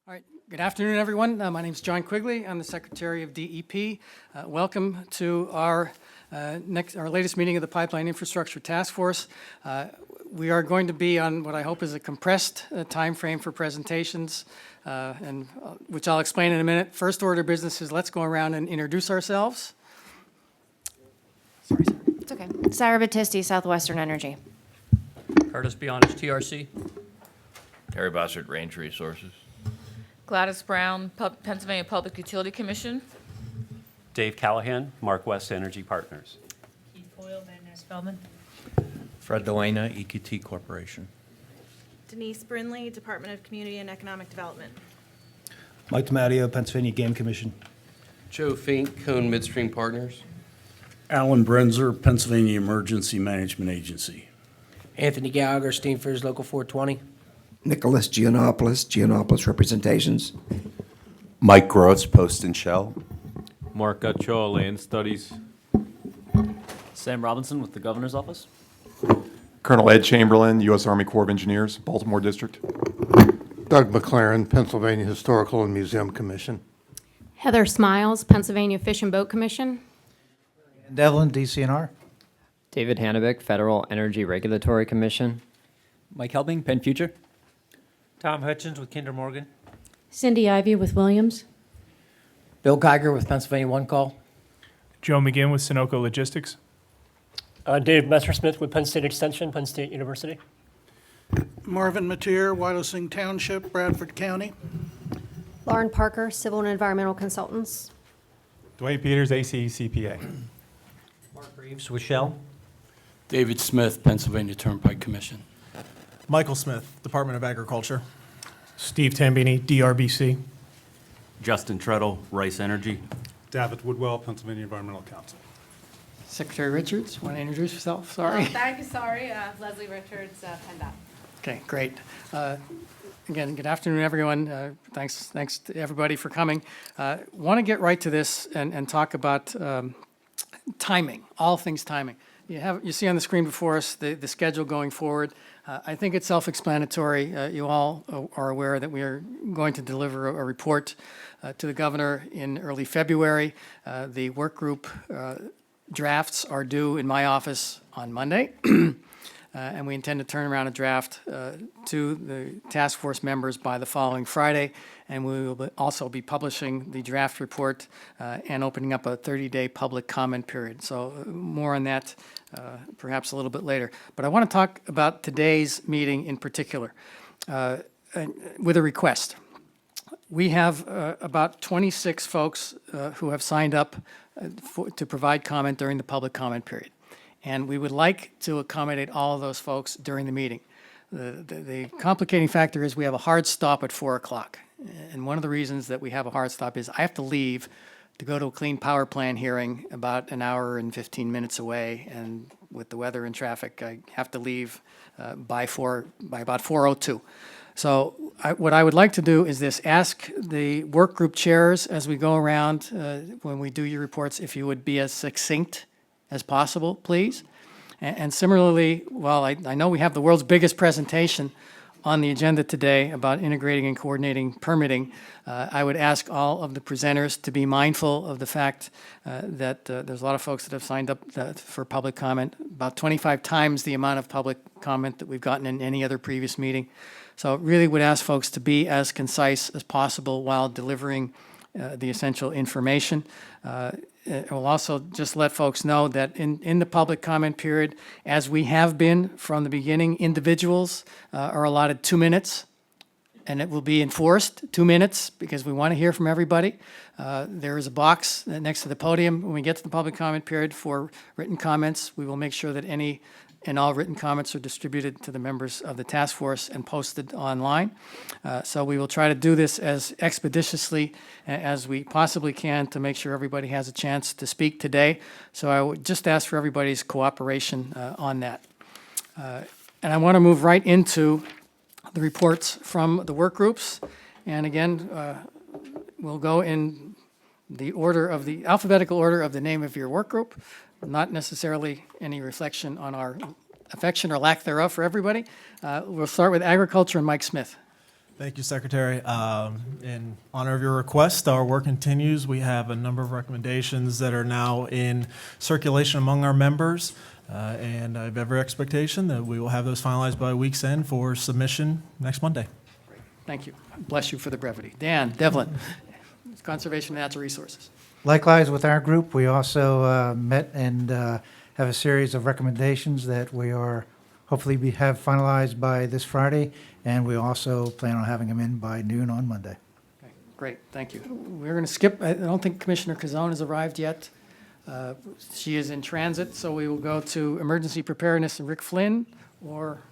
All right, good afternoon, everyone. My name is John Quigley. I'm the Secretary of DEP. Welcome to our latest meeting of the Pipeline Infrastructure Task Force. We are going to be on what I hope is a compressed time frame for presentations, which I'll explain in a minute. First order of business is let's go around and introduce ourselves. Sorry. It's okay. Sarah Battisti, Southwestern Energy. Curtis Bionis, TRC. Terry Bossert, Range Resources. Gladys Brown, Pennsylvania Public Utility Commission. Dave Callahan, Mark West Energy Partners. Keith Boyle, Van Ness Feldman. Fred Delana, EQT Corporation. Denise Brinley, Department of Community and Economic Development. Mike DiMatteo, Pennsylvania Game Commission. Joe Fink, Cone Midstream Partners. Alan Brenzer, Pennsylvania Emergency Management Agency. Anthony Gallagher, Steamfitters Local 420. Nicholas Giannopoulos Representations. Mike Gross, Post and Shell. Mark Ochoa, Land Studies. Sam Robinson with the Governor's Office. Colonel Ed Chamberlain, U.S. Army Corps of Engineers, Baltimore District. Doug McLaren, Pennsylvania Historical and Museum Commission. Heather Smiles, Pennsylvania Fish and Boat Commission. Devlin, DCNR. David Hannebeck, Federal Energy Regulatory Commission. Mike Helbing, Penn Future. Tom Hutchins with Kinder Morgan. Cindy Ivey with Williams. Bill Geiger with Pennsylvania One Call. Joe McGinn with Sunoco Logistics. Dave Messersmith with Penn State Extension, Penn State University. Marvin Mateer, Wildosing Township, Bradford County. Lauren Parker, Civil and Environmental Consultants. Dwayne Peters, ACECPA. Mark Reeves with Shell. David Smith, Pennsylvania Turnpike Commission. Michael Smith, Department of Agriculture. Steve Tambini, DRBC. Justin Treadle, Rice Energy. David Woodwell, Pennsylvania Environmental Council. Secretary Richards, want to introduce yourself? Sorry. Thank you, sorry. Leslie Richards, PennDOT. Okay, great. Again, good afternoon, everyone. Thanks to everybody for coming. Want to get right to this and talk about timing, all things timing. You see on the screen before us the schedule going forward. I think it's self-explanatory. You all are aware that we are going to deliver a report to the governor in early February. The work group drafts are due in my office on Monday. And we intend to turn around a draft to the task force members by the following Friday. And we will also be publishing the draft report and opening up a 30-day public comment period. So more on that perhaps a little bit later. But I want to talk about today's meeting in particular with a request. We have about 26 folks who have signed up to provide comment during the public comment period. And we would like to accommodate all of those folks during the meeting. The complicating factor is we have a hard stop at 4 o'clock. And one of the reasons that we have a hard stop is I have to leave to go to a Clean Power Plan hearing about an hour and 15 minutes away. And with the weather and traffic, I have to leave by about 4:02. So what I would like to do is this: ask the work group chairs as we go around when we do your reports, if you would be as succinct as possible, please. And similarly, while I know we have the world's biggest presentation on the agenda today about integrating and coordinating permitting, I would ask all of the presenters to be mindful of the fact that there's a lot of folks that have signed up for public comment, about 25 times the amount of public comment that we've gotten in any other previous meeting. So really would ask folks to be as concise as possible while delivering the essential information. We'll also just let folks know that in the public comment period, as we have been from the beginning, individuals are allotted 2 minutes, and it will be enforced 2 minutes because we want to hear from everybody. There is a box next to the podium when we get to the public comment period for written comments. We will make sure that any and all written comments are distributed to the members of the task force and posted online. So we will try to do this as expeditiously as we possibly can to make sure everybody has a chance to speak today. So I would just ask for everybody's cooperation on that. And I want to move right into the reports from the work groups. And again, we'll go in the alphabetical order of the name of your work group. Not necessarily any reflection on our affection or lack thereof for everybody. We'll start with agriculture and Mike Smith. Thank you, Secretary. In honor of your request, our work continues. We have a number of recommendations that are now in circulation among our members, and I have every expectation that we will have those finalized by week's end for submission next Monday. Thank you. Bless you for the brevity. Dan, Devlin, Conservation and Natural Resources. Likewise, with our group, we also met and have a series of recommendations that we are hopefully have finalized by this Friday, and we also plan on having them in by noon on Monday. Okay, great, thank you. We're going to skip, I don't think Commissioner Kazone has arrived yet. She is in transit, so we will go to Emergency Preparedness and Rick Flynn, or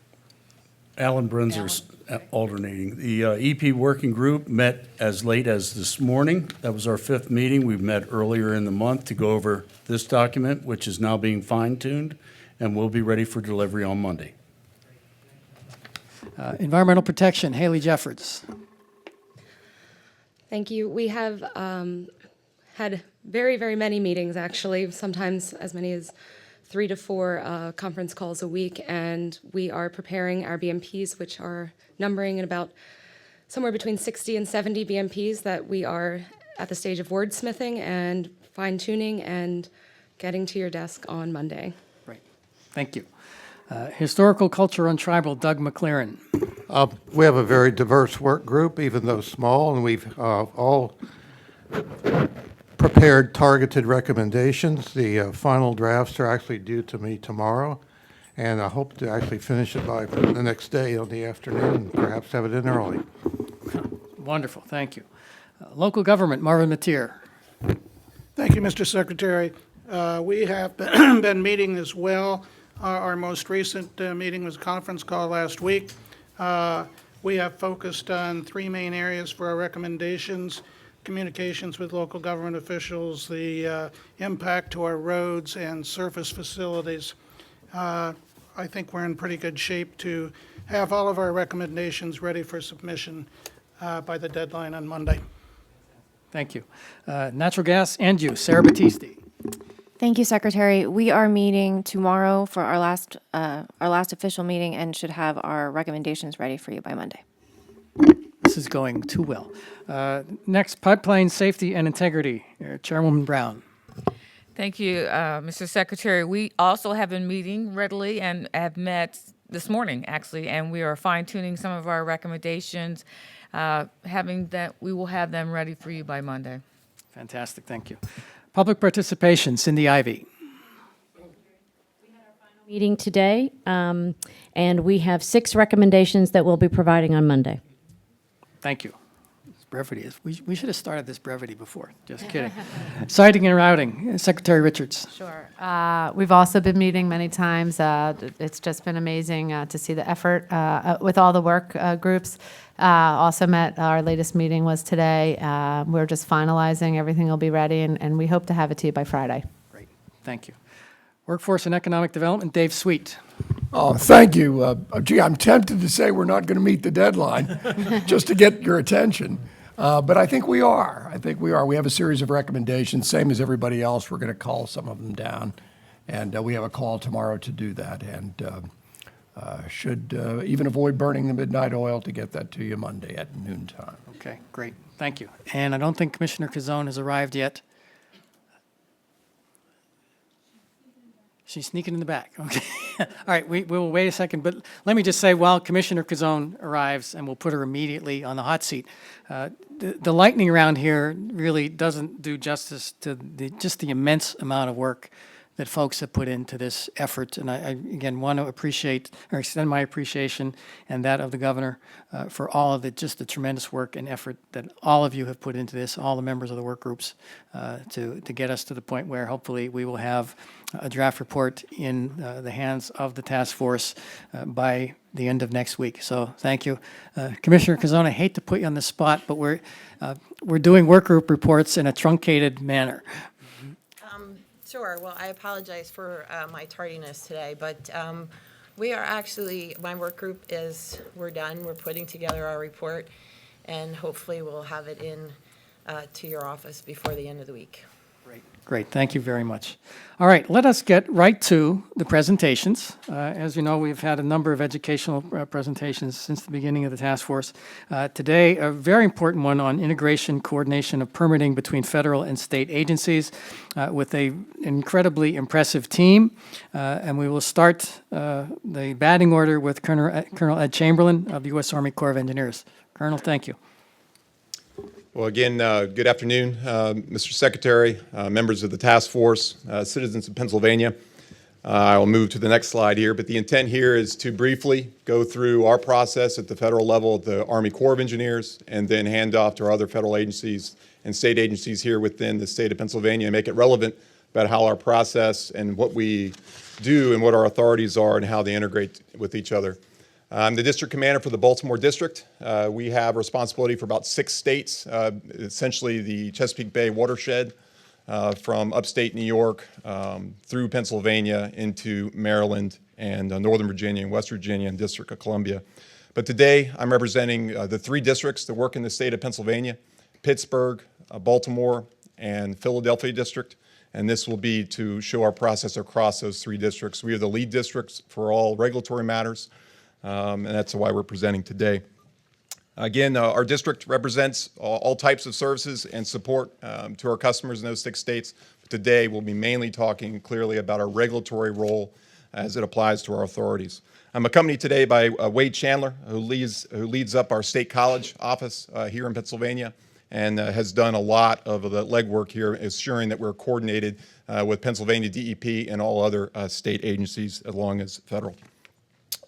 Alan Brenzer's alternating. The EP working group met as late as this morning. That was our 5th meeting. We've met earlier in the month to go over this document, which is now being fine-tuned, and we'll be ready for delivery on Monday. Environmental Protection, Haley Jeffords. Thank you. We have had very, very many meetings, actually, sometimes as many as 3 to 4 conference calls a week, and we are preparing our BMPs, which are numbering in about somewhere between 60 and 70 BMPs that we are at the stage of wordsmithing and fine-tuning and getting to your desk on Monday. Right, thank you. Historical, Culture, and Tribal, Doug McLaren. We have a very diverse work group, even though small, and we've all prepared targeted recommendations. The final drafts are actually due to me tomorrow, and I hope to actually finish it by the next day on the afternoon, and perhaps have it in early. Wonderful, thank you. Local Government, Marvin Matier. Thank you, Mr. Secretary. We have been meeting as well. Our most recent meeting was a conference call last week. We have focused on 3 main areas for our recommendations: communications with local government officials, the impact to our roads and surface facilities. I think we're in pretty good shape to have all of our recommendations ready for submission by the deadline on Monday. Thank you. Natural Gas and Use, Sarah Battisti. Thank you, Secretary. We are meeting tomorrow for our last official meeting and should have our recommendations ready for you by Monday. This is going too well. Next, Pipeline Safety and Integrity, Chairwoman Brown. Thank you, Mr. Secretary. We also have been meeting readily and have met this morning, actually, and we are fine-tuning some of our recommendations, we will have them ready for you by Monday. Fantastic, thank you. Public participation, Cindy Ivey. Meeting today, and we have 6 recommendations that we'll be providing on Monday. Thank you. This brevity is, we should have started this brevity before, just kidding. Siting and routing, Secretary Richards. Sure. We've also been meeting many times. It's just been amazing to see the effort with all the work groups. Also met, our latest meeting was today. We're just finalizing, everything will be ready, and we hope to have it to you by Friday. Great, thank you. Workforce and Economic Development, Dave Sweet. Oh, thank you. Gee, I'm tempted to say we're not going to meet the deadline just to get your attention. But I think we are. We have a series of recommendations, same as everybody else. We're going to call some of them down. And we have a call tomorrow to do that. And should even avoid burning the midnight oil to get that to you Monday at noontime. Okay, great. Thank you. And I don't think Commissioner Kazone has arrived yet. She's sneaking in the back. Okay. All right, we will wait a second, but let me just say, while Commissioner Kazone arrives, and we'll put her immediately on the hot seat, the lightning round here really doesn't do justice to just the immense amount of work that folks have put into this effort. And I again, want to appreciate or extend my appreciation and that of the governor for all of just the tremendous work and effort that all of you have put into this, all the members of the work groups, to get us to the point where hopefully we will have a draft report in the hands of the task force by the end of next week. So thank you. Commissioner Kazone, I hate to put you on the spot, but we're doing work group reports in a truncated manner. Sure. Well, I apologize for my tardiness today, but we are actually, my work group we're done. We're putting together our report, and hopefully we'll have it in to your office before the end of the week. Great. Great, thank you very much. All right, let us get right to the presentations. As you know, we've had a number of educational presentations since the beginning of the task force. Today, a very important one on integration, coordination of permitting between federal and state agencies with an incredibly impressive team. And we will start the batting order with Colonel Ed Chamberlain of the U.S. Army Corps of Engineers. Colonel, thank you. Well, again, good afternoon, Mr. Secretary, members of the task force, citizens of Pennsylvania. I will move to the next slide here, but the intent here is to briefly go through our process at the federal level at the Army Corps of Engineers and then hand off to our other federal agencies and state agencies here within the state of Pennsylvania and make it relevant about how our process and what we do and what our authorities are and how they integrate with each other. I'm the district commander for the Baltimore district. We have responsibility for about 6 states, essentially the Chesapeake Bay watershed from upstate New York through Pennsylvania into Maryland and Northern Virginia and West Virginia and District of Columbia. But today I'm representing the 3 districts that work in the state of Pennsylvania, Pittsburgh, Baltimore, and Philadelphia district. And this will be to show our process across those 3 districts. We are the lead districts for all regulatory matters. And that's why we're presenting today. Again, our district represents all types of services and support to our customers in those 6 states. But today, we'll be mainly talking clearly about our regulatory role as it applies to our authorities. I'm accompanied today by Wade Chandler, who leads up our state college office here in Pennsylvania and has done a lot of the legwork here, ensuring that we're coordinated with Pennsylvania DEP and all other state agencies, as long as federal.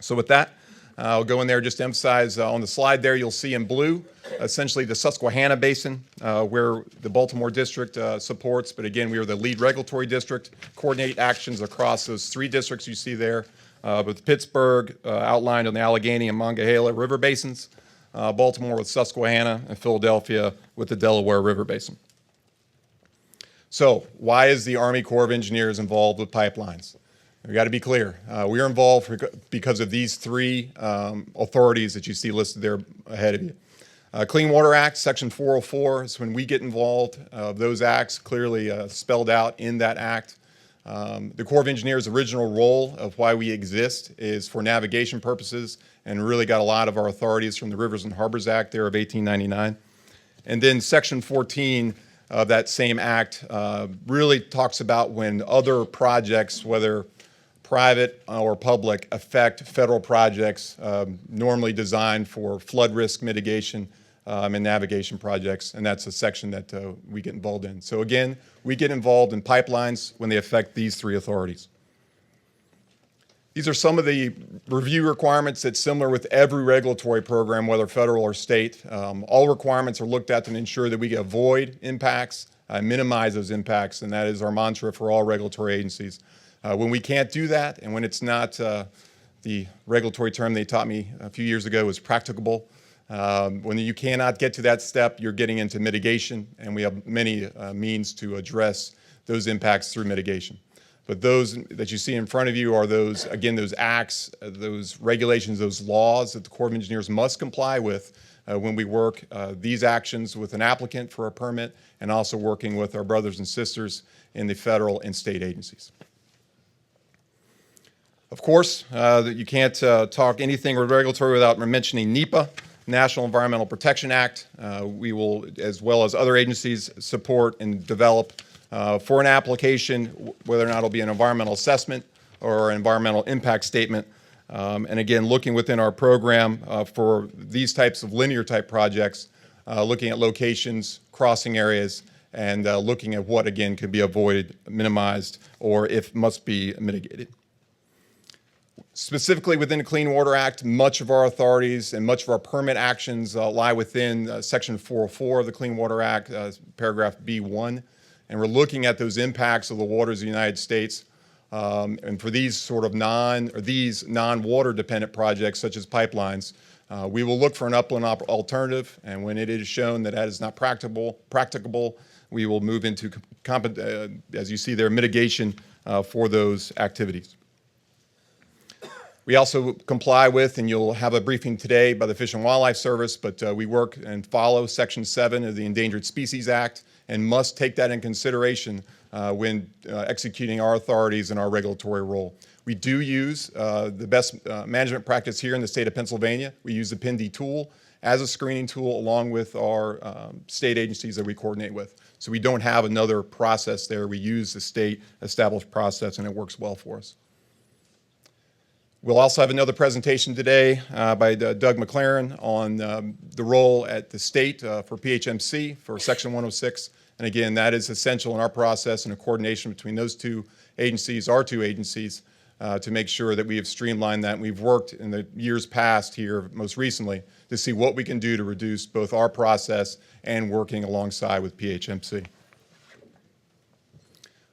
So with that, I'll go in there just to emphasize on the slide there, you'll see in blue, essentially the Susquehanna Basin, where the Baltimore district supports. But again, we are the lead regulatory district, coordinate actions across those 3 districts you see there, with Pittsburgh outlined on the Allegheny and Monongahela River basins, Baltimore with Susquehanna, and Philadelphia with the Delaware River Basin. So why is the Army Corps of Engineers involved with pipelines? We've got to be clear. We are involved because of these 3 authorities that you see listed there ahead of you. Clean Water Act, Section 404 is when we get involved. Those acts clearly spelled out in that act. The Corps of Engineers' original role of why we exist is for navigation purposes and really got a lot of our authorities from the Rivers and Harbors Act there of 1899. And then Section 14 of that same act really talks about when other projects, whether private or public, affect federal projects normally designed for flood risk mitigation and navigation projects, and that's a section that we get involved in. So again, we get involved in pipelines when they affect these 3 authorities. These are some of the review requirements that's similar with every regulatory program, whether federal or state. All requirements are looked at to ensure that we avoid impacts, minimize those impacts, and that is our mantra for all regulatory agencies. When we can't do that, and when it's not, the regulatory term they taught me a few years ago was practicable. When you cannot get to that step, you're getting into mitigation, and we have many means to address those impacts through mitigation. But those that you see in front of you are those, again, those acts, those regulations, those laws that the Corps of Engineers must comply with when we work these actions with an applicant for a permit and also working with our brothers and sisters in the federal and state agencies. Of course, you can't talk anything regulatory without mentioning NEPA, National Environmental Protection Act. We will, as well as other agencies, support and develop for an application, whether or not it'll be an environmental assessment or an environmental impact statement. And again, looking within our program for these types of linear type projects, looking at locations, crossing areas, and looking at what, again, can be avoided, minimized, or if must be mitigated. Specifically within the Clean Water Act, much of our authorities and much of our permit actions lie within Section 404 of the Clean Water Act, paragraph B1. And we're looking at those impacts of the waters of the United States. And for these sort of non-water dependent projects, such as pipelines, we will look for an upland alternative. And when it is shown that that is not practicable, we will move into, as you see there, mitigation for those activities. We also comply with, and you'll have a briefing today by the Fish and Wildlife Service, but we work and follow Section 7 of the Endangered Species Act and must take that in consideration when executing our authorities and our regulatory role. We do use the best management practice here in the state of Pennsylvania. We use the PIND tool as a screening tool along with our state agencies that we coordinate with. So we don't have another process there. We use the state established process and it works well for us. We'll also have another presentation today by Doug McLaren on the role at the state for PHMC for Section 106. And again, that is essential in our process and a coordination between those two agencies, our two agencies, to make sure that we have streamlined that. And we've worked in the years past here, most recently, to see what we can do to reduce both our process and working alongside with PHMC.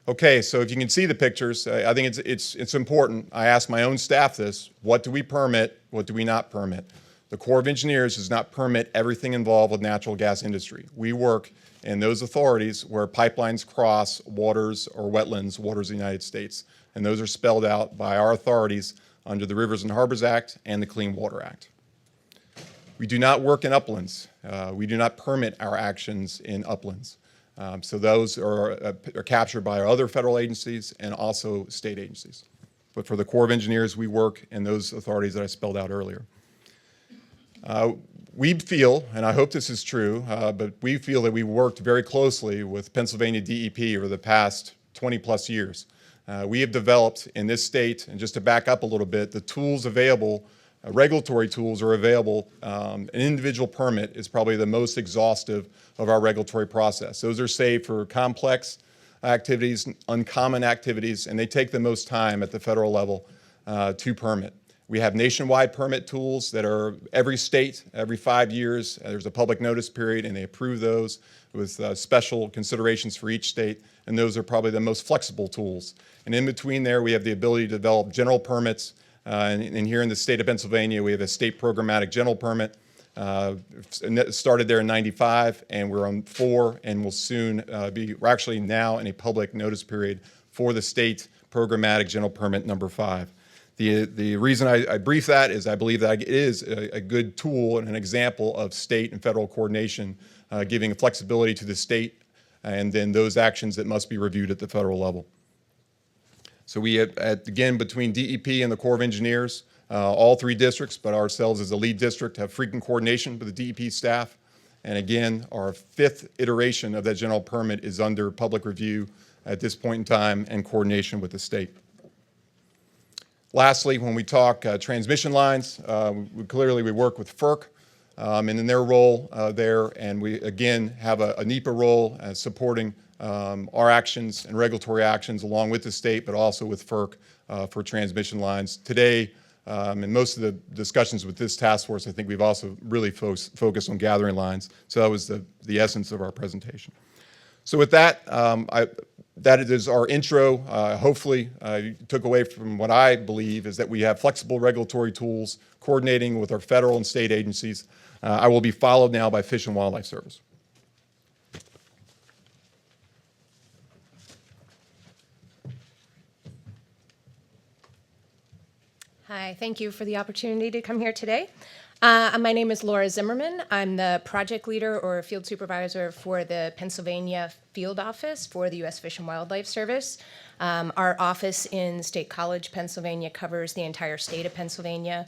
Okay, so if you can see the pictures, I think it's important. I ask my own staff this: what do we permit? What do we not permit? The Corps of Engineers does not permit everything involved with natural gas industry. We work in those authorities where pipelines cross waters or wetlands, waters of the United States. And those are spelled out by our authorities under the Rivers and Harbors Act and the Clean Water Act. We do not work in uplands. We do not permit our actions in uplands. So those are captured by our other federal agencies and also state agencies. But for the Corps of Engineers, we work in those authorities that I spelled out earlier. We feel, and I hope this is true, but we feel that we worked very closely with Pennsylvania DEP over the past 20 plus years. We have developed in this state, and just to back up a little bit, the tools available, regulatory tools are available. An individual permit is probably the most exhaustive of our regulatory process. Those are saved for complex activities, uncommon activities, and they take the most time at the federal level to permit. We have nationwide permit tools that are every state, every 5 years, there's a public notice period and they approve those with special considerations for each state, and those are probably the most flexible tools. And in between there, we have the ability to develop general permits, and here in the state of Pennsylvania, we have a state programmatic general permit. Started there in '95, and we're on 4, and we'll soon we're actually now in a public notice period for the state programmatic general permit number 5. The reason I brief that is I believe that it is a good tool and an example of state and federal coordination, giving flexibility to the state and then those actions that must be reviewed at the federal level. So we have, again, between DEP and the Corps of Engineers, all 3 districts, but ourselves as the lead district, have frequent coordination with the DEP staff. And again, our 5th iteration of that general permit is under public review at this point in time and coordination with the state. Lastly, when we talk transmission lines, clearly we work with FERC and in their role there, and we again have a NEPA role supporting our actions and regulatory actions along with the state, but also with FERC for transmission lines. Today, in most of the discussions with this task force, I think we've also really focused on gathering lines. So that was the essence of our presentation. So with that, that is our intro. Hopefully, you took away from what I believe is that we have flexible regulatory tools coordinating with our federal and state agencies. I will be followed now by Fish and Wildlife Service. Hi, thank you for the opportunity to come here today. My name is Laura Zimmerman. I'm the project leader or field supervisor for the Pennsylvania Field Office for the U.S. Fish and Wildlife Service. Our office in State College, Pennsylvania covers the entire state of Pennsylvania.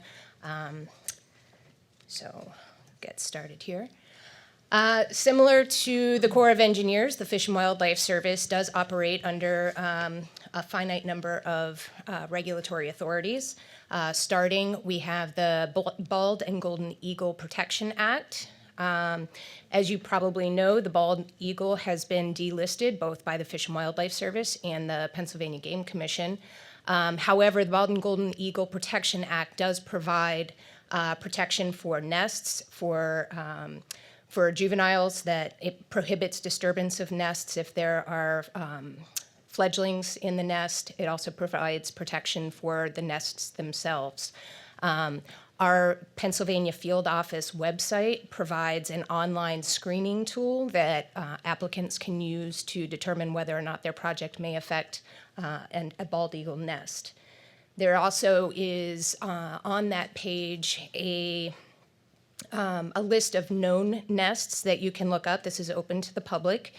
So get started here. Similar to the Corps of Engineers, the Fish and Wildlife Service does operate under a finite number of regulatory authorities. Starting, we have the Bald and Golden Eagle Protection Act. As you probably know, the bald eagle has been delisted both by the Fish and Wildlife Service and the Pennsylvania Game Commission. However, the Bald and Golden Eagle Protection Act does provide protection for nests, for juveniles, that it prohibits disturbance of nests if there are fledglings in the nest. It also provides protection for the nests themselves. Our Pennsylvania Field Office website provides an online screening tool that applicants can use to determine whether or not their project may affect a bald eagle nest. There also is on that page a list of known nests that you can look up. This is open to the public.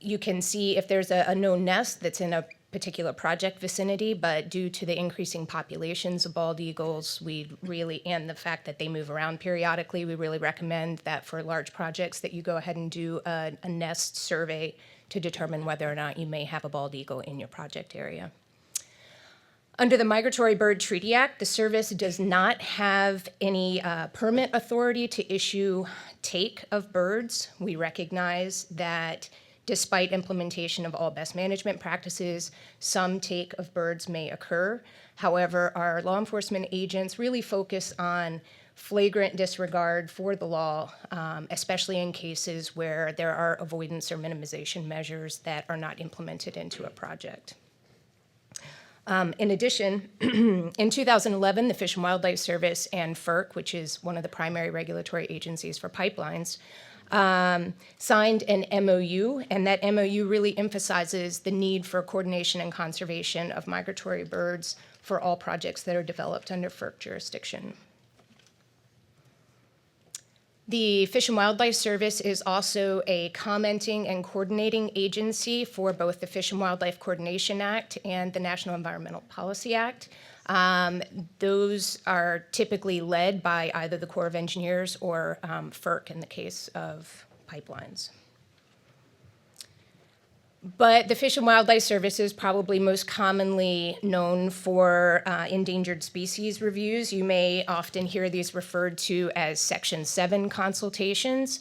You can see if there's a known nest that's in a particular project vicinity, but due to the increasing populations of bald eagles, and the fact that they move around periodically, we really recommend that for large projects that you go ahead and do a nest survey to determine whether or not you may have a bald eagle in your project area. Under the Migratory Bird Treaty Act, the service does not have any permit authority to issue take of birds. We recognize that despite implementation of all best management practices, some take of birds may occur. However, our law enforcement agents really focus on flagrant disregard for the law, especially in cases where there are avoidance or minimization measures that are not implemented into a project. In addition, in 2011, the Fish and Wildlife Service and FERC, which is one of the primary regulatory agencies for pipelines, signed an MOU, and that MOU really emphasizes the need for coordination and conservation of migratory birds for all projects that are developed under FERC jurisdiction. The Fish and Wildlife Service is also a commenting and coordinating agency for both the Fish and Wildlife Coordination Act and the National Environmental Policy Act. Those are typically led by either the Corps of Engineers or FERC in the case of pipelines. But the Fish and Wildlife Service is probably most commonly known for endangered species reviews. You may often hear these referred to as Section 7 consultations.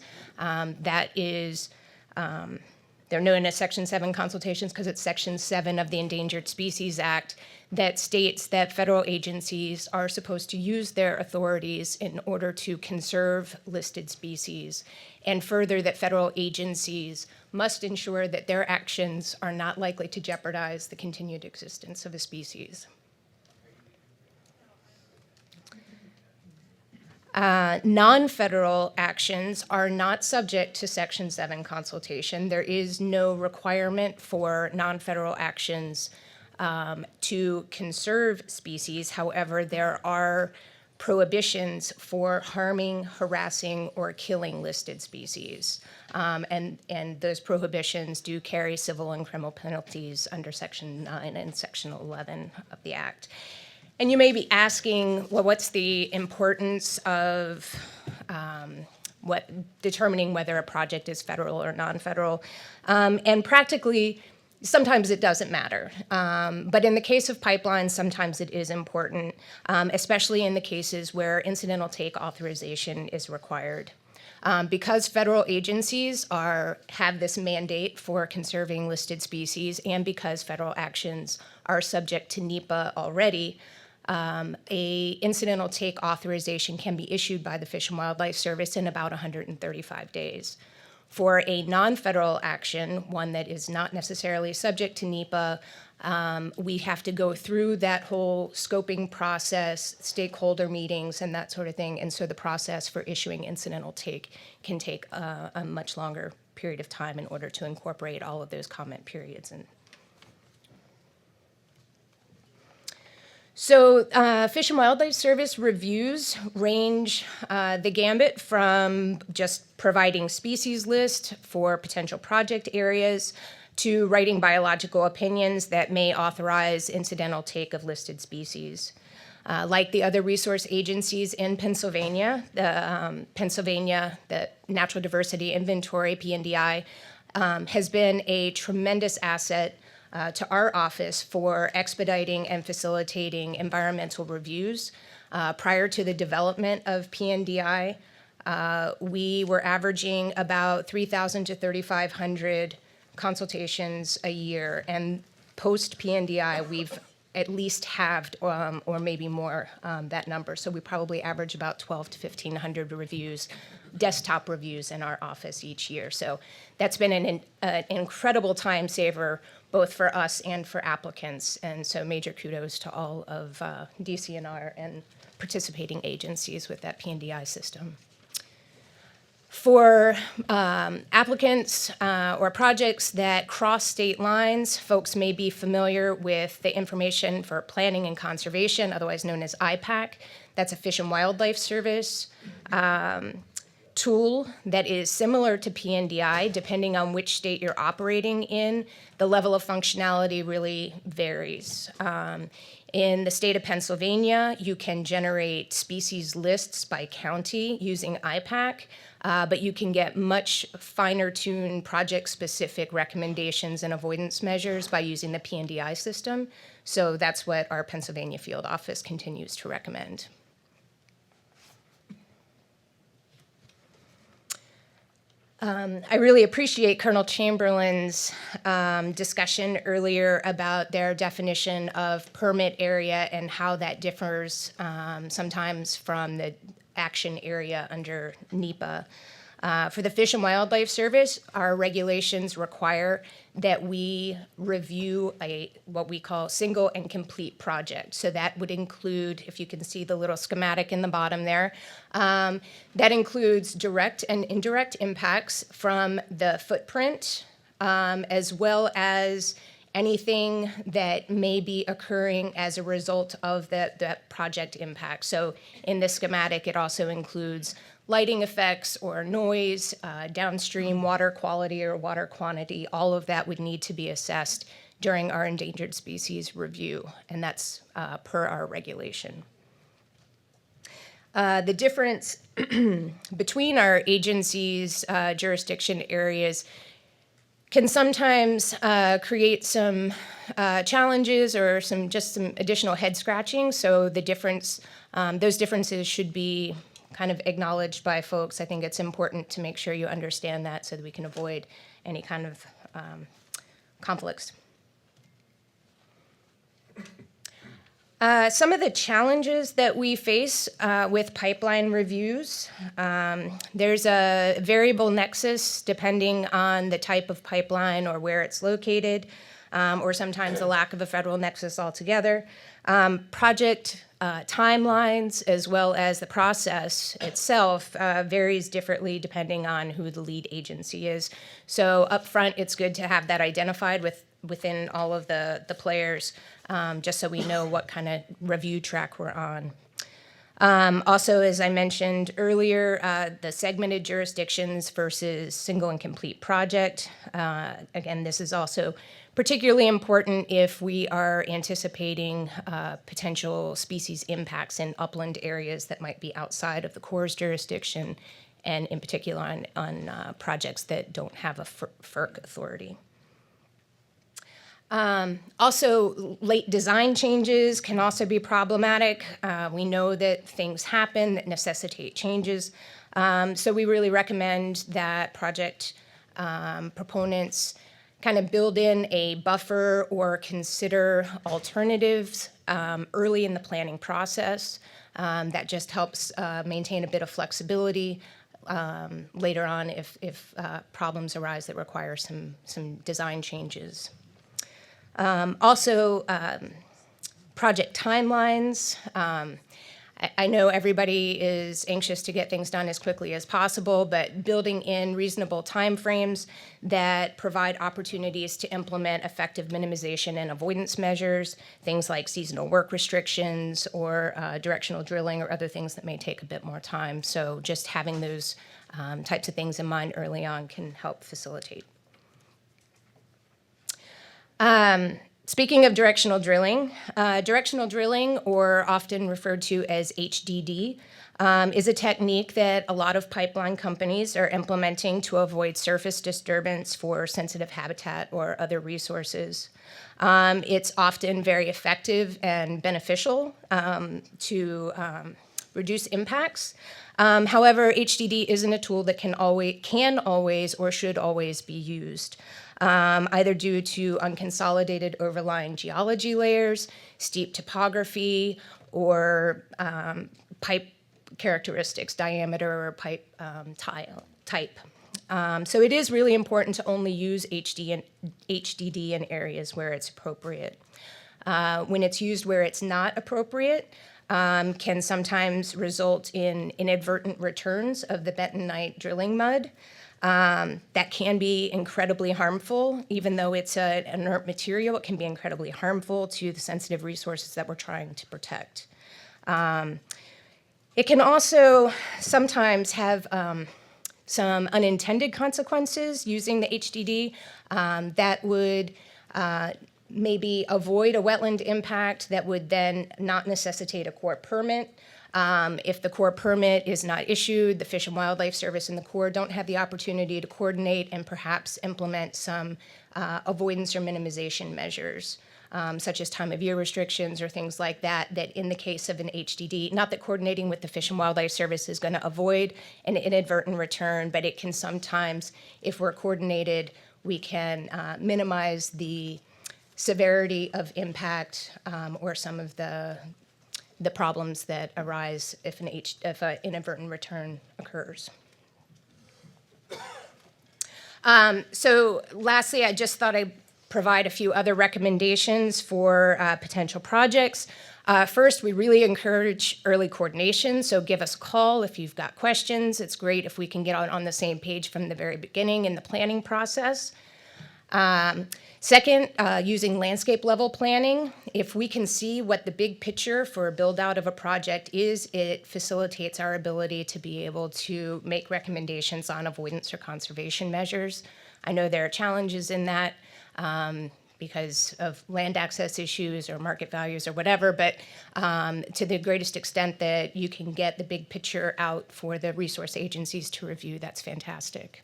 They're known as Section 7 consultations because it's Section 7 of the Endangered Species Act that states that federal agencies are supposed to use their authorities in order to conserve listed species, and further that federal agencies must ensure that their actions are not likely to jeopardize the continued existence of a species. Non-federal actions are not subject to Section 7 consultation. There is no requirement for non-federal actions to conserve species. However, there are prohibitions for harming, harassing, or killing listed species. And those prohibitions do carry civil and criminal penalties under Section 9 and Section 11 of the Act. And you may be asking, well, what's the importance of determining whether a project is federal or non-federal? And practically, sometimes it doesn't matter. But in the case of pipelines, sometimes it is important, especially in the cases where incidental take authorization is required. Because federal agencies have this mandate for conserving listed species, and because federal actions are subject to NEPA already, a incidental take authorization can be issued by the Fish and Wildlife Service in about 135 days. For a non-federal action, one that is not necessarily subject to NEPA, we have to go through that whole scoping process, stakeholder meetings, and that sort of thing. And so the process for issuing incidental take can take a much longer period of time in order to incorporate all of those comment periods. So Fish and Wildlife Service reviews range the gambit from just providing species list for potential project areas to writing biological opinions that may authorize incidental take of listed species. Like the other resource agencies in Pennsylvania, the Natural Diversity Inventory, PNDI, has been a tremendous asset to our office for expediting and facilitating environmental reviews. Prior to the development of PNDI, we were averaging about 3,000 to 3,500 consultations a year, and post PNDI, we've at least halved or maybe more that number. So we probably average about 1,200 to 1,500 reviews, desktop reviews in our office each year. So that's been an incredible time saver, both for us and for applicants. And so major kudos to all of DCNR and participating agencies with that PNDI system. For applicants or projects that cross state lines, folks may be familiar with the Information for Planning and Conservation, otherwise known as IPAC. That's a Fish and Wildlife Service tool that is similar to PNDI. Depending on which state you're operating in, the level of functionality really varies. In the state of Pennsylvania, you can generate species lists by county using IPAC, but you can get much finer-tuned project-specific recommendations and avoidance measures by using the PNDI system. So that's what our Pennsylvania field office continues to recommend. I really appreciate Colonel Chamberlain's discussion earlier about their definition of permit area and how that differs sometimes from the action area under NEPA. For the Fish and Wildlife Service, our regulations require that we review what we call single and complete project. So that would include, if you can see the little schematic in the bottom there, that includes direct and indirect impacts from the footprint, as well as anything that may be occurring as a result of that project impact. So in the schematic, it also includes lighting effects or noise, downstream water quality or water quantity. All of that would need to be assessed during our endangered species review, and that's per our regulation. The difference between our agencies' jurisdiction areas can sometimes create some challenges or some additional head scratching. So the difference, those differences should be kind of acknowledged by folks. I think it's important to make sure you understand that so that we can avoid any kind of conflicts. Some of the challenges that we face with pipeline reviews, there's a variable nexus depending on the type of pipeline or where it's located, or sometimes a lack of a federal nexus altogether. Project timelines, as well as the process itself, varies differently depending on who the lead agency is. So up front, it's good to have that identified within all of the players, just so we know what kind of review track we're on. Also, as I mentioned earlier, the segmented jurisdictions versus single and complete project. Again, this is also particularly important if we are anticipating potential species impacts in upland areas that might be outside of the Corps' jurisdiction, and in particular on projects that don't have a FERC authority. Also, late design changes can also be problematic. We know that things happen that necessitate changes. So we really recommend that project proponents kind of build in a buffer or consider alternatives early in the planning process. That just helps maintain a bit of flexibility later on if problems arise that require some design changes. Also, project timelines. I know everybody is anxious to get things done as quickly as possible, but building in reasonable timeframes that provide opportunities to implement effective minimization and avoidance measures, things like seasonal work restrictions or directional drilling or other things that may take a bit more time. So just having those types of things in mind early on can help facilitate. Speaking of directional drilling, or often referred to as HDD, is a technique that a lot of pipeline companies are implementing to avoid surface disturbance for sensitive habitat or other resources. It's often very effective and beneficial to reduce impacts. However, HDD isn't a tool that can always or should always be used. Either due to unconsolidated overlying geology layers, steep topography, or pipe characteristics, diameter or pipe type. So it is really important to only use HDD in areas where it's appropriate. When it's used where it's not appropriate, can sometimes result in inadvertent returns of the bentonite drilling mud. That can be incredibly harmful. Even though it's an inert material, it can be incredibly harmful to the sensitive resources that we're trying to protect. It can also sometimes have some unintended consequences using the HDD that would maybe avoid a wetland impact that would then not necessitate a Corps permit. If the Corps permit is not issued, the Fish and Wildlife Service and the Corps don't have the opportunity to coordinate and perhaps implement some avoidance or minimization measures, such as time of year restrictions or things like that, that in the case of an HDD, not that coordinating with the Fish and Wildlife Service is going to avoid an inadvertent return, but it can sometimes, if we're coordinated, we can minimize the severity of impact or some of the problems that arise if an inadvertent return occurs. So lastly, I just thought I'd provide a few other recommendations for potential projects. First, we really encourage early coordination, so give us a call if you've got questions. It's great if we can get on the same page from the very beginning in the planning process. Second, using landscape level planning. If we can see what the big picture for a build out of a project is, it facilitates our ability to be able to make recommendations on avoidance or conservation measures. I know there are challenges in that because of land access issues or market values or whatever, but to the greatest extent that you can get the big picture out for the resource agencies to review, that's fantastic.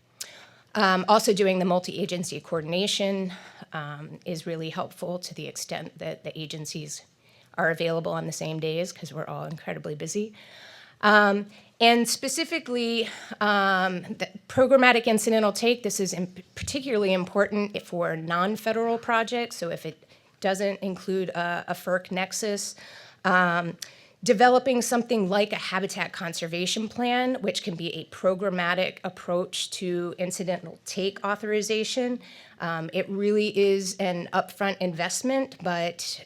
Also doing the multi-agency coordination is really helpful to the extent that the agencies are available on the same days because we're all incredibly busy. And specifically, the programmatic incidental take, this is particularly important for non-federal projects, so if it doesn't include a FERC nexus. Developing something like a habitat conservation plan, which can be a programmatic approach to incidental take authorization. It really is an upfront investment, but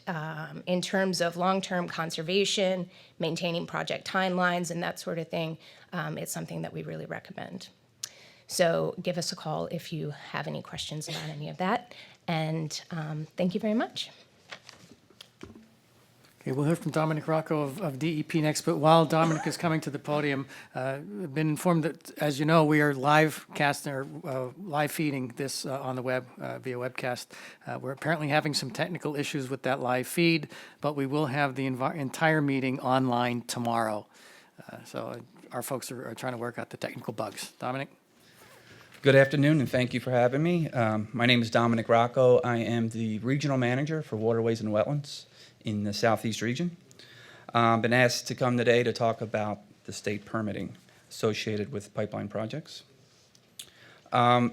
in terms of long-term conservation, maintaining project timelines and that sort of thing, it's something that we really recommend. So give us a call if you have any questions about any of that. And thank you very much. Okay, we'll hear from Dominic Rocco of DEP next, but while Dominic is coming to the podium, I've been informed that, as you know, we are live casting or live feeding this on the web via webcast. We're apparently having some technical issues with that live feed, but we will have the entire meeting online tomorrow. So our folks are trying to work out the technical bugs. Dominic? Good afternoon, and thank you for having me. My name is Dominic Rocco. I am the Regional Manager for Waterways and Wetlands in the Southeast region. Been asked to come today to talk about the state permitting associated with pipeline projects. So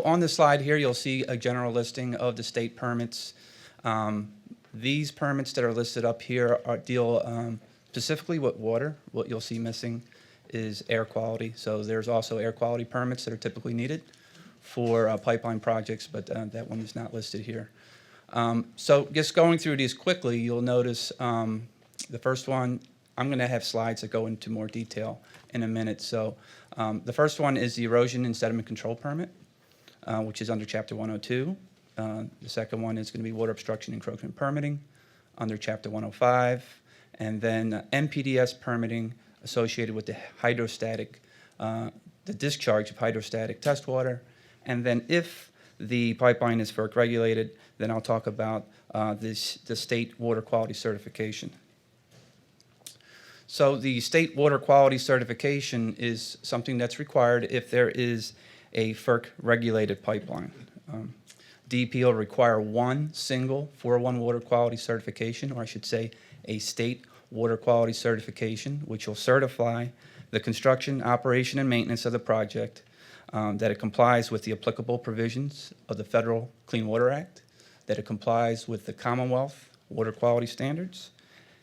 on this slide here, you'll see a general listing of the state permits. These permits that are listed up here deal specifically with water. What you'll see missing is air quality. So there's also air quality permits that are typically needed for pipeline projects, but that one is not listed here. So just going through these quickly, you'll notice the first one, I'm going to have slides that go into more detail in a minute. So the first one is the erosion and sediment control permit, which is under Chapter 102. The second one is going to be water obstruction encroachment permitting under Chapter 105. And then MPDS permitting associated with the hydrostatic, the discharge of hydrostatic test water. And then if the pipeline is FERC regulated, then I'll talk about the state water quality certification. So the state water quality certification is something that's required if there is a FERC regulated pipeline. DEP will require one single 401 water quality certification, or I should say a state water quality certification, which will certify the construction, operation, and maintenance of the project, that it complies with the applicable provisions of the Federal Clean Water Act, that it complies with the Commonwealth water quality standards,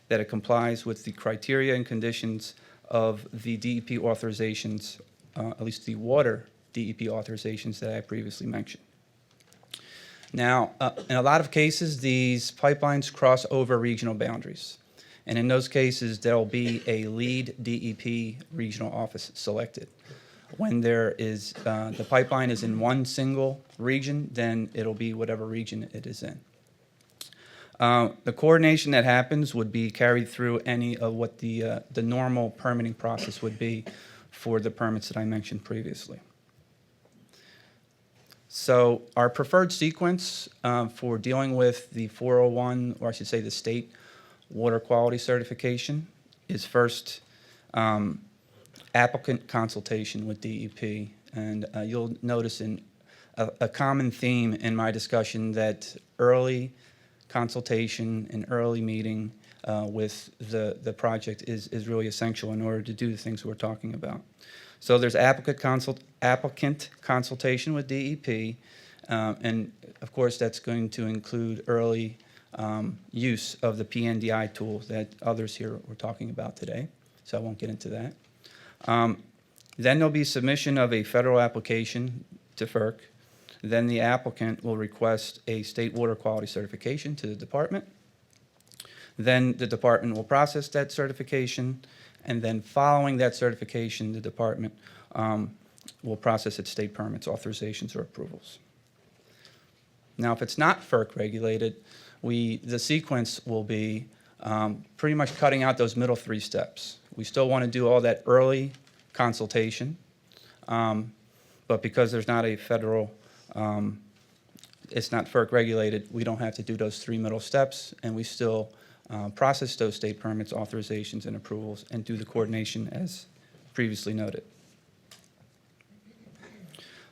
that it complies with the criteria and conditions of the DEP authorizations, at least the water DEP authorizations that I previously mentioned. Now, in a lot of cases, these pipelines cross over regional boundaries. And in those cases, there'll be a lead DEP regional office selected. When there is, the pipeline is in one single region, then it'll be whatever region it is in. The coordination that happens would be carried through any of what the normal permitting process would be for the permits that I mentioned previously. So our preferred sequence for dealing with the 401, or I should say the state water quality certification, is first applicant consultation with DEP. And you'll notice in a common theme in my discussion that early consultation and early meeting with the project is really essential in order to do the things we're talking about. So there's applicant consultation with DEP, and of course that's going to include early use of the PNDI tool that others here were talking about today, so I won't get into that. Then there'll be submission of a federal application to FERC. Then the applicant will request a state water quality certification to the department. Then the department will process that certification, and then following that certification, the department will process its state permits, authorizations, or approvals. Now, if it's not FERC regulated, the sequence will be pretty much cutting out those middle three steps. We still want to do all that early consultation, but because there's not a federal, it's not FERC regulated, we don't have to do those three middle steps, and we still process those state permits, authorizations, and approvals, and do the coordination as previously noted.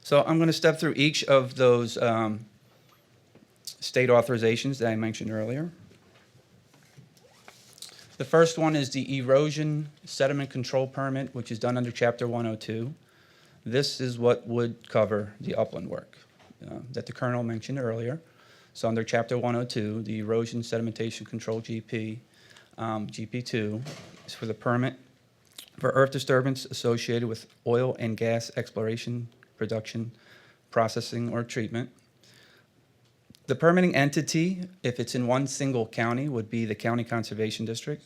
So I'm going to step through each of those state authorizations that I mentioned earlier. The first one is the erosion sediment control permit, which is done under Chapter 102. This is what would cover the upland work that the Colonel mentioned earlier. So under Chapter 102, the erosion sedimentation control GP, GP2, is for the permit for earth disturbance associated with oil and gas exploration, production, processing, or treatment. The permitting entity, if it's in one single county, would be the County Conservation District.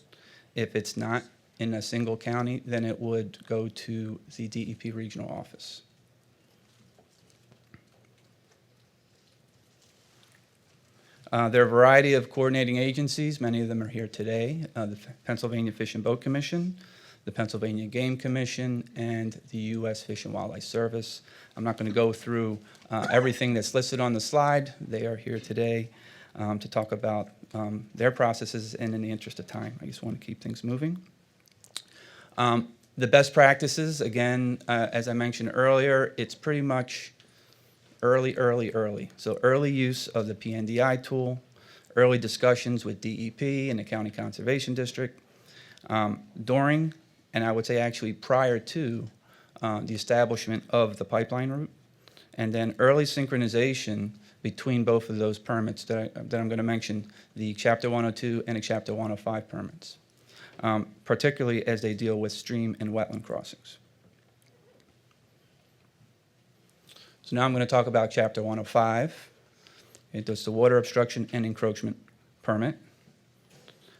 If it's not in a single county, then it would go to the DEP regional office. There are a variety of coordinating agencies. Many of them are here today. The Pennsylvania Fish and Boat Commission, the Pennsylvania Game Commission, and the U.S. Fish and Wildlife Service. I'm not going to go through everything that's listed on the slide. They are here today to talk about their processes, and in the interest of time, I just want to keep things moving. The best practices, again, as I mentioned earlier, it's pretty much early. So early use of the PNDI tool, early discussions with DEP and the County Conservation District, during, and I would say actually prior to, the establishment of the pipeline route, and then early synchronization between both of those permits that I'm going to mention, the Chapter 102 and the Chapter 105 permits, particularly as they deal with stream and wetland crossings. So now I'm going to talk about Chapter 105. It does the water obstruction and encroachment permit.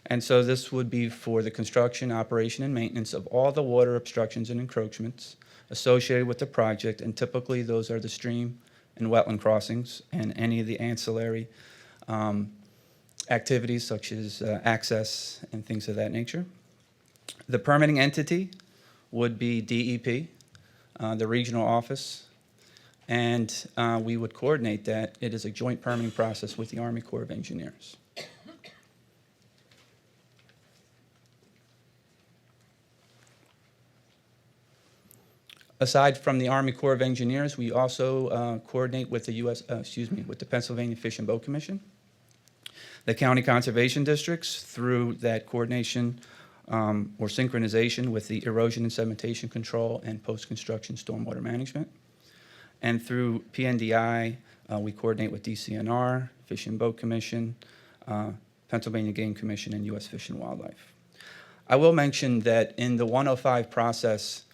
And so this would be for the construction, operation, and maintenance of all the water obstructions and encroachments associated with the project, and typically those are the stream and wetland crossings and any of the ancillary activities such as access and things of that nature. The permitting entity would be DEP, the regional office, and we would coordinate that. It is a joint permitting process with the Army Corps of Engineers. Aside from the Army Corps of Engineers, we also coordinate with the with the Pennsylvania Fish and Boat Commission, the county conservation districts through that coordination or synchronization with the erosion and sedimentation control and post-construction stormwater management. And through PNDI, we coordinate with DCNR, Fish and Boat Commission, Pennsylvania Game Commission, and U.S. Fish and Wildlife. I will mention that in the 105 process,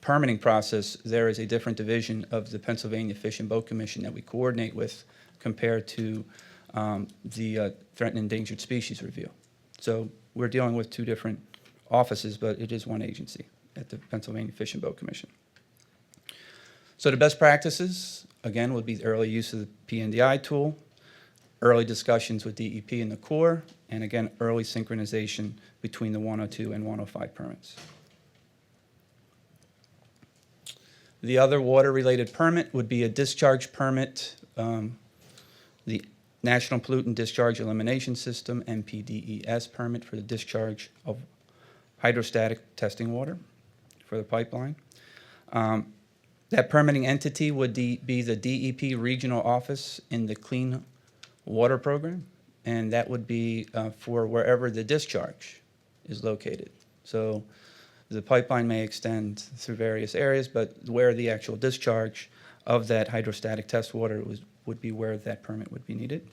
permitting process, there is a different division of the Pennsylvania Fish and Boat Commission that we coordinate with compared to the Threatened Endangered Species Review. So we're dealing with two different offices, but it is one agency at the Pennsylvania Fish and Boat Commission. So the best practices, again, would be the early use of the PNDI tool, early discussions with DEP and the Corps, and again, early synchronization between the 102 and 105 permits. The other water-related permit would be a discharge permit, the National Pollutant Discharge Elimination System, NPDES permit for the discharge of hydrostatic testing water for the pipeline. That permitting entity would be the DEP regional office in the Clean Water Program, and that would be for wherever the discharge is located. So the pipeline may extend through various areas, but where the actual discharge of that hydrostatic test water would be where that permit would be needed.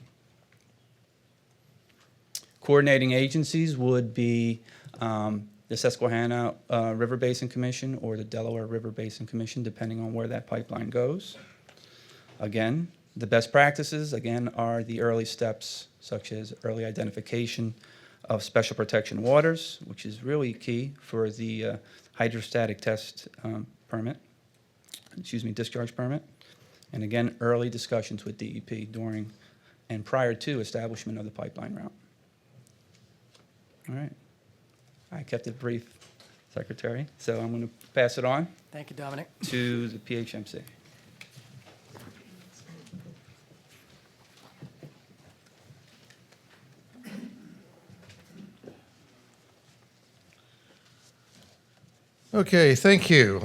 Coordinating agencies would be the Susquehanna River Basin Commission or the Delaware River Basin Commission, depending on where that pipeline goes. Again, the best practices, again, are the early steps, such as early identification of special protection waters, which is really key for the hydrostatic test discharge permit. And again, early discussions with DEP during and prior to establishment of the pipeline route. All right. I kept it brief, Secretary, so I'm going to pass it on. Thank you, Dominic. To the PHMC. Okay, thank you.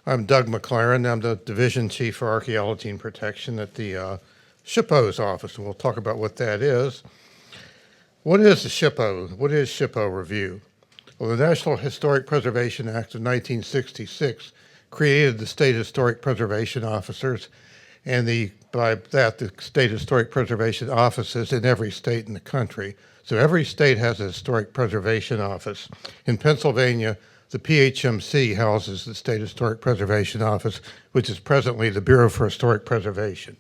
I'm Doug McLaren. I'm the Division Chief for Archaeology and Protection at the SHPO's office, and we'll talk about what that is. What is the SHPO? What is SHPO review? Well, the National Historic Preservation Act of 1966 created the State Historic Preservation Officers, and by that, the State Historic Preservation Offices in every state in the country. So every state has a Historic Preservation Office. In Pennsylvania, the PHMC houses the State Historic Preservation Office, which is presently the Bureau for Historic Preservation.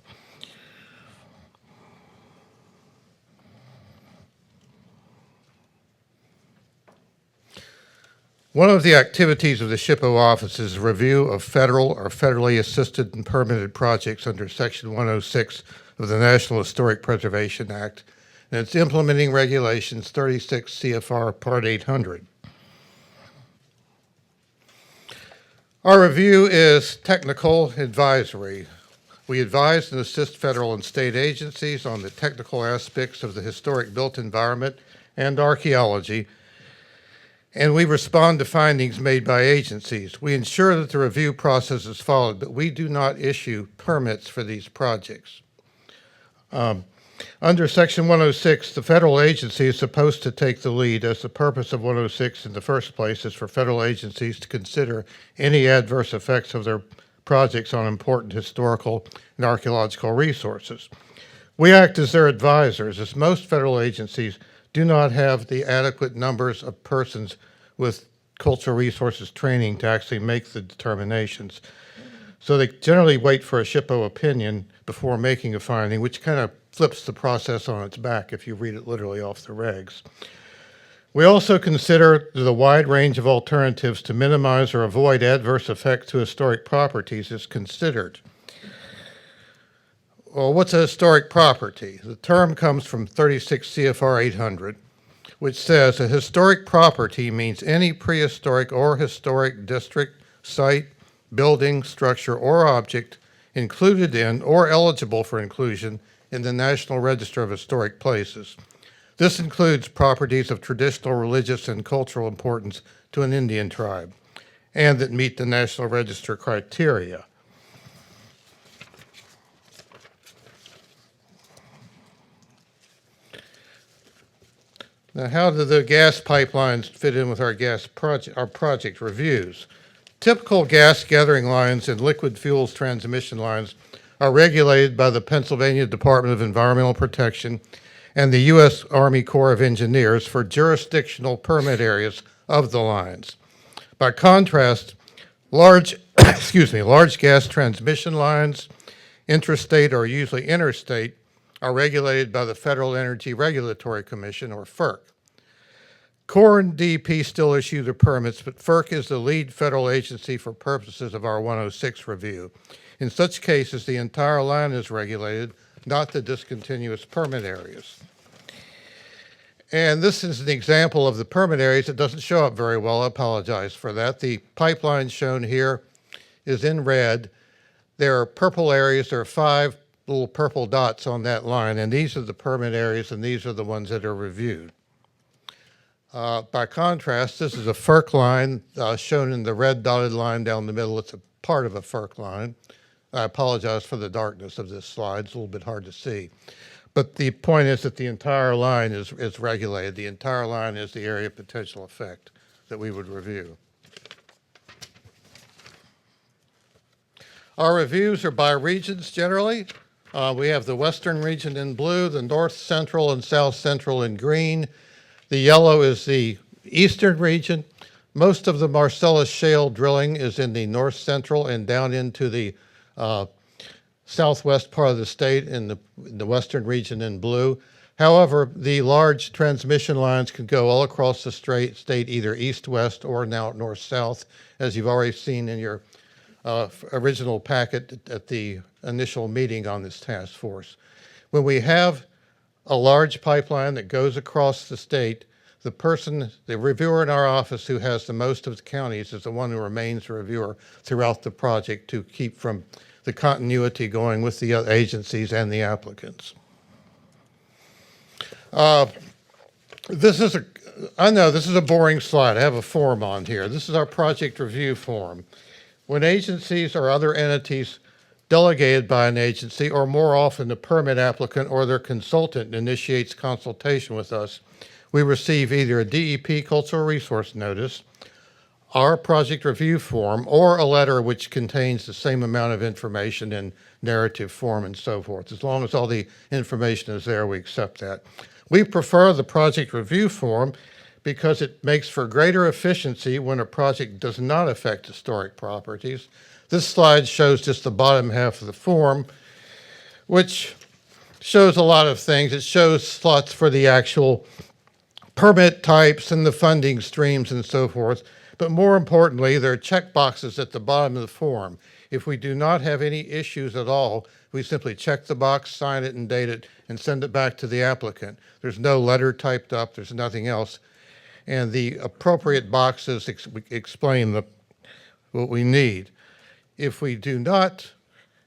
One of the activities of the SHPO office is a review of federal or federally assisted and permitted projects under Section 106 of the National Historic Preservation Act, and it's implementing regulations 36 CFR Part 800. Our review is technical advisory. We advise and assist federal and state agencies on the technical aspects of the historic built environment and archaeology, and we respond to findings made by agencies. We ensure that the review process is followed, but we do not issue permits for these projects. Under Section 106, the federal agency is supposed to take the lead, as the purpose of 106 in the first place is for federal agencies to consider any adverse effects of their projects on important historical and archaeological resources. We act as their advisors, as most federal agencies do not have the adequate numbers of persons with cultural resources training to actually make the determinations. So they generally wait for a SHPO opinion before making a finding, which kind of flips the process on its back if you read it literally off the regs. We also consider the wide range of alternatives to minimize or avoid adverse effects to historic properties is considered. Well, what's a historic property? The term comes from 36 CFR 800, which says a historic property means any prehistoric or historic district, site, building, structure, or object included in or eligible for inclusion in the National Register of Historic Places. This includes properties of traditional, religious, and cultural importance to an Indian tribe, and that meet the National Register criteria. Now, how do the gas pipelines fit in with our project reviews? Typical gas gathering lines and liquid fuels transmission lines are regulated by the Pennsylvania Department of Environmental Protection and the U.S. Army Corps of Engineers for jurisdictional permit areas of the lines. By contrast, large gas transmission lines, intrastate or usually interstate, are regulated by the Federal Energy Regulatory Commission, or FERC. Corps and DEP still issue the permits, but FERC is the lead federal agency for purposes of our 106 review. In such cases, the entire line is regulated, not the discontinuous permit areas. And this is an example of the permit areas. It doesn't show up very well. I apologize for that. The pipeline shown here is in red. There are purple areas. There are 5 little purple dots on that line, and these are the permit areas, and these are the ones that are reviewed. By contrast, this is a FERC line shown in the red dotted line down the middle. It's a part of a FERC line. I apologize for the darkness of this slide. It's a little bit hard to see. But the point is that the entire line is regulated. The entire line is the area of potential effect that we would review. Our reviews are by regions generally. We have the western region in blue, the north central and south central in green. The yellow is the eastern region. Most of the Marcellus shale drilling is in the north central and down into the southwest part of the state in the western region in blue. However, the large transmission lines can go all across the state either east-west or now north-south, as you've already seen in your original packet at the initial meeting on this task force. When we have a large pipeline that goes across the state, the reviewer in our office who has the most of the counties is the one who remains a reviewer throughout the project to keep from the continuity going with the other agencies and the applicants. I know this is a boring slide. I have a form on here. This is our project review form. When agencies or other entities delegated by an agency, or more often the permit applicant or their consultant initiates consultation with us, we receive either a DEP cultural resource notice, our project review form, or a letter which contains the same amount of information in narrative form and so forth. As long as all the information is there, we accept that. We prefer the project review form because it makes for greater efficiency when a project does not affect historic properties. This slide shows just the bottom half of the form, which shows a lot of things. It shows slots for the actual permit types and the funding streams and so forth. But more importantly, there are check boxes at the bottom of the form. If we do not have any issues at all, we simply check the box, sign it and date it, and send it back to the applicant. There's no letter typed up, there's nothing else. And the appropriate boxes explain what we need. If we do not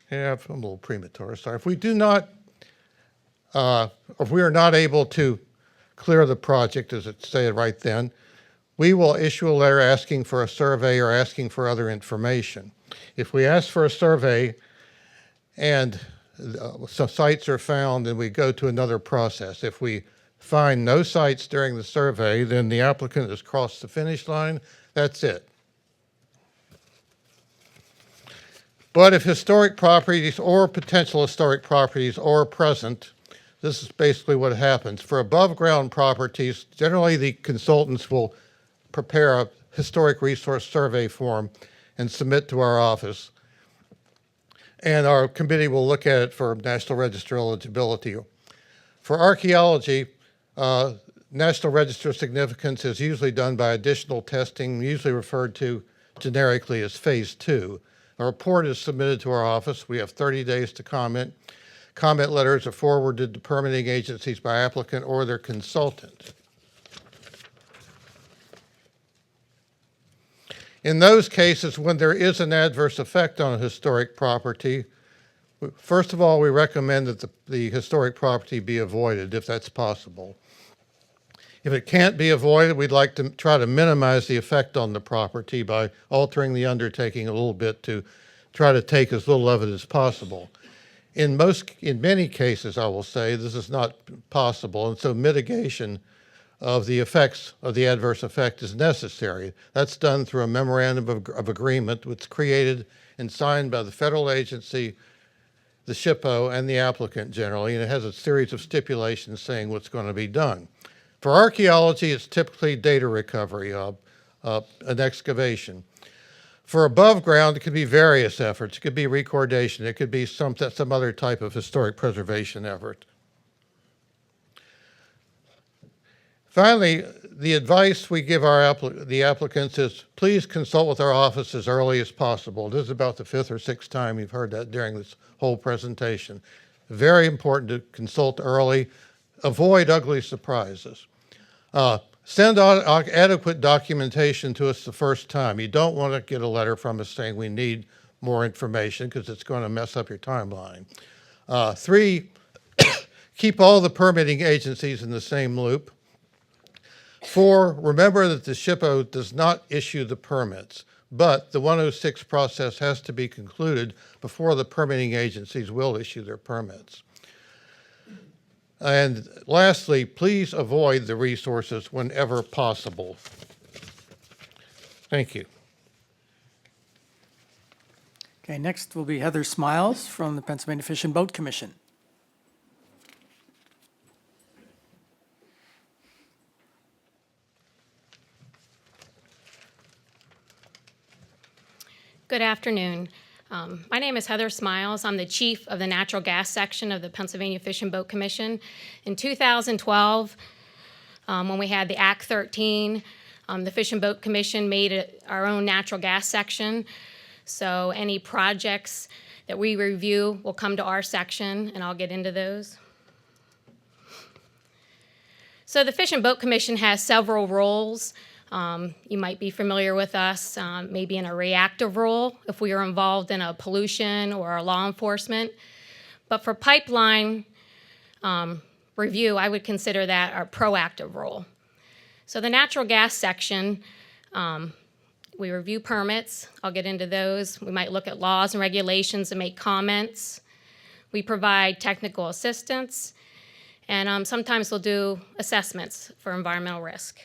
have, I'm a little premature, sorry. If we do not, if we are not able to clear the project, as it said right then, we will issue a letter asking for a survey or asking for other information. If we ask for a survey and some sites are found, then we go to another process. If we find no sites during the survey, then the applicant has crossed the finish line. That's it. But if historic properties or potential historic properties are present, this is basically what happens. For above ground properties, generally the consultants will prepare a historic resource survey form and submit to our office. And our committee will look at it for National Register eligibility. For archaeology, National Register significance is usually done by additional testing, usually referred to generically as phase 2. A report is submitted to our office. We have 30 days to comment. Comment letters are forwarded to permitting agencies by applicant or their consultant. In those cases, when there is an adverse effect on a historic property, first of all, we recommend that the historic property be avoided if that's possible. If it can't be avoided, we'd like to try to minimize the effect on the property by altering the undertaking a little bit to try to take as little of it as possible. In many cases, I will say, this is not possible, and so mitigation of the effects of the adverse effect is necessary. That's done through a memorandum of agreement, which is created and signed by the federal agency, the SHPO, and the applicant generally, and it has a series of stipulations saying what's going to be done. For archaeology, it's typically data recovery, an excavation. For above ground, it could be various efforts. It could be recordation. It could be some other type of historic preservation effort. Finally, the advice we give the applicants is please consult with our office as early as possible. This is about the 5th or 6th time you've heard that during this whole presentation. Very important to consult early. Avoid ugly surprises. Send adequate documentation to us the first time. You don't want to get a letter from us saying we need more information because it's going to mess up your timeline. 3, keep all the permitting agencies in the same loop. 4, remember that the SHPO does not issue the permits, but the 106 process has to be concluded before the permitting agencies will issue their permits. And lastly, please avoid the resources whenever possible. Thank you. Okay, next will be Heather Smiles from the Pennsylvania Fish and Boat Commission. Good afternoon. My name is Heather Smiles. I'm the chief of the natural gas section of the Pennsylvania Fish and Boat Commission. In 2012, when we had the Act 13, the Fish and Boat Commission made our own natural gas section. So any projects that we review will come to our section, and I'll get into those. So the Fish and Boat Commission has several roles. You might be familiar with us maybe in a reactive role if we are involved in a pollution or a law enforcement. But for pipeline review, I would consider that our proactive role. So the natural gas section, we review permits. I'll get into those. We might look at laws and regulations and make comments. We provide technical assistance, and sometimes we'll do assessments for environmental risk.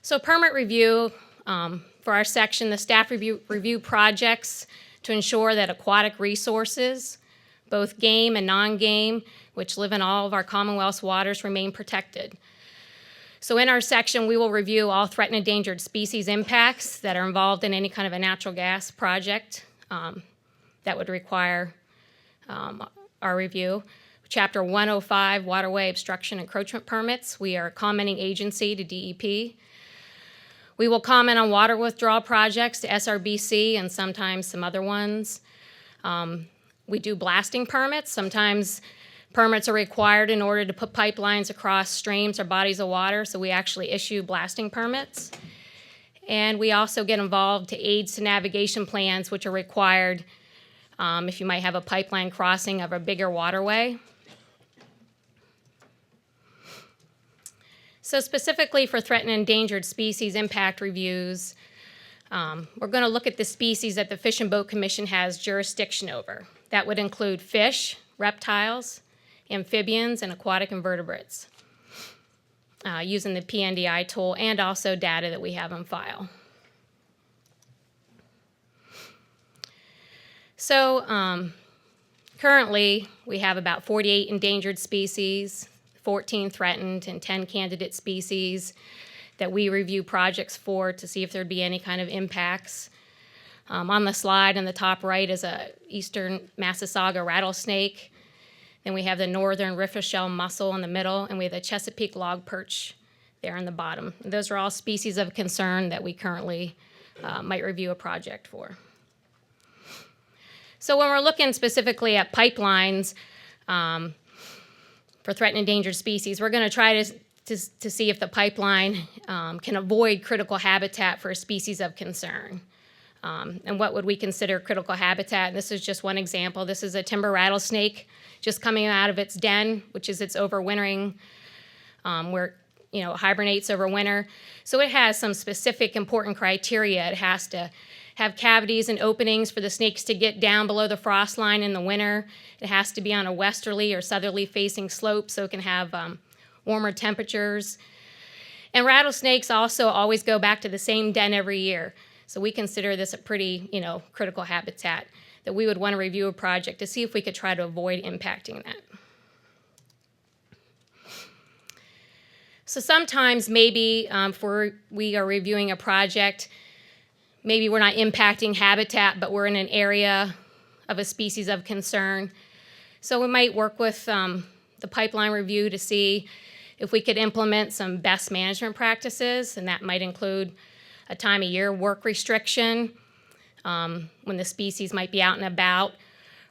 So permit review, for our section, the staff review projects to ensure that aquatic resources, both game and non-game, which live in all of our Commonwealth's waters, remain protected. So in our section, we will review all threatened endangered species impacts that are involved in any kind of a natural gas project that would require our review. Chapter 105, waterway obstruction encroachment permits. We are a commenting agency to DEP. We will comment on water withdrawal projects to SRBC and sometimes some other ones. We do blasting permits. Sometimes permits are required in order to put pipelines across streams or bodies of water, so we actually issue blasting permits. And we also get involved to aids to navigation plans, which are required if you might have a pipeline crossing of a bigger waterway. So specifically for threatened and endangered species impact reviews, we're going to look at the species that the Fish and Boat Commission has jurisdiction over. That would include fish, reptiles, amphibians, and aquatic invertebrates, using the PNDI tool and also data that we have on file. So currently, we have about 48 endangered species, 14 threatened, and 10 candidate species that we review projects for to see if there'd be any kind of impacts. On the slide in the top right is a eastern Massasauga rattlesnake. Then we have the northern riffelshell mussel in the middle, and we have the Chesapeake log perch there in the bottom. And those are all species of concern that we currently might review a project for. So when we're looking specifically at pipelines for threatened endangered species, we're going to try to see if the pipeline can avoid critical habitat for a species of concern. And what would we consider critical habitat? And this is just one example. This is a timber rattlesnake just coming out of its den, which is its overwintering, where it hibernates over winter. So it has some specific important criteria. It has to have cavities and openings for the snakes to get down below the frost line in the winter. It has to be on a westerly or southerly facing slope so it can have warmer temperatures. And rattlesnakes also always go back to the same den every year. So we consider this a pretty, critical habitat that we would want to review a project to see if we could try to avoid impacting that. So sometimes maybe if we are reviewing a project, maybe we're not impacting habitat, but we're in an area of a species of concern. So we might work with the pipeline review to see if we could implement some best management practices, and that might include a time of year work restriction when the species might be out and about,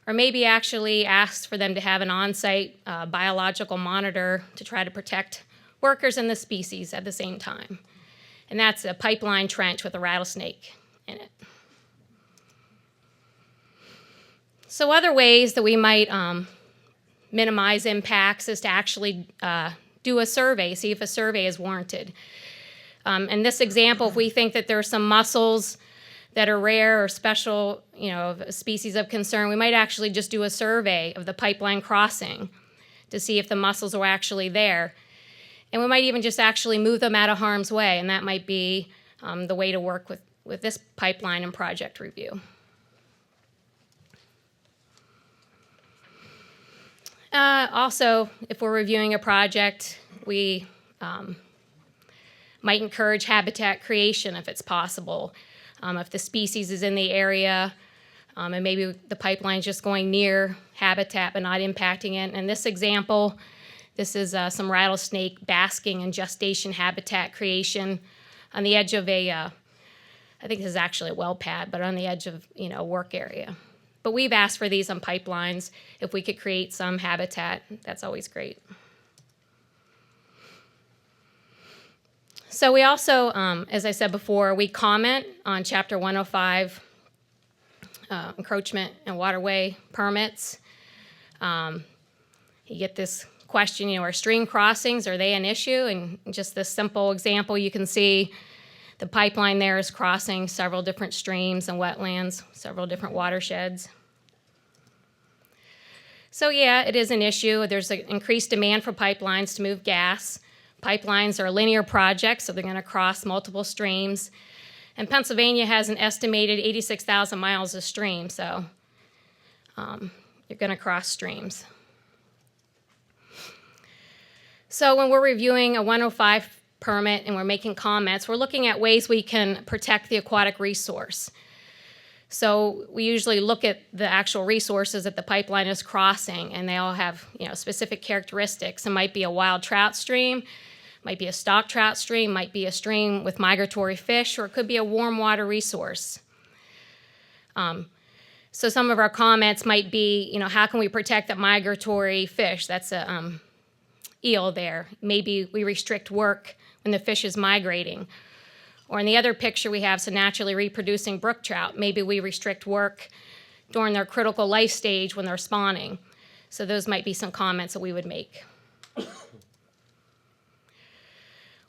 or maybe actually ask for them to have an on-site biological monitor to try to protect workers and the species at the same time. And that's a pipeline trench with a rattlesnake in it. So other ways that we might minimize impacts is to actually do a survey, see if a survey is warranted. In this example, if we think that there are some mussels that are rare or special, of a species of concern, we might actually just do a survey of the pipeline crossing to see if the mussels are actually there. And we might even just actually move them out of harm's way, and that might be the way to work with this pipeline and project review. Also, if we're reviewing a project, we might encourage habitat creation if it's possible. If the species is in the area, and maybe the pipeline is just going near habitat but not impacting it. In this example, this is some rattlesnake basking and gestation habitat creation on the edge of I think this is actually a well pad, but on the edge of a work area. But we've asked for these on pipelines. If we could create some habitat, that's always great. So we also, as I said before, we comment on Chapter 105, encroachment and waterway permits. You get this question, are stream crossings, are they an issue? And just this simple example, you can see the pipeline there is crossing several different streams and wetlands, several different watersheds. So yeah, it is an issue. There's an increased demand for pipelines to move gas. Pipelines are linear projects, so they're going to cross multiple streams. And Pennsylvania has an estimated 86,000 miles of stream, so you're going to cross streams. So when we're reviewing a 105 permit and we're making comments, we're looking at ways we can protect the aquatic resource. So we usually look at the actual resources that the pipeline is crossing, and they all have specific characteristics. It might be a wild trout stream, might be a stock trout stream, might be a stream with migratory fish, or it could be a warm water resource. So some of our comments might be, how can we protect that migratory fish? That's a eel there. Maybe we restrict work when the fish is migrating. Or in the other picture we have some naturally reproducing brook trout. Maybe we restrict work during their critical life stage when they're spawning. So those might be some comments that we would make.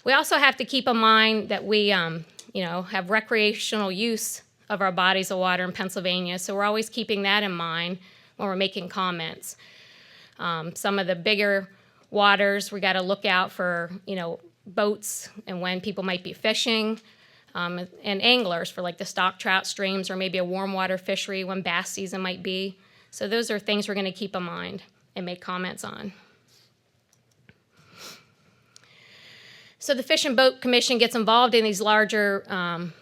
We also have to keep in mind that we have recreational use of our bodies of water in Pennsylvania, so we're always keeping that in mind when we're making comments. Some of the bigger waters, we got to look out for, boats and when people might be fishing, and anglers for like the stock trout streams or maybe a warm water fishery when bass season might be. So those are things we're going to keep in mind and make comments on. So the Fish and Boat Commission gets involved in these larger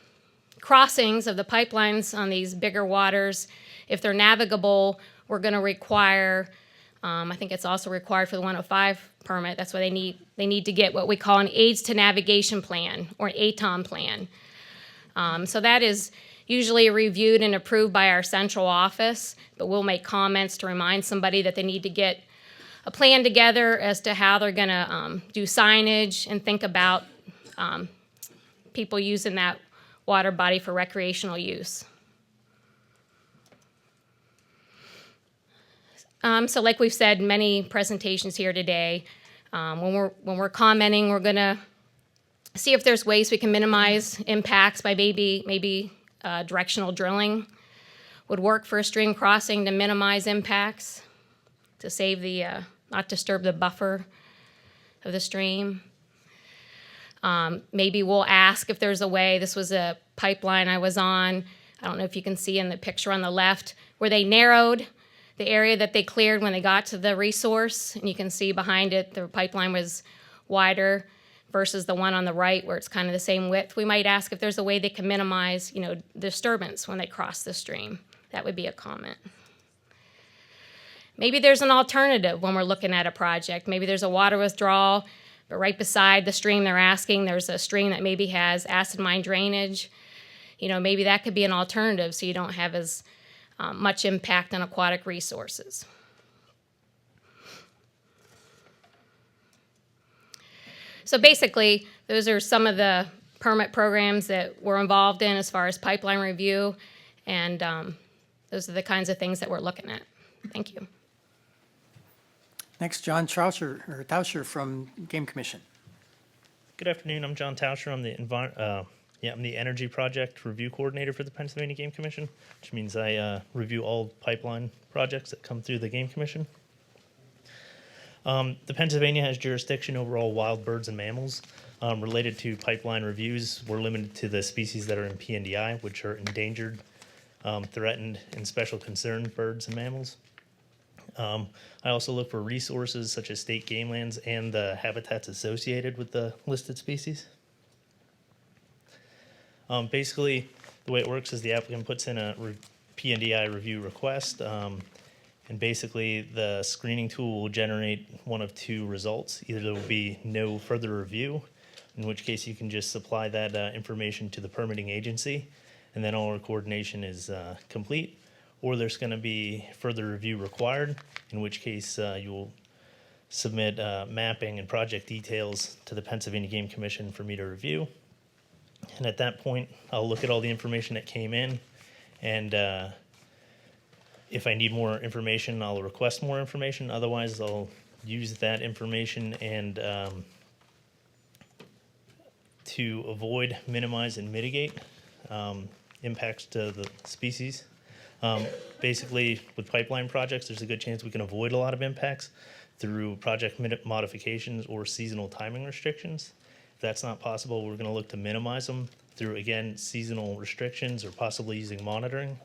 crossings of the pipelines on these bigger waters. If they're navigable, we're going to require, I think it's also required for the 105 permit, that's why they need to get what we call an Aids to Navigation Plan, or an ATON plan. So that is usually reviewed and approved by our central office, but we'll make comments to remind somebody that they need to get a plan together as to how they're going to do signage and think about people using that water body for recreational use. So like we've said in many presentations here today, when we're commenting, we're going to see if there's ways we can minimize impacts by maybe directional drilling would work for a stream crossing to minimize impacts, to save the, not disturb the buffer of the stream. Maybe we'll ask if there's a way, this was a pipeline I was on, I don't know if you can see in the picture on the left, where they narrowed the area that they cleared when they got to the resource, and you can see behind it the pipeline was wider versus the one on the right where it's kind of the same width. We might ask if there's a way they can minimize, disturbance when they cross the stream. That would be a comment. Maybe there's an alternative when we're looking at a project. Maybe there's a water withdrawal, but right beside the stream they're asking, there's a stream that maybe has acid mine drainage. Maybe that could be an alternative so you don't have as much impact on aquatic resources. So basically, those are some of the permit programs that we're involved in as far as pipeline review, and those are the kinds of things that we're looking at. Thank you. Next, John Tauscher from Game Commission. Good afternoon. I'm John Tauscher. I'm I'm the Energy Project Review Coordinator for the Pennsylvania Game Commission, which means I review all pipeline projects that come through the Game Commission. The Pennsylvania has jurisdiction over all wild birds and mammals. Related to pipeline reviews, we're limited to the species that are in PNDI, which are endangered, threatened, and special concern birds and mammals. I also look for resources such as state game lands and the habitats associated with the listed species. Basically, the way it works is the applicant puts in a PNDI review request, and basically the screening tool will generate one of two results. Either there will be no further review, in which case you can just supply that information to the permitting agency, and then all our coordination is complete, or there's going to be further review required, in which case you will submit mapping and project details to the Pennsylvania Game Commission for me to review. And at that point, I'll look at all the information that came in, and if I need more information, I'll request more information. Otherwise, I'll use that information and to avoid, minimize, and mitigate impacts to the species. Basically, with pipeline projects, there's a good chance we can avoid a lot of impacts through project modifications or seasonal timing restrictions. If that's not possible, we're going to look to minimize them through, again, seasonal restrictions or possibly using monitoring.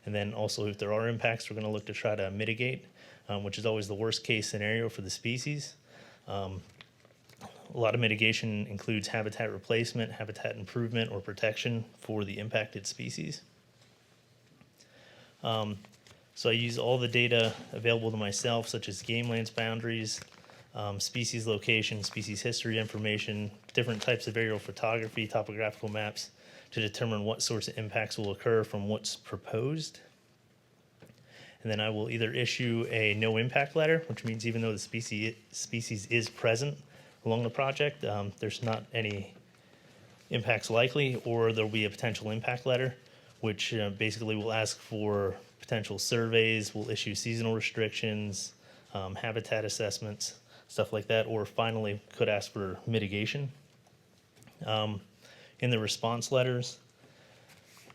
And then also, if there are impacts, we're going to look to try to mitigate, which is always the worst case scenario for the species. A lot of mitigation includes habitat replacement, habitat improvement, or protection for the impacted species. So I use all the data available to myself, such as game lands boundaries, species location, species history information, different types of aerial photography, topographical maps, to determine what sorts of impacts will occur from what's proposed. And then I will either issue a no impact letter, which means even though the species is present along the project, there's not any impacts likely, or there'll be a potential impact letter, which basically will ask for potential surveys, will issue seasonal restrictions, habitat assessments, stuff like that, or finally could ask for mitigation. In the response letters,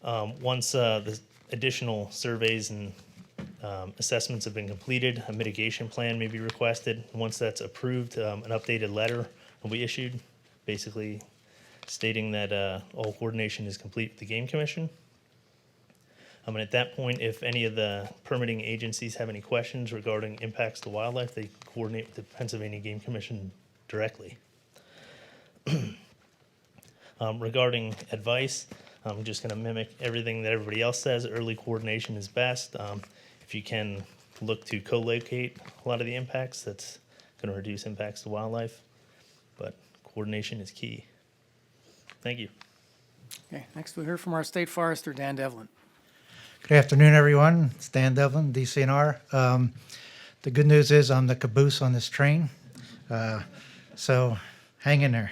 once the additional surveys and assessments have been completed, a mitigation plan may be requested. Once that's approved, an updated letter will be issued, basically stating that all coordination is complete with the Game Commission. And at that point, if any of the permitting agencies have any questions regarding impacts to wildlife, they coordinate with the Pennsylvania Game Commission directly. Regarding advice, I'm just going to mimic everything that everybody else says. Early coordination is best. If you can look to co-locate a lot of the impacts, that's going to reduce impacts to wildlife. But coordination is key. Thank you. Okay, next we'll hear from our State Forester, Dan Devlin. Good afternoon, everyone. It's Dan Devlin, DCNR. The good news is I'm the caboose on this train, so hang in there.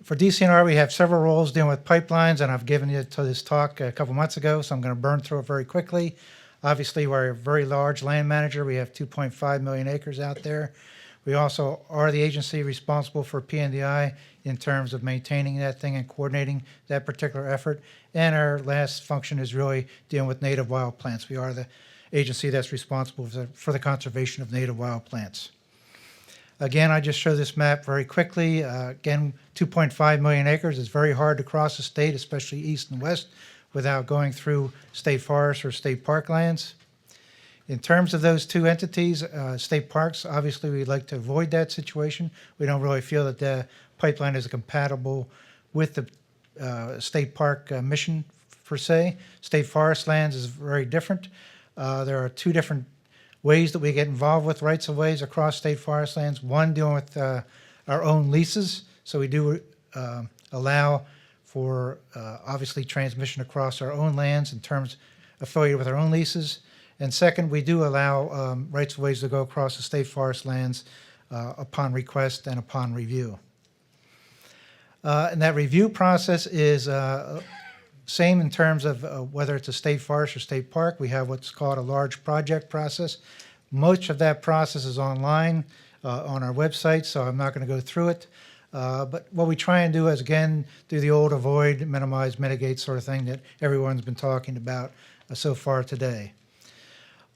For DCNR, we have several roles dealing with pipelines, and I've given you to this talk a couple months ago, so I'm going to burn through it very quickly. Obviously, we're a very large land manager. We have 2.5 million acres out there. We also are the agency responsible for PNDI in terms of maintaining that thing and coordinating that particular effort. And our last function is really dealing with native wild plants. We are the agency that's responsible for the conservation of native wild plants. Again, I just show this map very quickly. Again, 2.5 million acres is very hard to cross the state, especially east and west, without going through state forests or state park lands. In terms of those two entities, state parks, obviously we'd like to avoid that situation. We don't really feel that the pipeline is compatible with the state park mission per se. State forest lands is very different. There are two different ways that we get involved with rights of ways across state forest lands. One, dealing with our own leases. So we do allow for obviously transmission across our own lands in terms affiliated with our own leases. And second, we do allow rights of ways to go across the state forest lands upon request and upon review. And that review process is same in terms of whether it's a state forest or state park. We have what's called a large project process. Most of that process is online on our website, so I'm not going to go through it. But what we try and do is, again, do the old avoid, minimize, mitigate sort of thing that everyone's been talking about so far today.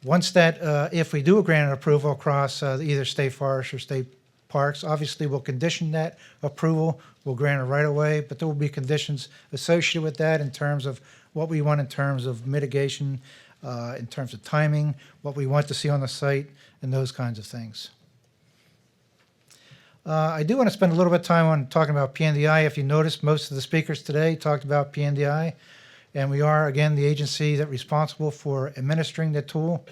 Once that, if we do grant an approval across either state forest or state parks, obviously we'll condition that approval. We'll grant it right away, but there will be conditions associated with that in terms of what we want in terms of mitigation, in terms of timing, what we want to see on the site, and those kinds of things. I do want to spend a little bit of time on talking about PNDI. If you noticed, most of the speakers today talked about PNDI, and we are, again, the agency that's responsible for administering the tool.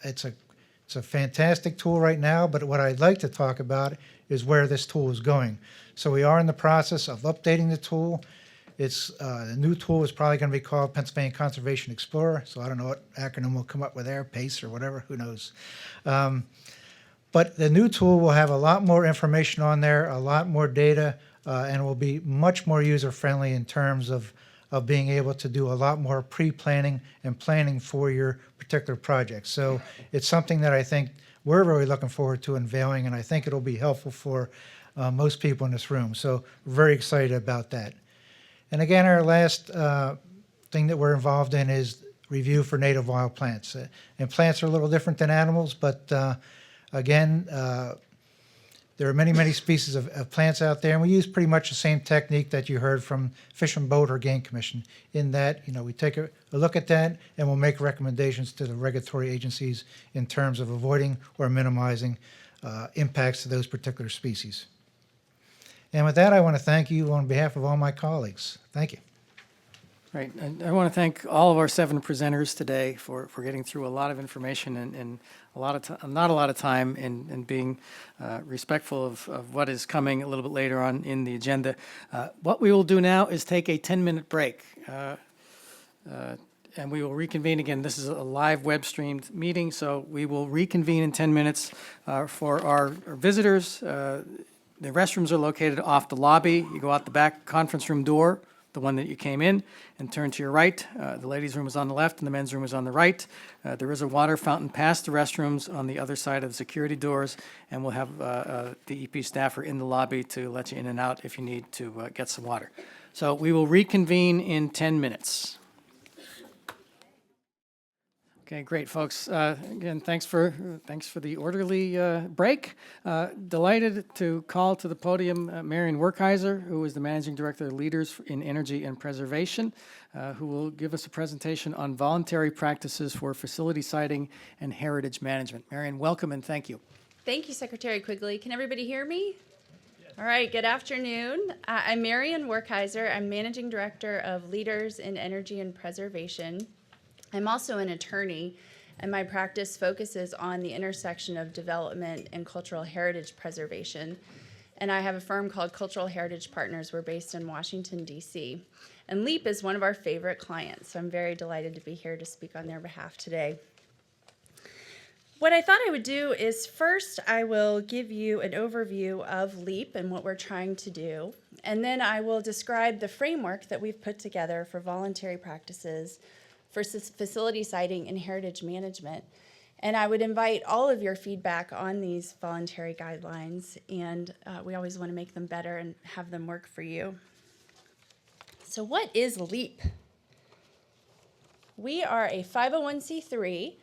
It's a fantastic tool right now, but what I'd like to talk about is where this tool is going. So we are in the process of updating the tool. The new tool is probably going to be called Pennsylvania Conservation Explorer, so I don't know what acronym we'll come up with there, PACE or whatever, who knows. But the new tool will have a lot more information on there, a lot more data, and will be much more user-friendly in terms of being able to do a lot more pre-planning and planning for your particular project. So it's something that I think we're really looking forward to unveiling, and I think it'll be helpful for most people in this room. So we're very excited about that. And again, our last thing that we're involved in is review for native wild plants. And plants are a little different than animals, but again, there are many, many species of plants out there, and we use pretty much the same technique that you heard from Fish and Boat or Game Commission, in that, we take a look at that and we'll make recommendations to the regulatory agencies in terms of avoiding or minimizing impacts to those particular species. And with that, I want to thank you on behalf of all my colleagues. Thank you. Right. And I want to thank all of our 7 presenters today for getting through a lot of information and not a lot of time and being respectful of what is coming a little bit later on in the agenda. What we will do now is take a 10-minute break. And we will reconvene again. This is a live web-streamed meeting, so we will reconvene in 10 minutes for our visitors. The restrooms are located off the lobby. You go out the back conference room door, the one that you came in, and turn to your right. The ladies' room is on the left and the men's room is on the right. There is a water fountain past the restrooms on the other side of the security doors, and we'll have the EP staffer in the lobby to let you in and out if you need to get some water. So we will reconvene in 10 minutes. Okay, great, folks. Again, thanks for the orderly break. Delighted to call to the podium Marion Werkheiser, who is the Managing Director of Leaders in Energy and Preservation, who will give us a presentation on voluntary practices for facility siting and heritage management. Marion, welcome and thank you. Thank you, Secretary Quigley. Can everybody hear me? All right, good afternoon. I'm Marion Werkheiser. I'm Managing Director of Leaders in Energy and Preservation. I'm also an attorney, and my practice focuses on the intersection of development and cultural heritage preservation. And I have a firm called Cultural Heritage Partners. We're based in Washington, D.C. And LEAP is one of our favorite clients, so I'm very delighted to be here to speak on their behalf today. What I thought I would do is first I will give you an overview of LEAP and what we're trying to do, and then I will describe the framework that we've put together for voluntary practices for facility siting and heritage management. And I would invite all of your feedback on these voluntary guidelines, and we always want to make them better and have them work for you. So what is LEAP? We are a 501c3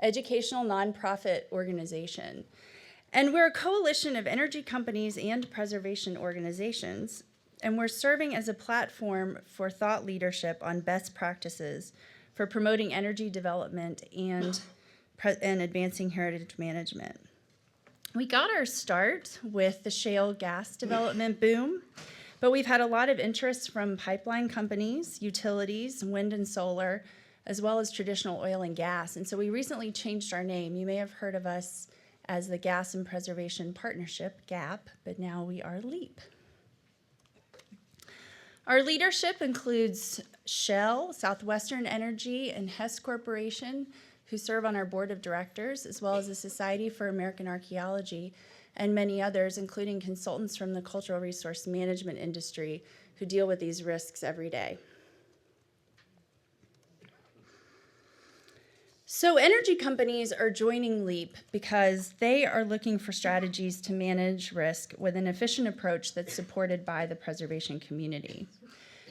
educational nonprofit organization, and we're a coalition of energy companies and preservation organizations, and we're serving as a platform for thought leadership on best practices for promoting energy development and advancing heritage management. We got our start with the shale gas development boom, but we've had a lot of interest from pipeline companies, utilities, wind and solar, as well as traditional oil and gas. And so we recently changed our name. You may have heard of us as the Gas and Preservation Partnership, GAP, but now we are LEAP. Our leadership includes Shell, Southwestern Energy, and Hess Corporation, who serve on our board of directors, as well as the Society for American Archaeology. and many others, including consultants from the cultural resource management industry who deal with these risks every day. So energy companies are joining LEAP because they are looking for strategies to manage risk with an efficient approach that's supported by the preservation community.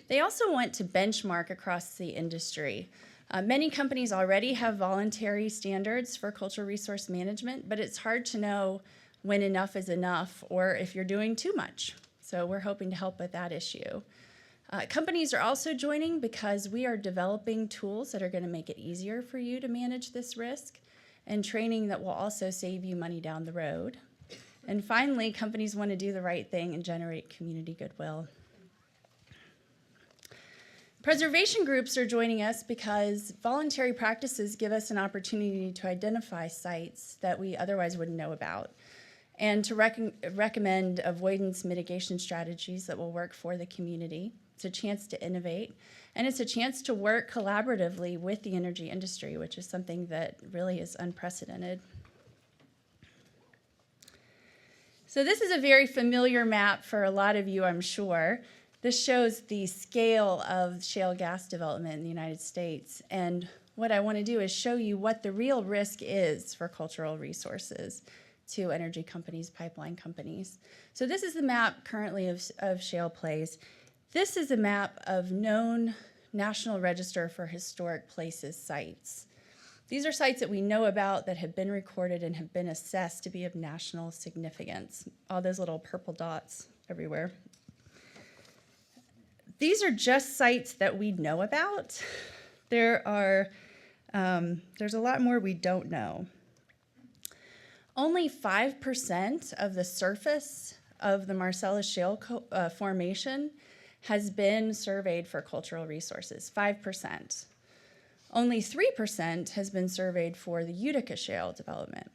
They also want to benchmark across the industry. Many companies already have voluntary standards for cultural resource management, but it's hard to know when enough is enough or if you're doing too much. So we're hoping to help with that issue. Companies are also joining because we are developing tools that are going to make it easier for you to manage this risk and training that will also save you money down the road. And finally, companies want to do the right thing and generate community goodwill. Preservation groups are joining us because voluntary practices give us an opportunity to identify sites that we otherwise wouldn't know about and to recommend avoidance mitigation strategies that will work for the community. It's a chance to innovate, and it's a chance to work collaboratively with the energy industry, which is something that really is unprecedented. So this is a very familiar map for a lot of you, I'm sure. This shows the scale of shale gas development in the United States, and what I want to do is show you what the real risk is for cultural resources to energy companies, pipeline companies. So this is the map currently of shale plays. This is a map of known National Register for Historic Places sites. These are sites that we know about that have been recorded and have been assessed to be of national significance. All those little purple dots everywhere. These are just sites that we know about. There's a lot more we don't know. Only 5% of the surface of the Marcellus Shale formation has been surveyed for cultural resources, 5%. Only 3% has been surveyed for the Utica Shale development.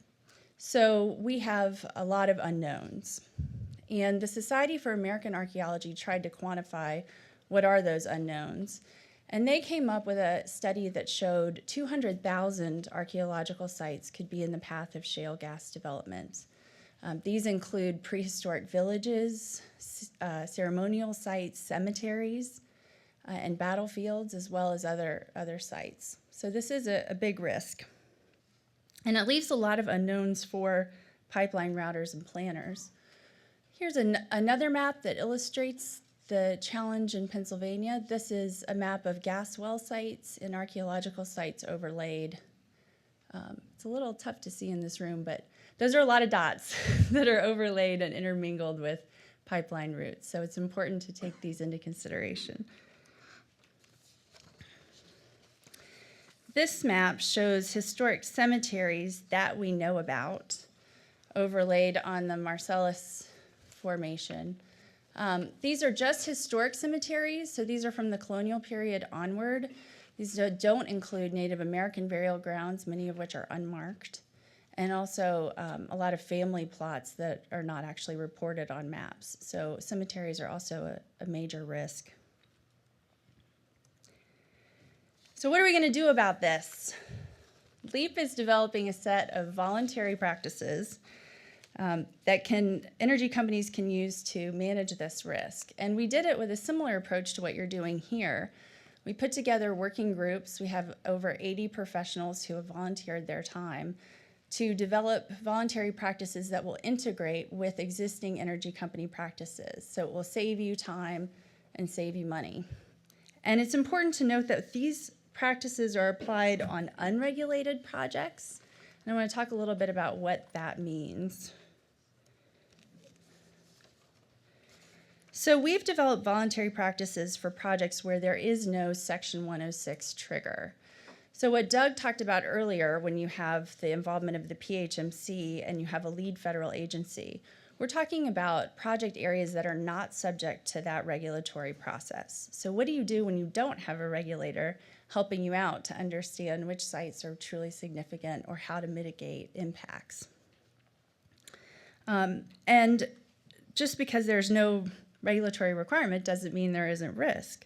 So we have a lot of unknowns. And the Society for American Archaeology tried to quantify what are those unknowns. And they came up with a study that showed 200,000 archaeological sites could be in the path of shale gas development. These include prehistoric villages, ceremonial sites, cemeteries, and battlefields, as well as other sites. So this is a big risk. And it leaves a lot of unknowns for pipeline routers and planners. Here's another map that illustrates the challenge in Pennsylvania. This is a map of gas well sites and archaeological sites overlaid. It's a little tough to see in this room, but those are a lot of dots that are overlaid and intermingled with pipeline routes. So it's important to take these into consideration. This map shows historic cemeteries that we know about overlaid on the Marcellus formation. These are just historic cemeteries, so these are from the colonial period onward. These don't include Native American burial grounds, many of which are unmarked, and also a lot of family plots that are not actually reported on maps. So cemeteries are also a major risk. So what are we going to do about this? LEAP is developing a set of voluntary practices that energy companies can use to manage this risk. And we did it with a similar approach to what you're doing here. We put together working groups. We have over 80 professionals who have volunteered their time to develop voluntary practices that will integrate with existing energy company practices. So it will save you time and save you money. And it's important to note that these practices are applied on unregulated projects. And I want to talk a little bit about what that means. So we've developed voluntary practices for projects where there is no Section 106 trigger. So what Doug talked about earlier, when you have the involvement of the PHMC and you have a lead federal agency, we're talking about project areas that are not subject to that regulatory process. So what do you do when you don't have a regulator helping you out to understand which sites are truly significant or how to mitigate impacts? And just because there's no regulatory requirement doesn't mean there isn't risk.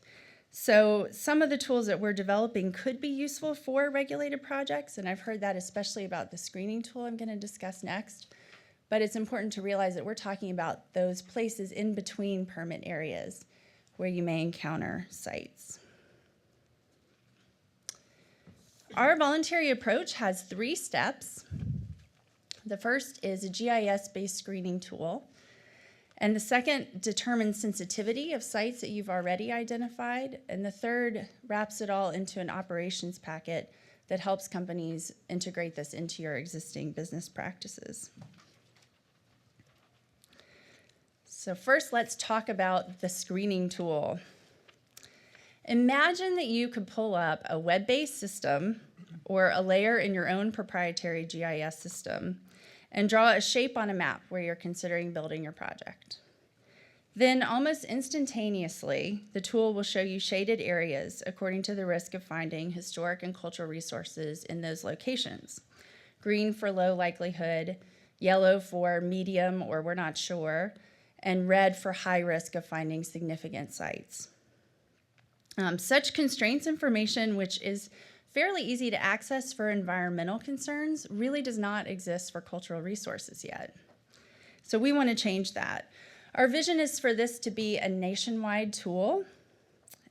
So some of the tools that we're developing could be useful for regulated projects, and I've heard that especially about the screening tool I'm going to discuss next. but it's important to realize that we're talking about those places in between permit areas where you may encounter sites. Our voluntary approach has 3 steps. The first is a GIS-based screening tool. And the second determines sensitivity of sites that you've already identified. And the third wraps it all into an operations packet that helps companies integrate this into your existing business practices. So first, let's talk about the screening tool. Imagine that you could pull up a web-based system or a layer in your own proprietary GIS system and draw a shape on a map where you're considering building your project. Then almost instantaneously, the tool will show you shaded areas according to the risk of finding historic and cultural resources in those locations. Green for low likelihood, yellow for medium or we're not sure, and red for high risk of finding significant sites. Such constraints information, which is fairly easy to access for environmental concerns, really does not exist for cultural resources yet. So we want to change that. Our vision is for this to be a nationwide tool.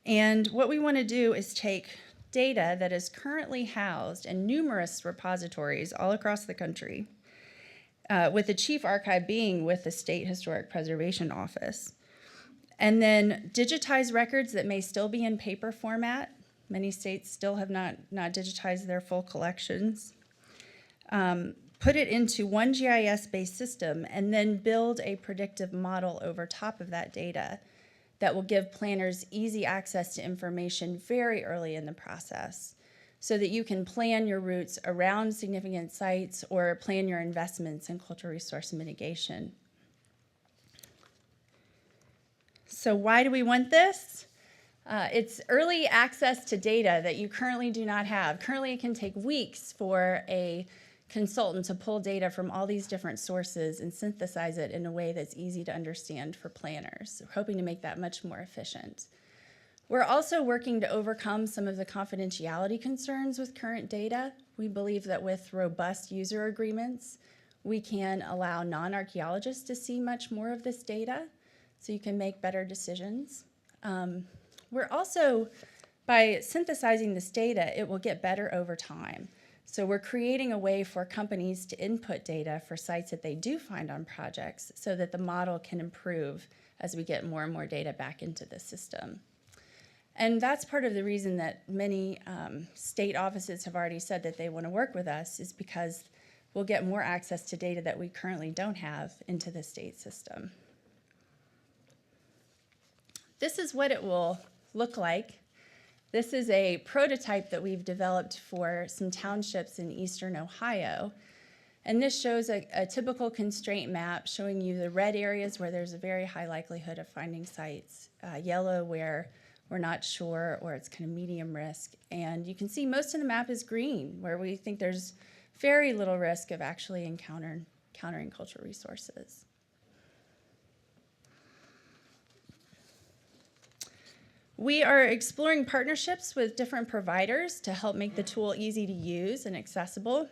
And what we want to do is take data that is currently housed in numerous repositories all across the country, with the chief archive being with the State Historic Preservation Office, and then digitize records that may still be in paper format. Many states still have not digitized their full collections. Put it into one GIS-based system, and then build a predictive model over top of that data that will give planners easy access to information very early in the process so that you can plan your routes around significant sites or plan your investments in cultural resource mitigation. So why do we want this? It's early access to data that you currently do not have. Currently, it can take weeks for a consultant to pull data from all these different sources and synthesize it in a way that's easy to understand for planners. We're hoping to make that much more efficient. We're also working to overcome some of the confidentiality concerns with current data. We believe that with robust user agreements, we can allow non-archaeologists to see much more of this data so you can make better decisions. We're also, by synthesizing this data, it will get better over time. So we're creating a way for companies to input data for sites that they do find on projects so that the model can improve as we get more and more data back into the system. And that's part of the reason that many state offices have already said that they want to work with us, is because we'll get more access to data that we currently don't have into the state system. This is what it will look like. This is a prototype that we've developed for some townships in eastern Ohio. And this shows a typical constraint map showing you the red areas where there's a very high likelihood of finding sites, yellow where we're not sure or it's kind of medium risk. And you can see most of the map is green, where we think there's very little risk of actually encountering cultural resources. We are exploring partnerships with different providers to help make the tool easy to use and accessible.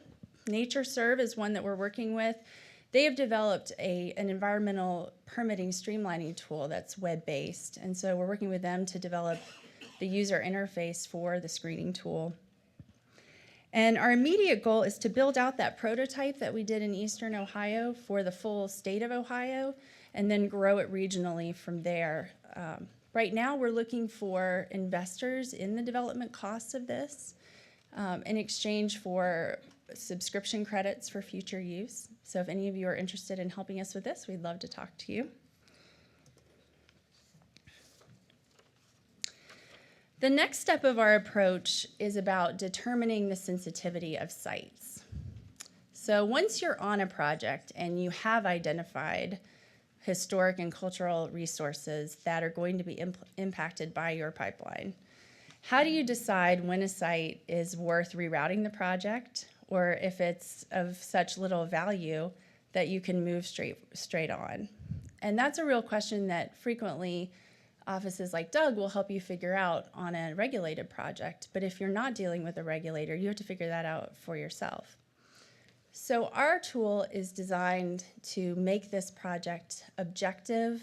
NatureServe is one that we're working with. They have developed an environmental permitting streamlining tool that's web-based, and so we're working with them to develop the user interface for the screening tool. And our immediate goal is to build out that prototype that we did in eastern Ohio for the full state of Ohio, and then grow it regionally from there. Right now, we're looking for investors in the development costs of this in exchange for subscription credits for future use. So if any of you are interested in helping us with this, we'd love to talk to you. The next step of our approach is about determining the sensitivity of sites. So once you're on a project and you have identified historic and cultural resources that are going to be impacted by your pipeline, how do you decide when a site is worth rerouting the project, or if it's of such little value that you can move straight on? And that's a real question that frequently offices like Doug will help you figure out on a regulated project. But if you're not dealing with a regulator, you have to figure that out for yourself. So our tool is designed to make this project objective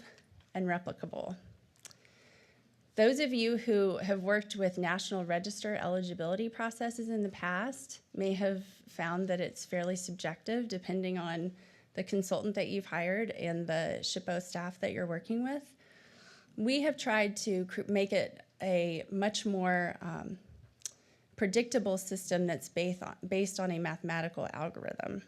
and replicable. Those of you who have worked with National Register eligibility processes in the past may have found that it's fairly subjective depending on the consultant that you've hired and the SHPO staff that you're working with. We have tried to make it a much more predictable system that's based on a mathematical algorithm.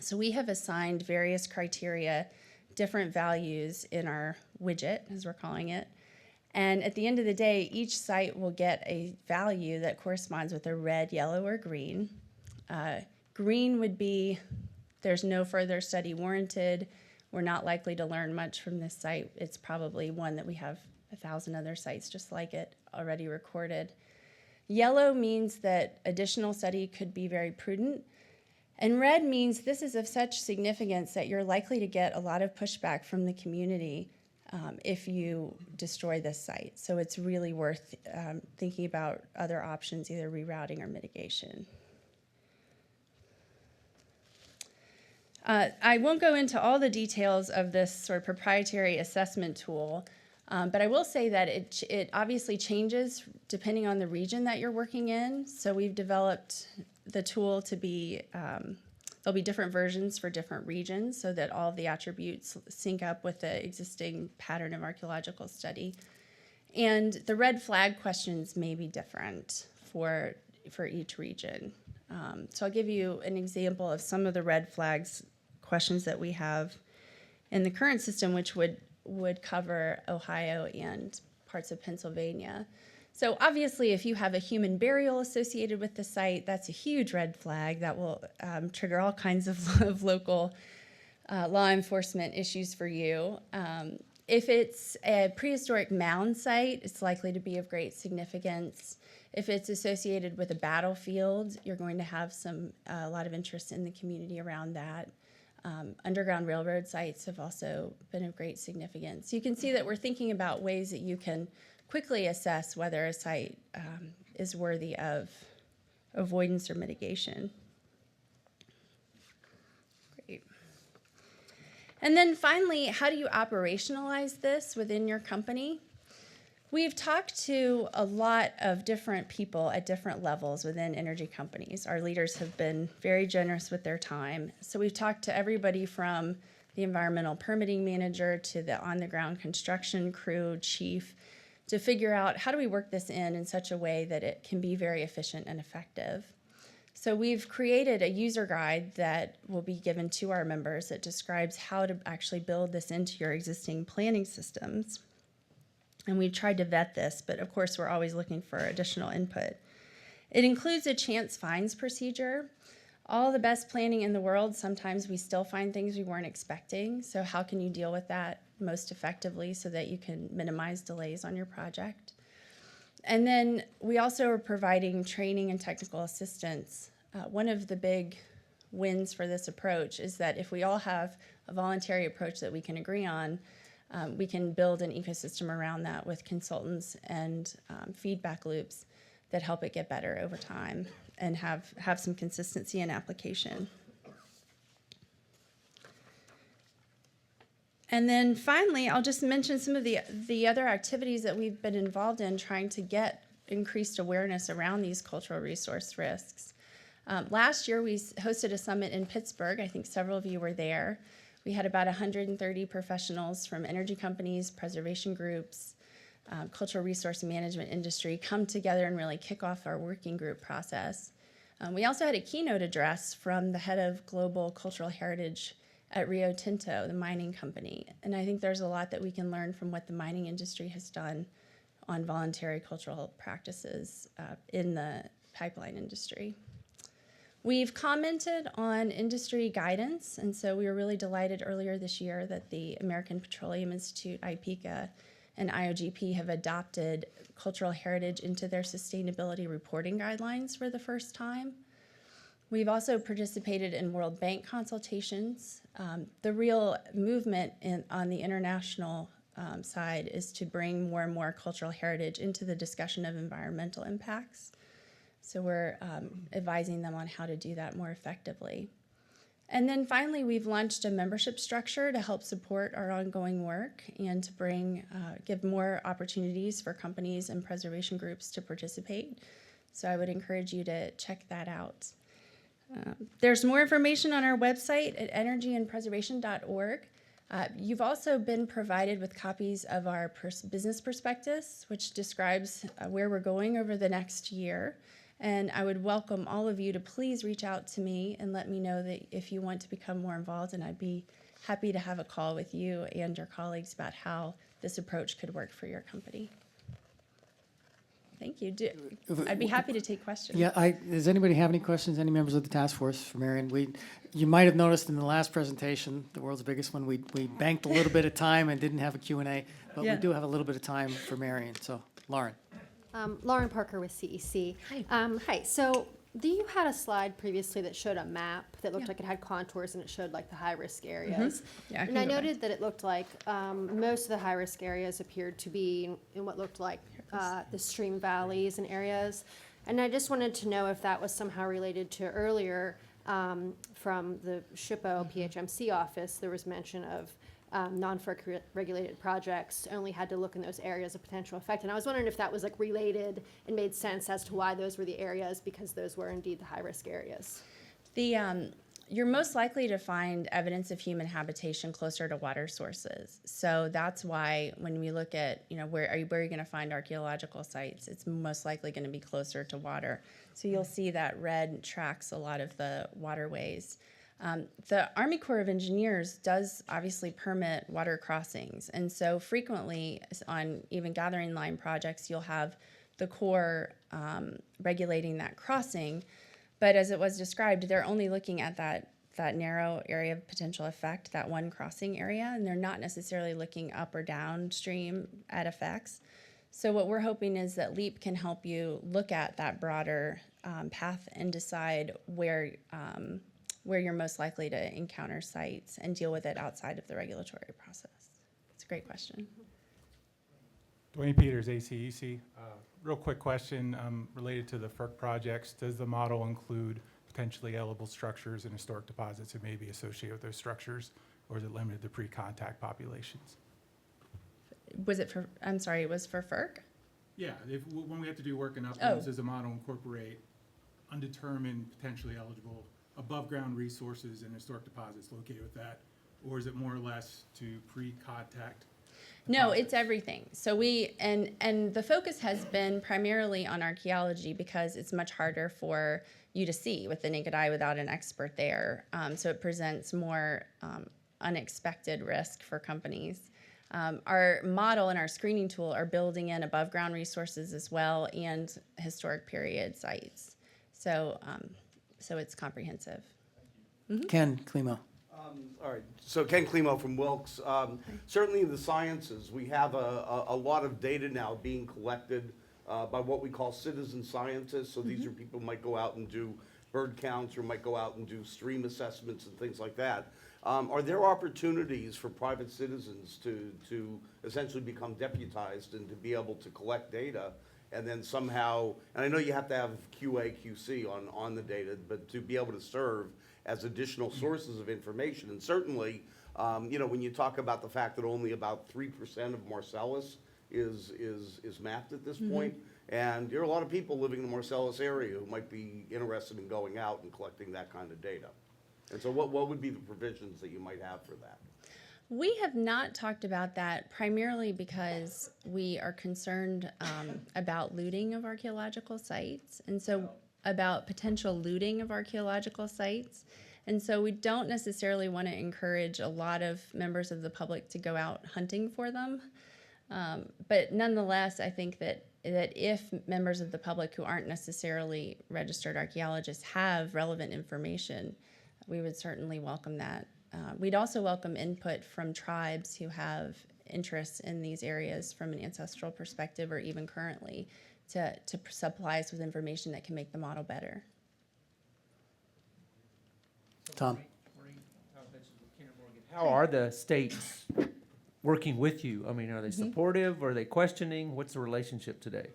So we have assigned various criteria, different values in our widget, as we're calling it. And at the end of the day, each site will get a value that corresponds with a red, yellow, or green. Green would be there's no further study warranted. We're not likely to learn much from this site. It's probably one that we have 1,000 other sites just like it already recorded. Yellow means that additional study could be very prudent. And red means this is of such significance that you're likely to get a lot of pushback from the community if you destroy this site. So it's really worth thinking about other options, either rerouting or mitigation. I won't go into all the details of this sort of proprietary assessment tool, but I will say that it obviously changes depending on the region that you're working in. So we've developed the tool to be, there'll be different versions for different regions so that all of the attributes sync up with the existing pattern of archaeological study. And the red flag questions may be different for each region. So I'll give you an example of some of the red flags questions that we have in the current system, which would cover Ohio and parts of Pennsylvania. So obviously, if you have a human burial associated with the site, that's a huge red flag that will trigger all kinds of local law enforcement issues for you. If it's a prehistoric mound site, it's likely to be of great significance. If it's associated with a battlefield, you're going to have a lot of interest in the community around that. Underground railroad sites have also been of great significance. You can see that we're thinking about ways that you can quickly assess whether a site is worthy of avoidance or mitigation. Great. And then finally, how do you operationalize this within your company? We've talked to a lot of different people at different levels within energy companies. Our leaders have been very generous with their time. So we've talked to everybody from the environmental permitting manager to the on-the-ground construction crew chief to figure out how do we work this in such a way that it can be very efficient and effective. So we've created a user guide that will be given to our members that describes how to actually build this into your existing planning systems. And we've tried to vet this, but of course we're always looking for additional input. It includes a chance finds procedure. All the best planning in the world, sometimes we still find things we weren't expecting. So how can you deal with that most effectively so that you can minimize delays on your project? And then we also are providing training and technical assistance. One of the big wins for this approach is that if we all have a voluntary approach that we can agree on, we can build an ecosystem around that with consultants and feedback loops that help it get better over time and have some consistency in application. And then finally, I'll just mention some of the other activities that we've been involved in trying to get increased awareness around these cultural resource risks. Last year, we hosted a summit in Pittsburgh. I think several of you were there. We had about 130 professionals from energy companies, preservation groups, cultural resource management industry come together and really kick off our working group process. We also had a keynote address from the head of global cultural heritage at Rio Tinto, the mining company. And I think there's a lot that we can learn from what the mining industry has done on voluntary cultural practices in the pipeline industry. We've commented on industry guidance, and so we were really delighted earlier this year that the American Petroleum Institute, IPCA, and IOGP have adopted cultural heritage into their sustainability reporting guidelines for the first time. We've also participated in World Bank consultations. The real movement on the international side is to bring more and more cultural heritage into the discussion of environmental impacts. So we're advising them on how to do that more effectively. And then finally, we've launched a membership structure to help support our ongoing work and to give more opportunities for companies and preservation groups to participate. So I would encourage you to check that out. There's more information on our website at energyandpreservation.org. You've also been provided with copies of our business prospectus, which describes where we're going over the next year. And I would welcome all of you to please reach out to me and let me know that if you want to become more involved, and I'd be happy to have a call with you and your colleagues about how this approach could work for your company. Thank you. I'd be happy to take questions. Yeah, does anybody have any questions? Any members of the task force for Marion? You might have noticed in the last presentation, the world's biggest one, we banked a little bit of time and didn't have a Q&A, but we do have a little bit of time for Marion. So, Lauren. Lauren Parker with CEC. Hi. Hi. So you had a slide previously that showed a map that looked like it had contours and it showed like the high-risk areas. Yeah, and I noted that it looked like most of the high-risk areas appeared to be in what looked like the stream valleys and areas. And I just wanted to know if that was somehow related to earlier from the SHPO PHMC office, there was mention of non-FERC regulated projects only had to look in those areas of potential effect. And I was wondering if that was like related and made sense as to why those were the areas, because those were indeed the high-risk areas. You're most likely to find evidence of human habitation closer to water sources. So that's why when we look at, where are you going to find archaeological sites, it's most likely going to be closer to water. So you'll see that red tracks a lot of the waterways. The Army Corps of Engineers does obviously permit water crossings, and so frequently on even gathering line projects, you'll have the Corps regulating that crossing, but as it was described, they're only looking at that narrow area of potential effect, that one crossing area, and they're not necessarily looking up or downstream at effects. So what we're hoping is that LEAP can help you look at that broader path and decide where you're most likely to encounter sites and deal with it outside of the regulatory process. It's a great question. Dwayne Peters, ACEC. Real quick question related to the FERC projects. Does the model include potentially eligible structures and historic deposits that may be associated with those structures, or is it limited to pre-contact populations? Was it for, I'm sorry, it was for FERC? Yeah, when we have to do work in uplands, does the model incorporate undetermined, potentially eligible above-ground resources and historic deposits located with that, or is it more or less to pre-contact? No, it's everything. So and the focus has been primarily on archaeology because it's much harder for you to see with the naked eye without an expert there. So it presents more unexpected risk for companies. Our model and our screening tool are building in above-ground resources as well and historic period sites. So it's comprehensive. Ken Klimo. All right, so Ken Klimo from Wilkes. Certainly in the sciences, we have a lot of data now being collected by what we call citizen scientists. So these are people who might go out and do bird counts or might go out and do stream assessments and things like that. Are there opportunities for private citizens to essentially become deputized and to be able to collect data and then somehow, and I know you have to have QA, QC on the data, but to be able to serve as additional sources of information. And certainly, when you talk about the fact that only about 3% of Marcellus is mapped at this point, and there are a lot of people living in the Marcellus area who might be interested in going out and collecting that kind of data. And so what would be the provisions that you might have for that? We have not talked about that primarily because we are concerned about looting of archaeological sites, and so about potential looting of archaeological sites. And so we don't necessarily want to encourage a lot of members of the public to go out hunting for them. But nonetheless, I think that if members of the public who aren't necessarily registered archaeologists have relevant information, we would certainly welcome that. We'd also welcome input from tribes who have interests in these areas from an ancestral perspective or even currently to supply us with information that can make the model better. Tom. How are the states working with you? I mean, are they supportive? Are they questioning? What's the relationship today?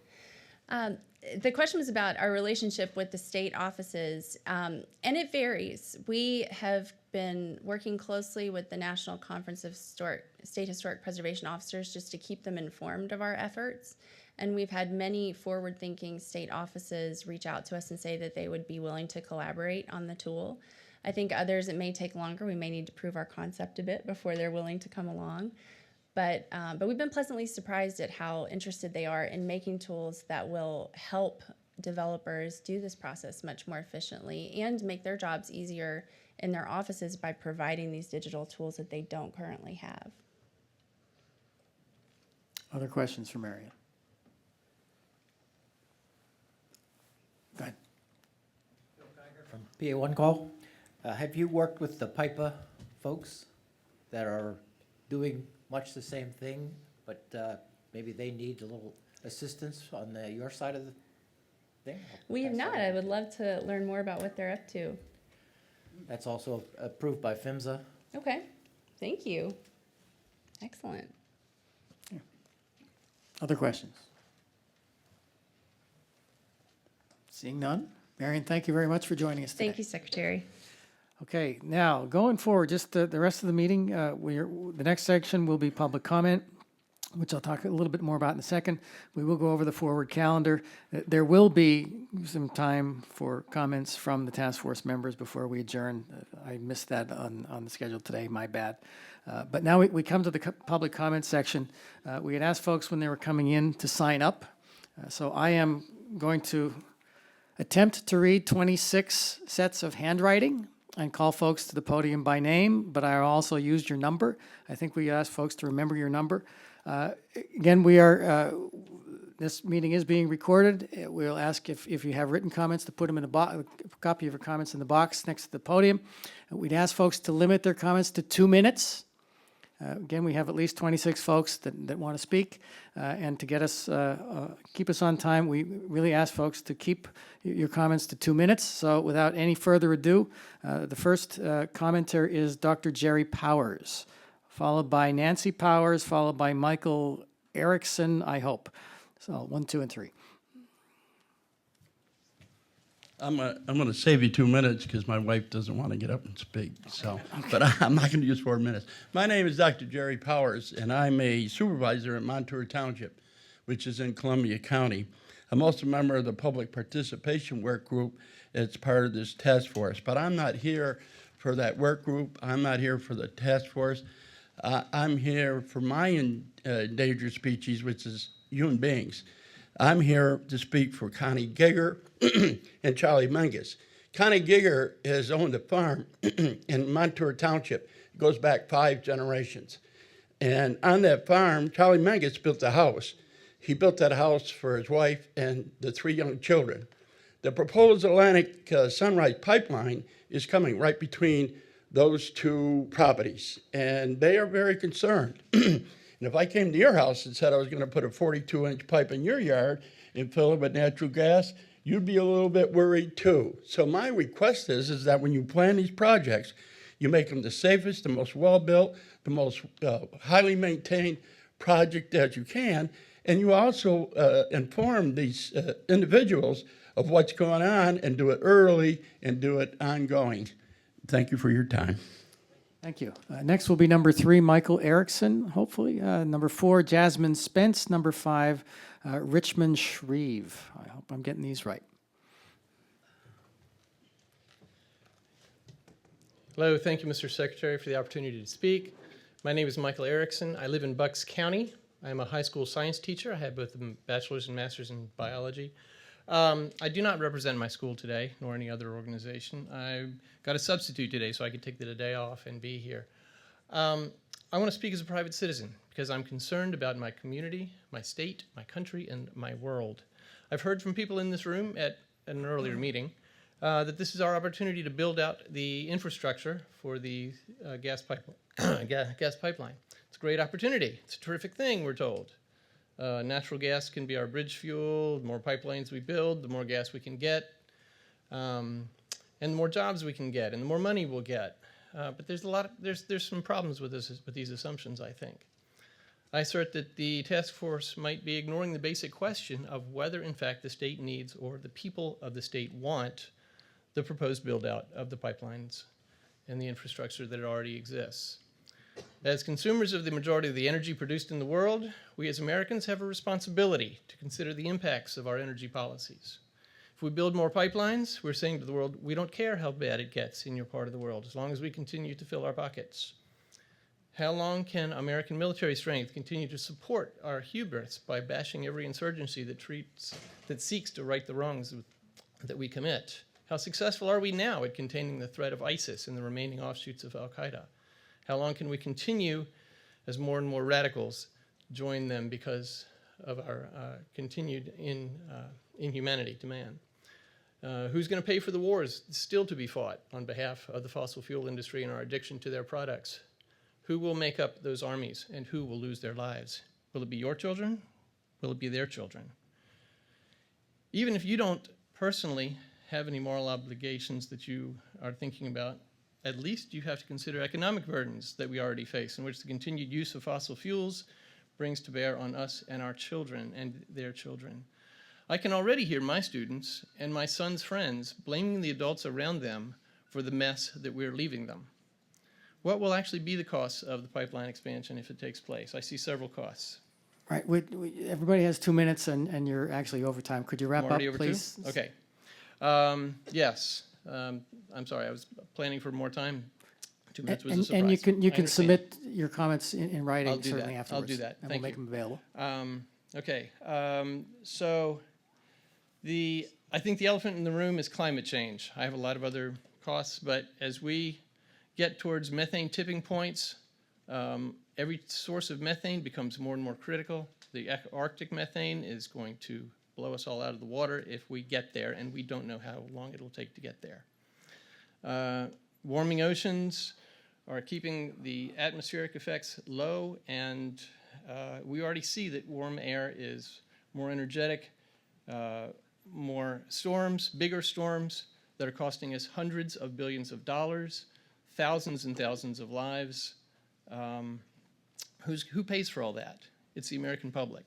The question was about our relationship with the state offices, and it varies. We have been working closely with the National Conference of State Historic Preservation Officers just to keep them informed of our efforts. And we've had many forward-thinking state offices reach out to us and say that they would be willing to collaborate on the tool. I think others, it may take longer. We may need to prove our concept a bit before they're willing to come along. But we've been pleasantly surprised at how interested they are in making tools that will help developers do this process much more efficiently and make their jobs easier in their offices by providing these digital tools that they don't currently have. Other questions for Marion? Go ahead. From PA1 call. Have you worked with the PIPA folks that are doing much the same thing, but maybe they need a little assistance on your side of the thing? We have not. I would love to learn more about what they're up to. That's also approved by PHMSA. Okay, thank you. Excellent. Other questions? Seeing none? Marion, thank you very much for joining us today. Thank you, Secretary. Okay, now, going forward, just the rest of the meeting, the next section will be public comment, which I'll talk a little bit more about in a second. We will go over the forward calendar. There will be some time for comments from the task force members before we adjourn. I missed that on the schedule today, my bad. But now we come to the public comment section. We had asked folks when they were coming in to sign up. So I am going to attempt to read 26 sets of handwriting and call folks to the podium by name, but I also used your number. I think we asked folks to remember your number. Again, this meeting is being recorded. We'll ask if you have written comments to put them in a copy of your comments in the box next to the podium. We'd ask folks to limit their comments to 2 minutes. Again, we have at least 26 folks that want to speak, and to get us, keep us on time, we really ask folks to keep your comments to 2 minutes. So without any further ado, the first commenter is Dr. Jerry Powers, followed by Nancy Powers, followed by Michael Erickson, I hope. So 1, 2, and 3. I'm going to save you 2 minutes because my wife doesn't want to get up and speak. So, but I'm not going to use 4 minutes. My name is Dr. Jerry Powers, and I'm a supervisor at Montour Township, which is in Columbia County. I'm also a member of the Public Participation Work Group. It's part of this task force. But I'm not here for that work group. I'm not here for the task force. I'm here for my endangered species, which is human beings. I'm here to speak for Connie Giger and Charlie Menges. Connie Giger has owned a farm in Montour Township. It goes back 5 generations. And on that farm, Charlie Menges built a house. He built that house for his wife and the 3 young children. The proposed Atlantic Sunrise Pipeline is coming right between those 2 properties, and they are very concerned. And if I came to your house and said I was going to put a 42-inch pipe in your yard and fill it with natural gas, you'd be a little bit worried too. So my request is that when you plan these projects, you make them the safest, the most well-built, the most highly maintained project that you can, and you also inform these individuals of what's going on and do it early and do it ongoing. Thank you for your time. Thank you. Next will be number 3, Michael Erickson, hopefully. Number 4, Jasmine Spence. Number 5, Richmond Shreve. I hope I'm getting these right. Hello, thank you, Mr. Secretary, for the opportunity to speak. My name is Michael Erickson. I live in Bucks County. I'm a high school science teacher. I have both a bachelor's and master's in biology. I do not represent my school today, nor any other organization. I got a substitute today, so I could take the day off and be here. I want to speak as a private citizen because I'm concerned about my community, my state, my country, and my world. I've heard from people in this room at an earlier meeting that this is our opportunity to build out the infrastructure for the gas pipeline. It's a great opportunity. It's a terrific thing, we're told. Natural gas can be our bridge fuel. The more pipelines we build, the more gas we can get, and the more jobs we can get, and the more money we'll get. But there's some problems with these assumptions, I think. I assert that the task force might be ignoring the basic question of whether, in fact, the state needs or the people of the state want the proposed build-out of the pipelines and the infrastructure that already exists. As consumers of the majority of the energy produced in the world, we as Americans have a responsibility to consider the impacts of our energy policies. If we build more pipelines, we're saying to the world, we don't care how bad it gets in your part of the world, as long as we continue to fill our pockets. How long can American military strength continue to support our hubris by bashing every insurgency that seeks to right the wrongs that we commit? How successful are we now at containing the threat of ISIS and the remaining offshoots of Al-Qaeda? How long can we continue as more and more radicals join them because of our continued inhumanity to man? Who's going to pay for the wars still to be fought on behalf of the fossil fuel industry and our addiction to their products? Who will make up those armies, and who will lose their lives? Will it be your children? Will it be their children? Even if you don't personally have any moral obligations that you are thinking about, at least you have to consider economic burdens that we already face, in which the continued use of fossil fuels brings to bear on us and our children and their children. I can already hear my students and my son's friends blaming the adults around them for the mess that we're leaving them. What will actually be the costs of the pipeline expansion if it takes place? I see several costs. All right, everybody has 2 minutes, and you're actually over time. Could you wrap I'm up, already over please? 2? Okay. Yes. I'm sorry, I was planning for more time. 2 minutes was a surprise. And you I can understand. submit your comments in writing I'll do certainly that. afterwards. I'll do that. And Thank we'll make you. them available. Okay. So I think the elephant in the room is climate change. I have a lot of other costs, but as we get towards methane tipping points, every source of methane becomes more and more critical. The Arctic methane is going to blow us all out of the water if we get there, and we don't know how long it'll take to get there. Warming oceans are keeping the atmospheric effects low, and we already see that warm air is more energetic, more storms, bigger storms that are costing us hundreds of billions of dollars, thousands and thousands of lives. Who pays for all that? It's the American public.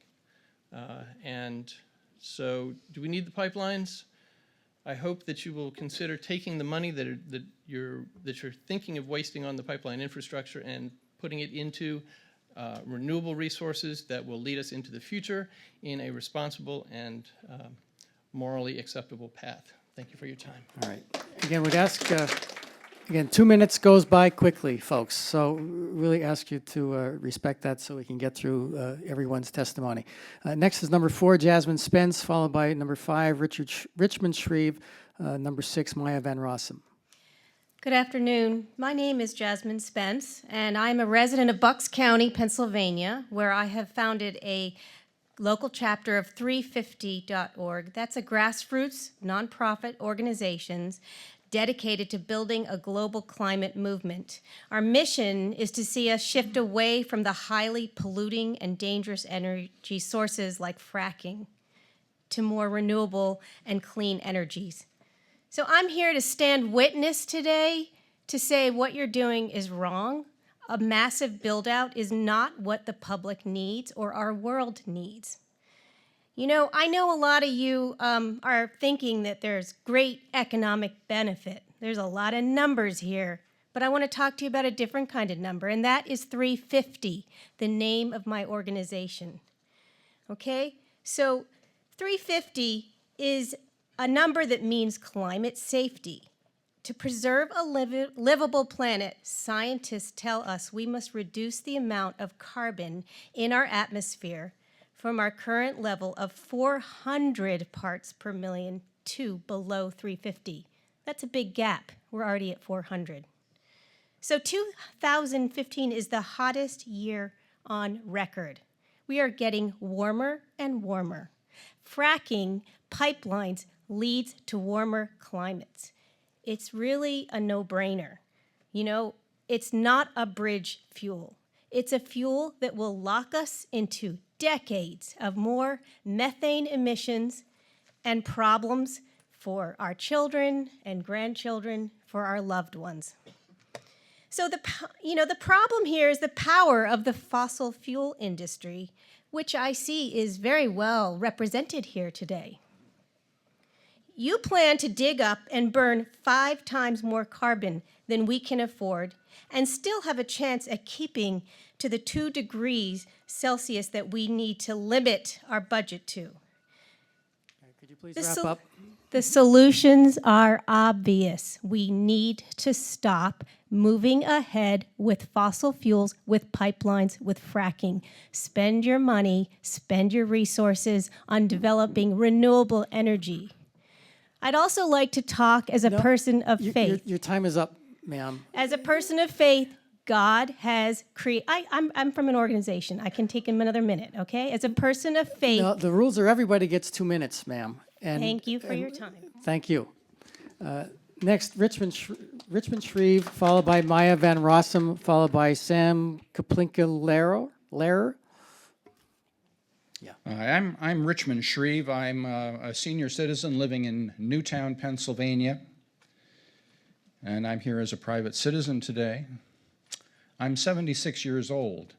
And so do we need the pipelines? I hope that you will consider taking the money that you're thinking of wasting on the pipeline infrastructure and putting it into renewable resources that will lead us into the future in a responsible and morally acceptable path. Thank you for your time. All right. Again, we'd ask, again, 2 minutes goes by quickly, folks. So really ask you to respect that so we can get through everyone's testimony. Next is number 4, Jasmine Spence, followed by number 5, Richmond Shreve, number 6, Maya Van Rossum. Good afternoon. My name is Jasmine Spence, and I'm a resident of Bucks County, Pennsylvania, where I have founded a local chapter of 350.org. That's a grassroots nonprofit organization dedicated to building a global climate movement. Our mission is to see us shift away from the highly polluting and dangerous energy sources like fracking to more renewable and clean energies. So I'm here to stand witness today to say what you're doing is wrong. A massive build-out is not what the public needs or our world needs. You know, I know a lot of you are thinking that there's great economic benefit. There's a lot of numbers here, but I want to talk to you about a different kind of number, and that is 350, the name of my organization. Okay? So 350 is a number that means climate safety. To preserve a livable planet, scientists tell us we must reduce the amount of carbon in our atmosphere from our current level of 400 parts per million to below 350. That's a big gap. We're already at 400. So 2015 is the hottest year on record. We are getting warmer and warmer. Fracking pipelines leads to warmer climates. It's really a no-brainer. You know, it's not a bridge fuel. It's a fuel that will lock us into decades of more methane emissions and problems for our children and grandchildren, for our loved ones. So the problem here is the power of the fossil fuel industry, which I see is very well represented here today. You plan to dig up and burn 5 times more carbon than we can afford and still have a chance at keeping to the 2 degrees Celsius that we need to limit our budget to. Could you please wrap up? The solutions are obvious. We need to stop moving ahead with fossil fuels, with pipelines, with fracking. Spend your money, spend your resources on developing renewable energy. I'd also like to talk as a person of faith. Your time is up, ma'am. As a person of faith, God has created. I'm from an organization. I can take him another minute, okay? As a person of faith. No, the rules are everybody gets 2 minutes, ma'am. Thank you for your time. Thank you. Next, Richmond Shreve, followed by Maya Van Rossum, followed by Sam Kaplinka-Lehrer. Yeah. I'm Richmond Shreve. I'm a senior citizen living in Newtown, Pennsylvania, and I'm here as a private citizen today. I'm 76 years old.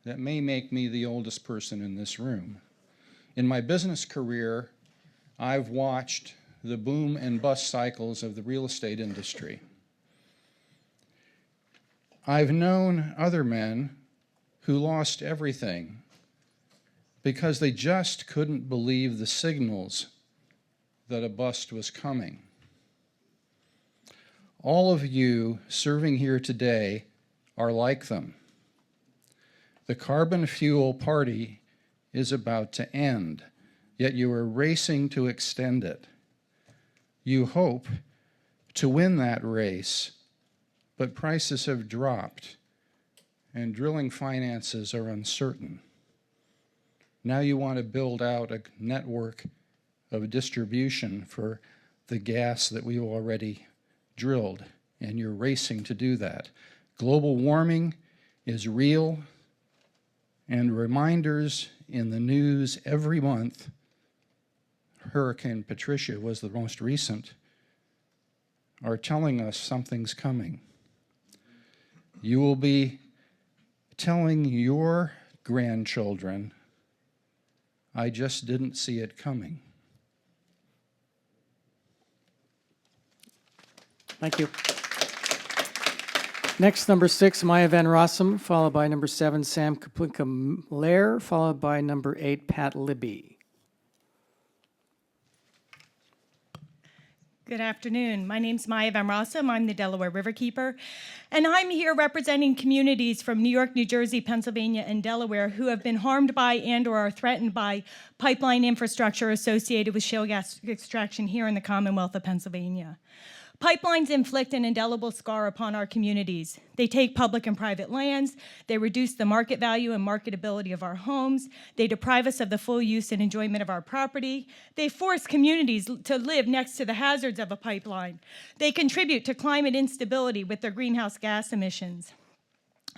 That may make me the oldest person in this room. In my business career, I've watched the boom and bust cycles of the real estate industry. I've known other men who lost everything because they just couldn't believe the signals that a bust was coming. All of you serving here today are like them. The carbon fuel party is about to end, yet you are racing to extend it. You hope to win that race, but prices have dropped and drilling finances are uncertain. Now you want to build out a network of distribution for the gas that we've already drilled, and you're racing to do that. Global warming is real, and reminders in the news every month. Hurricane Patricia was the most recent, are telling us something's coming. You will be telling your grandchildren, I just didn't see it coming. Thank you. Next, number 6, Maya Van Rossum, followed by number 7, Sam Kaplinka-Lehrer, followed by number 8, Pat Libby. Good afternoon. My name's Maya Van Rossum. I'm the Delaware Riverkeeper, and I'm here representing communities from New York, New Jersey, Pennsylvania, and Delaware who have been harmed by and or are threatened by pipeline infrastructure associated with shale gas extraction here in the Commonwealth of Pennsylvania. Pipelines inflict an indelible scar upon our communities. They take public and private lands, they reduce the market value and marketability of our homes, they deprive us of the full use and enjoyment of our property, they force communities to live next to the hazards of a pipeline, they contribute to climate instability with their greenhouse gas emissions.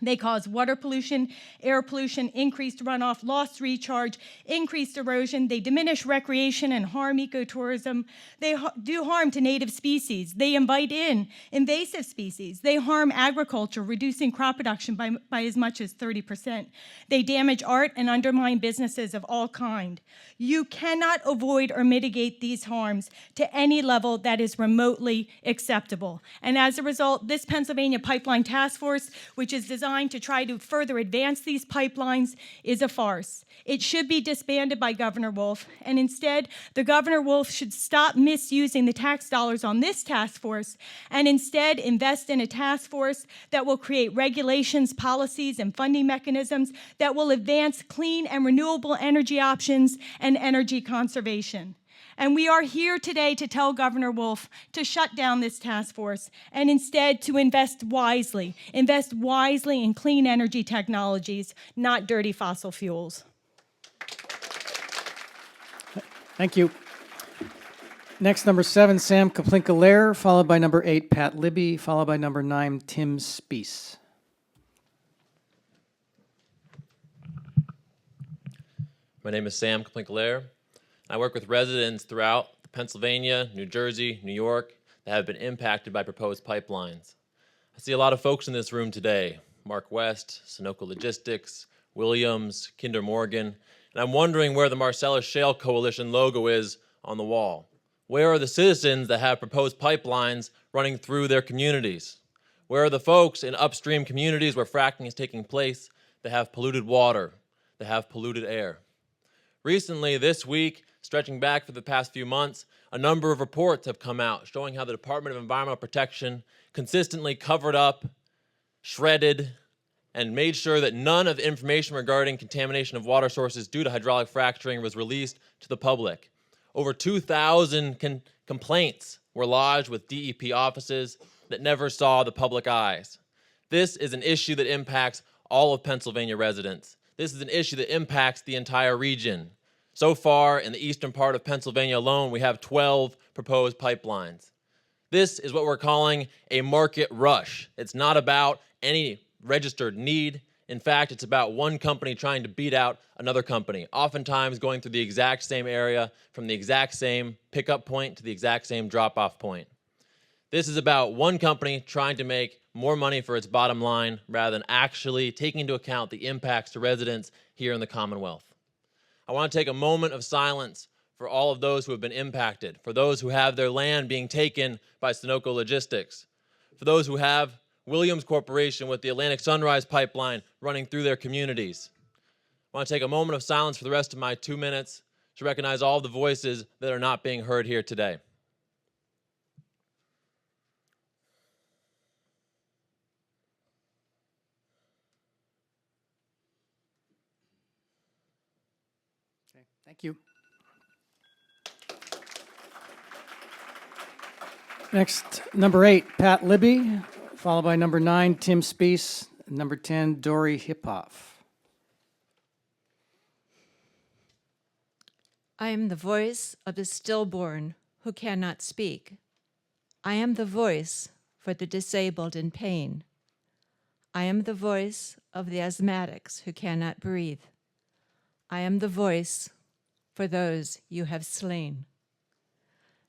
They cause water pollution, air pollution, increased runoff, lost recharge, increased erosion. They diminish recreation and harm ecotourism. They do harm to native species. They invite in invasive species. They harm agriculture, reducing crop production by as much as 30%. They damage art and undermine businesses of all kind. You cannot avoid or mitigate these harms to any level that is remotely acceptable. And as a result, this Pennsylvania Pipeline Task Force, which is designed to try to further advance these pipelines, is a farce. It should be disbanded by Governor Wolf, and instead, the Governor Wolf should stop misusing the tax dollars on this task force and instead invest in a task force that will create regulations, policies, and funding mechanisms that will advance clean and renewable energy options and energy conservation. And we are here today to tell Governor Wolf to shut down this task force and instead to invest wisely in clean energy technologies, not dirty fossil fuels. Thank you. Next, number 7, Sam Kaplinka-Lehrer, followed by number 8, Pat Libby, followed by number 9, Tim Speece. My name is Sam Kaplinka-Lehrer. I work with residents throughout Pennsylvania, New Jersey, New York that have been impacted by proposed pipelines. I see a lot of folks in this room today. Mark West, Sunoco Logistics, Williams, Kinder Morgan, and I'm wondering where the Marcellus Shale Coalition logo is on the wall. Where are the citizens that have proposed pipelines running through their communities? Where are the folks in upstream communities where fracking is taking place that have polluted water, that have polluted air? Recently, this week, stretching back for the past few months, a number of reports have come out showing how the Department of Environmental Protection consistently covered up, shredded, and made sure that none of the information regarding contamination of water sources due to hydraulic fracturing was released to the public. Over 2,000 complaints were lodged with DEP offices that never saw the public eyes. This is an issue that impacts all of Pennsylvania residents. This is an issue that impacts the entire region. So far, in the eastern part of Pennsylvania alone, we have 12 proposed pipelines. This is what we're calling a market rush. It's not about any registered need. In fact, it's about one company trying to beat out another company, oftentimes going through the exact same area from the exact same pickup point to the exact same drop-off point. This is about one company trying to make more money for its bottom line rather than actually taking into account the impacts to residents here in the Commonwealth. I want to take a moment of silence for all of those who have been impacted, for those who have their land being taken by Sunoco Logistics, for those who have Williams Corporation with the Atlantic Sunrise Pipeline running through their communities. I want to take a moment of silence for the rest of my 2 minutes to recognize all the voices that are not being heard here today. Okay, thank you. Next, number 8, Pat Libby, followed by number 9, Tim Spees, number 10, Dory Hiphoff. I am the voice of the stillborn who cannot speak. I am the voice for the disabled in pain. I am the voice of the asthmatics who cannot breathe. I am the voice for those you have slain.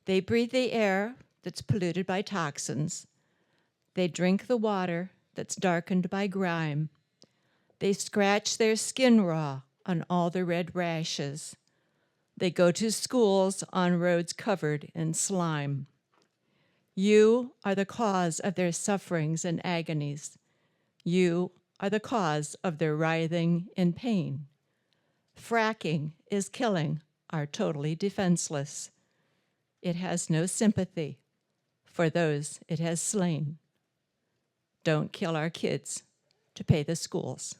They breathe the air that's polluted by toxins. They drink the water that's darkened by grime. They scratch their skin raw on all the red rashes. They go to schools on roads covered in slime. You are the cause of their sufferings and agonies. You are the cause of their writhing in pain. Fracking is killing our totally defenseless. It has no sympathy for those it has slain. Don't kill our kids to pay the schools.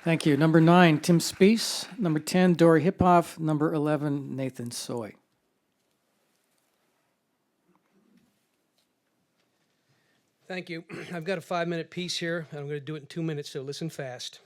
Thank you. Number 9, Tim Spees. Number 10, Dory Hiphoff. Number 11, Nathan Soy. Thank you. I've got a 5-minute piece here, and I'm going to do it in 2 minutes, so listen fast.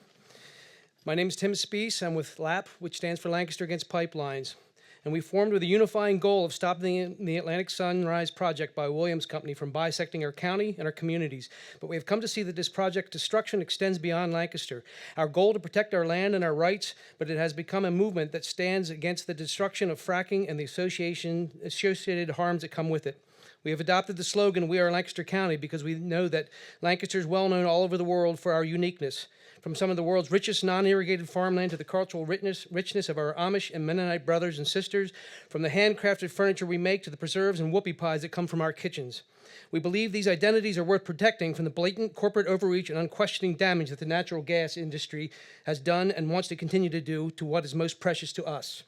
My name is Tim Spees. I'm with LAP, which stands for Lancaster Against Pipelines. And we formed with a unifying goal of stopping the Atlantic Sunrise Project by Williams Company from bisecting our county and our communities. But we have come to see that this project destruction extends beyond Lancaster. Our goal to protect our land and our rights, but it has become a movement that stands against the destruction of fracking and the associated harms that come with it. We have adopted the slogan, "We are Lancaster County," because we know that Lancaster is well known all over the world for our uniqueness. From some of the world's richest non-irrigated farmland to the cultural richness of our Amish and Mennonite brothers and sisters, from the handcrafted furniture we make to the preserves and whoopie pies that come from our kitchens. We believe these identities are worth protecting from the blatant corporate overreach and unquestioning damage that the natural gas industry has done and wants to continue to do to what is most precious to us.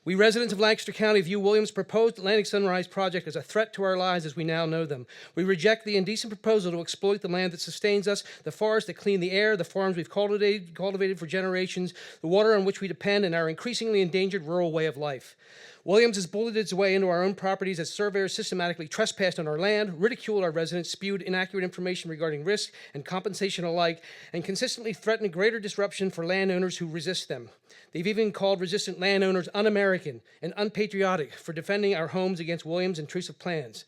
We residents of Lancaster County view Williams' proposed Atlantic Sunrise Project as a threat to our lives as we now know them. We reject the indecent proposal to exploit the land that sustains us, the forests that clean the air, the farms we've cultivated for generations, the water on which we depend, and our increasingly endangered rural way of life. Williams has bulleted its way into our own properties as surveyors systematically trespassed on our land, ridiculed our residents, spewed inaccurate information regarding risk and compensation alike, and consistently threatened greater disruption for landowners who resist them. They've even called resistant landowners un-American and unpatriotic for defending our homes against Williams' intrusive plans.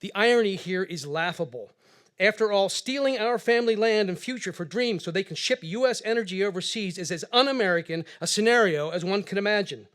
The irony here is laughable. After all, stealing our family land and future for dreams so they can ship U.S. energy overseas is as un-American a scenario as one can imagine.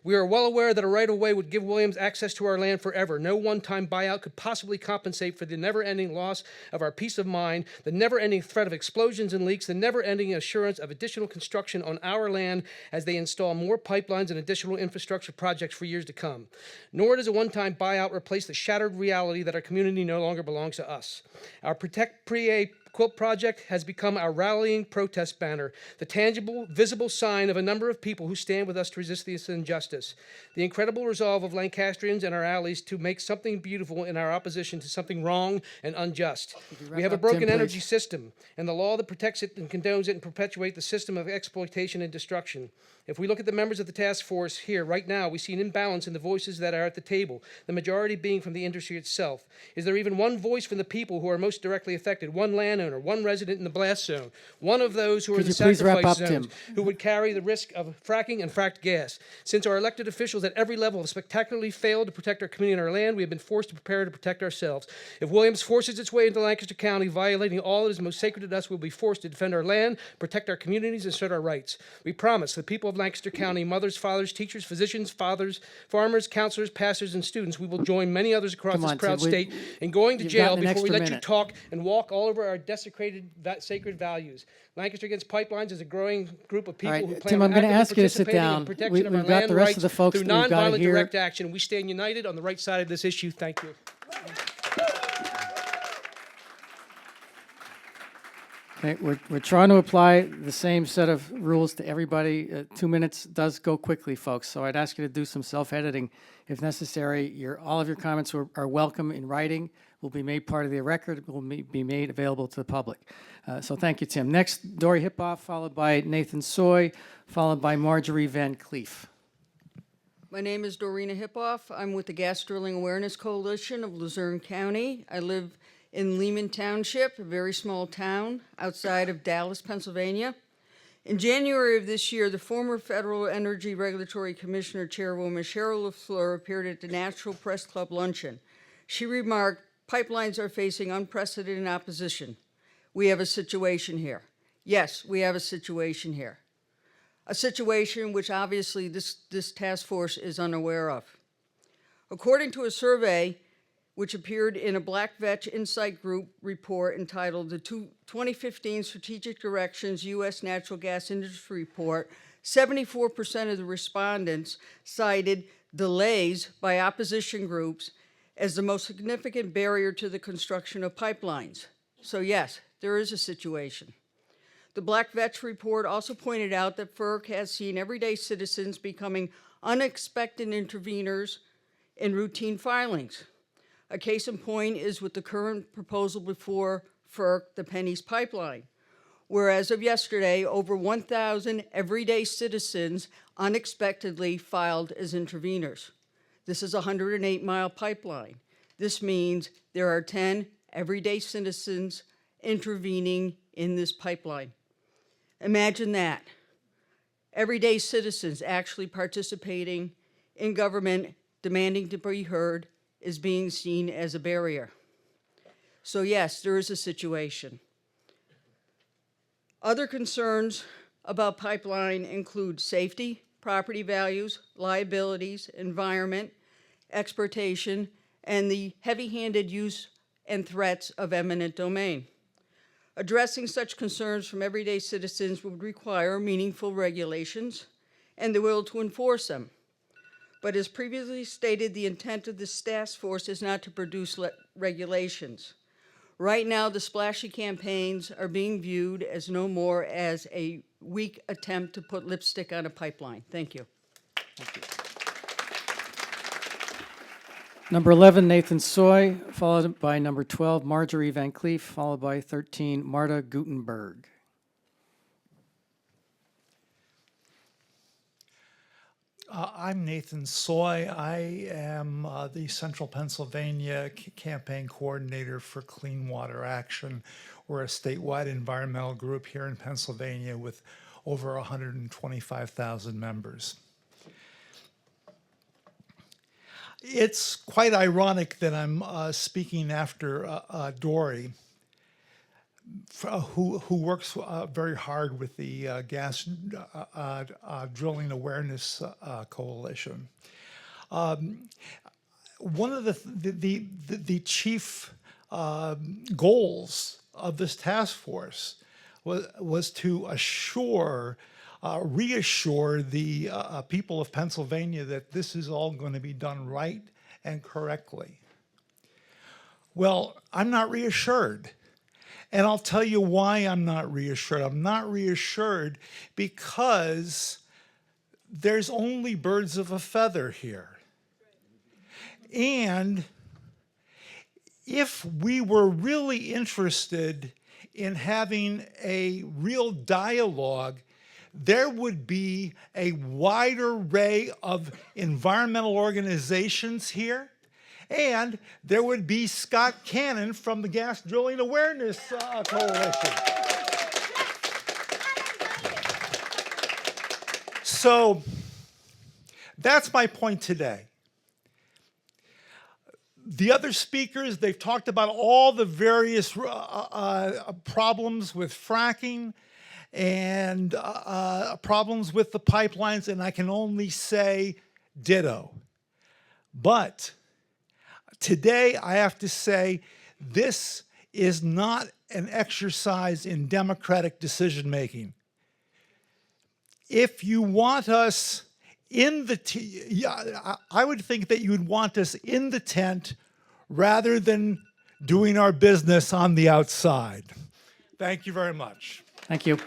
We are well aware that a right-of-way would give Williams access to our land forever. No one-time buyout could possibly compensate for the never-ending loss of our peace of mind, the never-ending threat of explosions and leaks, the never-ending assurance of additional construction on our land as they install more pipelines and additional infrastructure projects for years to come. Nor does a one-time buyout replace the shattered reality that our community no longer belongs to us. Our Protect Pre-A Quilt project has become our rallying protest banner, the tangible, visible sign of a number of people who stand with us to resist this injustice. The incredible resolve of Lancastrians and our allies to make something beautiful in our opposition to something wrong and unjust. We have a broken energy system, and the law that protects it and condones it and perpetuates the system of exploitation and destruction. If we look at the members of the task force here right now, we see an imbalance in the voices that are at the table, the majority being from the industry itself. Is there even one voice from the people who are most directly affected, one landowner, one resident in the blast zone, one of those who are in the sacrifice zones, who would carry the risk of fracking and fracked gas? Since our elected officials at every level have spectacularly failed to protect our community and our land, we have been forced to prepare to protect ourselves. If Williams forces its way into Lancaster County, violating all that is most sacred to us, we'll be forced to defend our land, protect our communities, and assert our rights. We promise the people of Lancaster County, mothers, fathers, teachers, physicians, fathers, farmers, counselors, pastors, and students, we will join many others across this proud state in going to jail before we let you talk and walk all over our desecrated sacred values. Lancaster Against Pipelines is a growing group of people who plan Tim, on I'm going to actively ask you to sit participating in down. protection of our We've got land the rest rights of the folks through that we've got nonviolent here. direct action. We stand united on the right side of this issue. Thank you. Okay, we're trying to apply the same set of rules to everybody. 2 minutes does go quickly, folks, so I'd ask you to do some self-editing if necessary. All of your comments are welcome in writing, will be made part of the record, will be made available to the public. So thank you, Tim. Next, Dory Hippoff, followed by Nathan Soy, followed by Marjorie Van Cleef. My name is Dorina Hippoff. I'm with the Gas Drilling Awareness Coalition of Luzerne County. I live in Lehman Township, a very small town outside of Dallas, Pennsylvania. In January of this year, the former Federal Energy Regulatory Commissioner Chairwoman Cheryl LaFleur appeared at the National Press Club luncheon. She remarked, "Pipelines are facing unprecedented opposition. We have a situation here." Yes, we have a situation here. A situation which obviously this task force is unaware of. According to a survey which appeared in a Black Vetch Insight Group report entitled the 2015 Strategic Directions U.S. Natural Gas Industry Report, 74% of the respondents cited delays by opposition groups as the most significant barrier to the construction of pipelines. So yes, there is a situation. The Black Vetch report also pointed out that FERC has seen everyday citizens becoming unexpected interveners in routine filings. A case in point is with the current proposal before FERC, the Pennies Pipeline, where as of yesterday, over 1,000 everyday citizens unexpectedly filed as interveners. This is a 108-mile pipeline. This means there are 10 everyday citizens intervening in this pipeline. Imagine that. Everyday citizens actually participating in government, demanding to be heard, is being seen as a barrier. So yes, there is a situation. Other concerns about pipeline include safety, property values, liabilities, environment, exploitation, and the heavy-handed use and threats of eminent domain. Addressing such concerns from everyday citizens would require meaningful regulations and the will to enforce them. But as previously stated, the intent of this task force is not to produce regulations. Right now, the splashy campaigns are being viewed as no more as a weak attempt to put lipstick on a pipeline. Thank you. Thank you. Number 11, Nathan Soy, followed by number 12, Marjorie Van Cleef, followed by 13, Marta Gutenberg. I'm Nathan Soy. I am the Central Pennsylvania Campaign Coordinator for Clean Water Action. We're a statewide environmental group here in Pennsylvania with over 125,000 members. It's quite ironic that I'm speaking after Dory, who works very hard with the Gas Drilling Awareness Coalition. One of the chief goals of this task force was to reassure the people of Pennsylvania that this is all going to be done right and correctly. Well, I'm not reassured. And I'll tell you why I'm not reassured. I'm not reassured because there's only birds of a feather here. And if we were really interested in having a real dialogue, there would be a wide array of environmental organizations here, and there would be Scott Cannon from the Gas Drilling Awareness Coalition. So that's my point today. The other speakers, they've talked about all the various problems with fracking and problems with the pipelines, and I can only say ditto. But today, I have to say, this is not an exercise in democratic decision-making. If you want us in the I would think that you would want us in the tent rather than doing our business on the outside. Thank you very much. Thank you.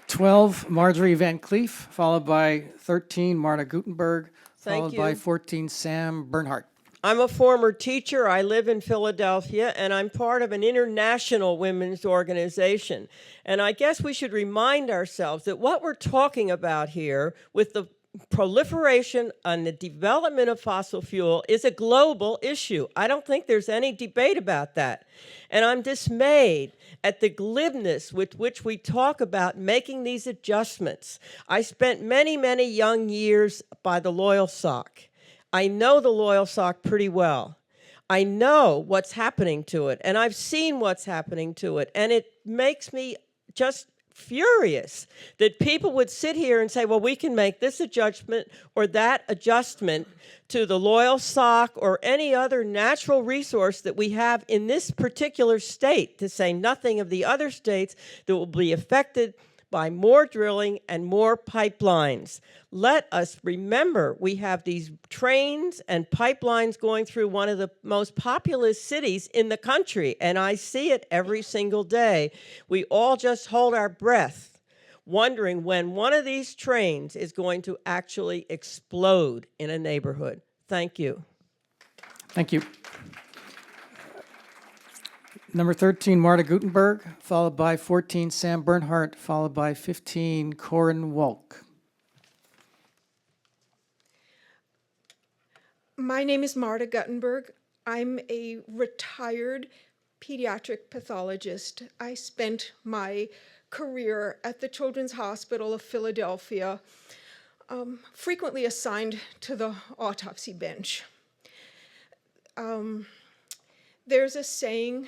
12, Marjorie Van Cleef, followed by 13, Marta Gutenberg, followed by 14, Sam Bernhardt. I'm a former teacher. I live in Philadelphia, and I'm part of an international women's organization. And I guess we should remind ourselves that what we're talking about here with the proliferation and the development of fossil fuel is a global issue. I don't think there's any debate about that. And I'm dismayed at the glibness with which we talk about making these adjustments. I spent many, many young years by the Loyalsock. I know the Loyalsock pretty well. I know what's happening to it, and I've seen what's happening to it, and it makes me just furious that people would sit here and say, well, we can make this adjustment or that adjustment to the Loyalsock or any other natural resource that we have in this particular state, to say nothing of the other states that will be affected by more drilling and more pipelines. Let us remember we have these trains and pipelines going through one of the most populous cities in the country, and I see it every single day. We all just hold our breath, wondering when one of these trains is going to actually explode in a neighborhood. Thank you. Thank you. Number 13, Marta Gutenberg, followed by 14, Sam Bernhardt, followed by 15, Corin Wolk. My name is Marta Gutenberg. I'm a retired pediatric pathologist. I spent my career at the Children's Hospital of Philadelphia, frequently assigned to the autopsy bench. There's a saying,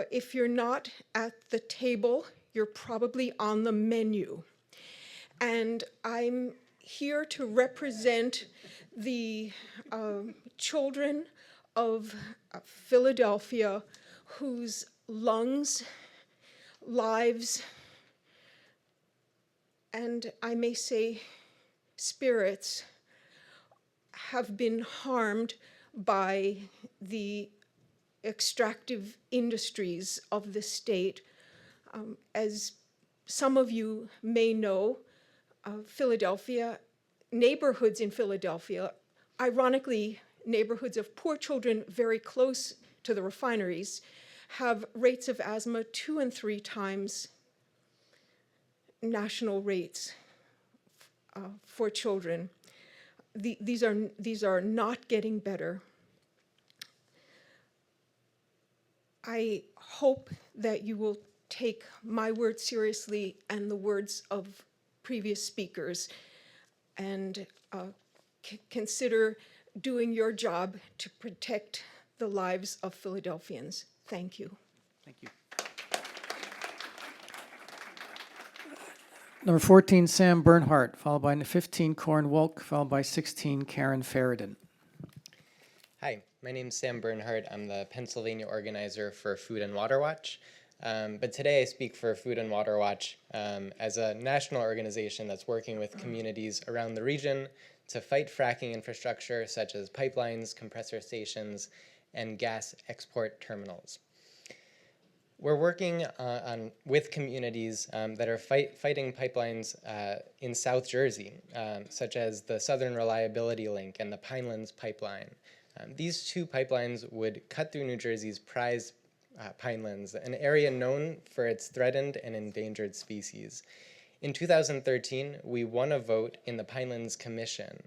if you're not at the table, you're probably on the menu. And I'm here to represent the children of Philadelphia whose lungs, lives, and I may say spirits have been harmed by the extractive industries of the state. As some of you may know, Philadelphia, neighborhoods in Philadelphia, ironically, neighborhoods of poor children very close to the refineries, have rates of asthma 2 and 3 times national rates for children. These are not getting better. I hope that you will take my words seriously and the words of previous speakers and consider doing your job to protect the the lives of Philadelphians. Thank you. Thank you. Number 14, Sam Bernhardt, followed by 15, Corin Wolk, followed by 16, Karen Faradin. Hi, my name's Sam Bernhardt. I'm the Pennsylvania organizer for Food and Water Watch. But today I speak for Food and Water Watch as a national organization that's working with communities around the region to fight fracking infrastructure such as pipelines, compressor stations, and gas export terminals. We're working with communities that are fighting pipelines in South Jersey, such as the Southern Reliability Link and the Pinelands Pipeline. These two pipelines would cut through New Jersey's prized pinelands, an area known for its threatened and endangered species. In 2013, we won a vote in the Pinelands Commission,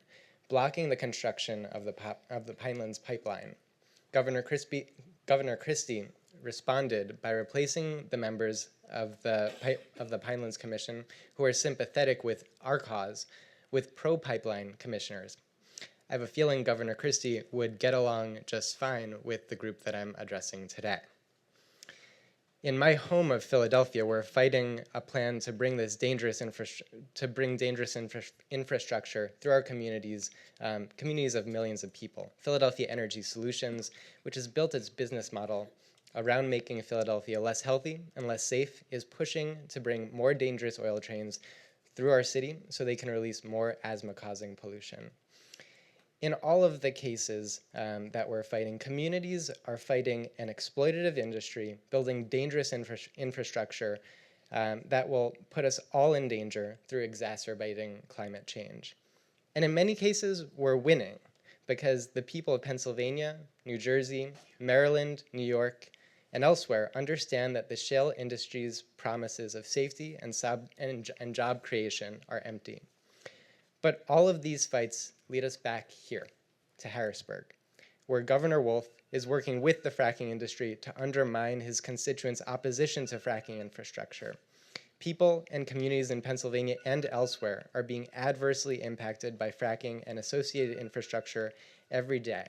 blocking the construction of the Pinelands Pipeline. Governor Christie responded by replacing the members of the Pinelands Commission who are sympathetic with our cause with pro-pipeline commissioners. I have a feeling Governor Christie would get along just fine with the group that I'm addressing today. In my home of Philadelphia, we're fighting a plan to bring dangerous infrastructure through our communities, communities of millions of people. Philadelphia Energy Solutions, which has built its business model around making Philadelphia less healthy and less safe, is pushing to bring more dangerous oil trains through our city so they can release more asthma-causing pollution. In all of the cases that we're fighting, communities are fighting an exploitative industry, building dangerous infrastructure that will put us all in danger through exacerbating climate change. And in many cases, we're winning because the people of Pennsylvania, New Jersey, Maryland, New York, and elsewhere understand that the shale industry's promises of safety and job creation are empty. But all of these fights lead us back here to Harrisburg, where Governor Wolf is working with the fracking industry to undermine his constituents' opposition to fracking infrastructure. People and communities in Pennsylvania and elsewhere are being adversely impacted by fracking and associated infrastructure every day.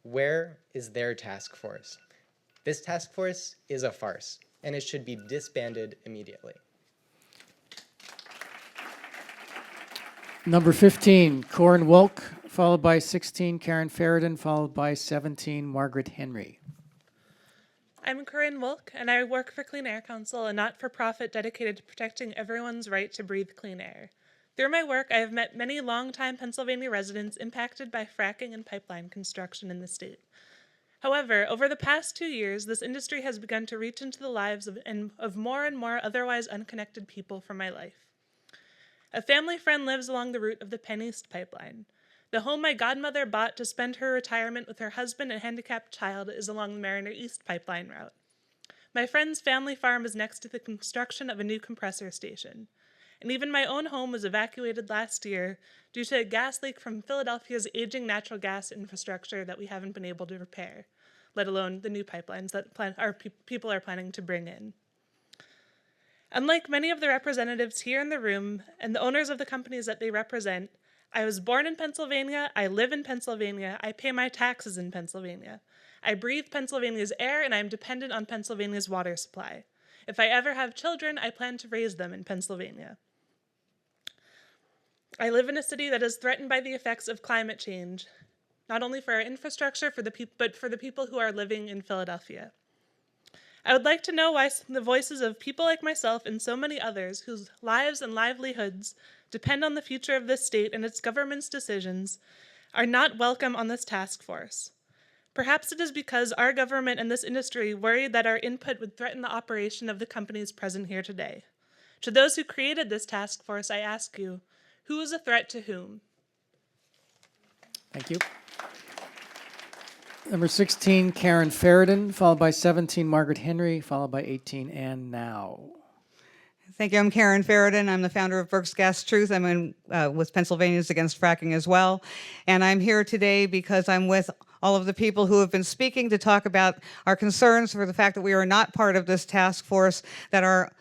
Where is their task force? This task force is a farce, and it should be disbanded immediately. Number 15, Corin Wolk, followed by 16, Karen Faradin, followed by 17, Margaret Henry. I'm Corinne Wolk, and I work for Clean Air Council, a not-for-profit dedicated to protecting everyone's right to breathe clean air. Through my work, I have met many longtime Pennsylvania residents impacted by fracking and pipeline construction in the state. However, over the past 2 years, this industry has begun to reach into the lives of more and more otherwise unconnected people from my life. A family friend lives along the route of the Penn East pipeline. The home my godmother bought to spend her retirement with her husband and handicapped child is along the Mariner East pipeline route. My friend's family farm is next to the construction of a new compressor station. And even my own home was evacuated last year due to a gas leak from Philadelphia's aging natural gas infrastructure that we haven't been able to repair, let alone the new pipelines that people are planning to bring in. Unlike many of the representatives here in the room and the owners of the companies that they represent, I was born in Pennsylvania, I live in Pennsylvania, I pay my taxes in Pennsylvania. I breathe Pennsylvania's air, and I am dependent on Pennsylvania's water supply. If I ever have children, I plan to raise them in Pennsylvania. I live in a city that is threatened by the effects of climate change, not only for our infrastructure, but for the people who are living in Philadelphia. I would like to know why the voices of people like myself and so many others whose lives and livelihoods depend on the future of this state and its government's decisions are not welcome on this task force. Perhaps it is because our government and this industry worry that our input would threaten the operation of the companies present here today. To those who created this task force, I ask you, who is a threat to whom? Thank you. Number 16, Karen Faradin, followed by 17, Margaret Henry, followed by 18, Ann Now. Thank you. I'm Karen Faradin. I'm the founder of FERC's Gas Truth. I'm with Pennsylvanians Against Fracking as well. And I'm here today because I'm with all of the people who have been speaking to talk about our concerns for the fact that we are not part of this task force, that our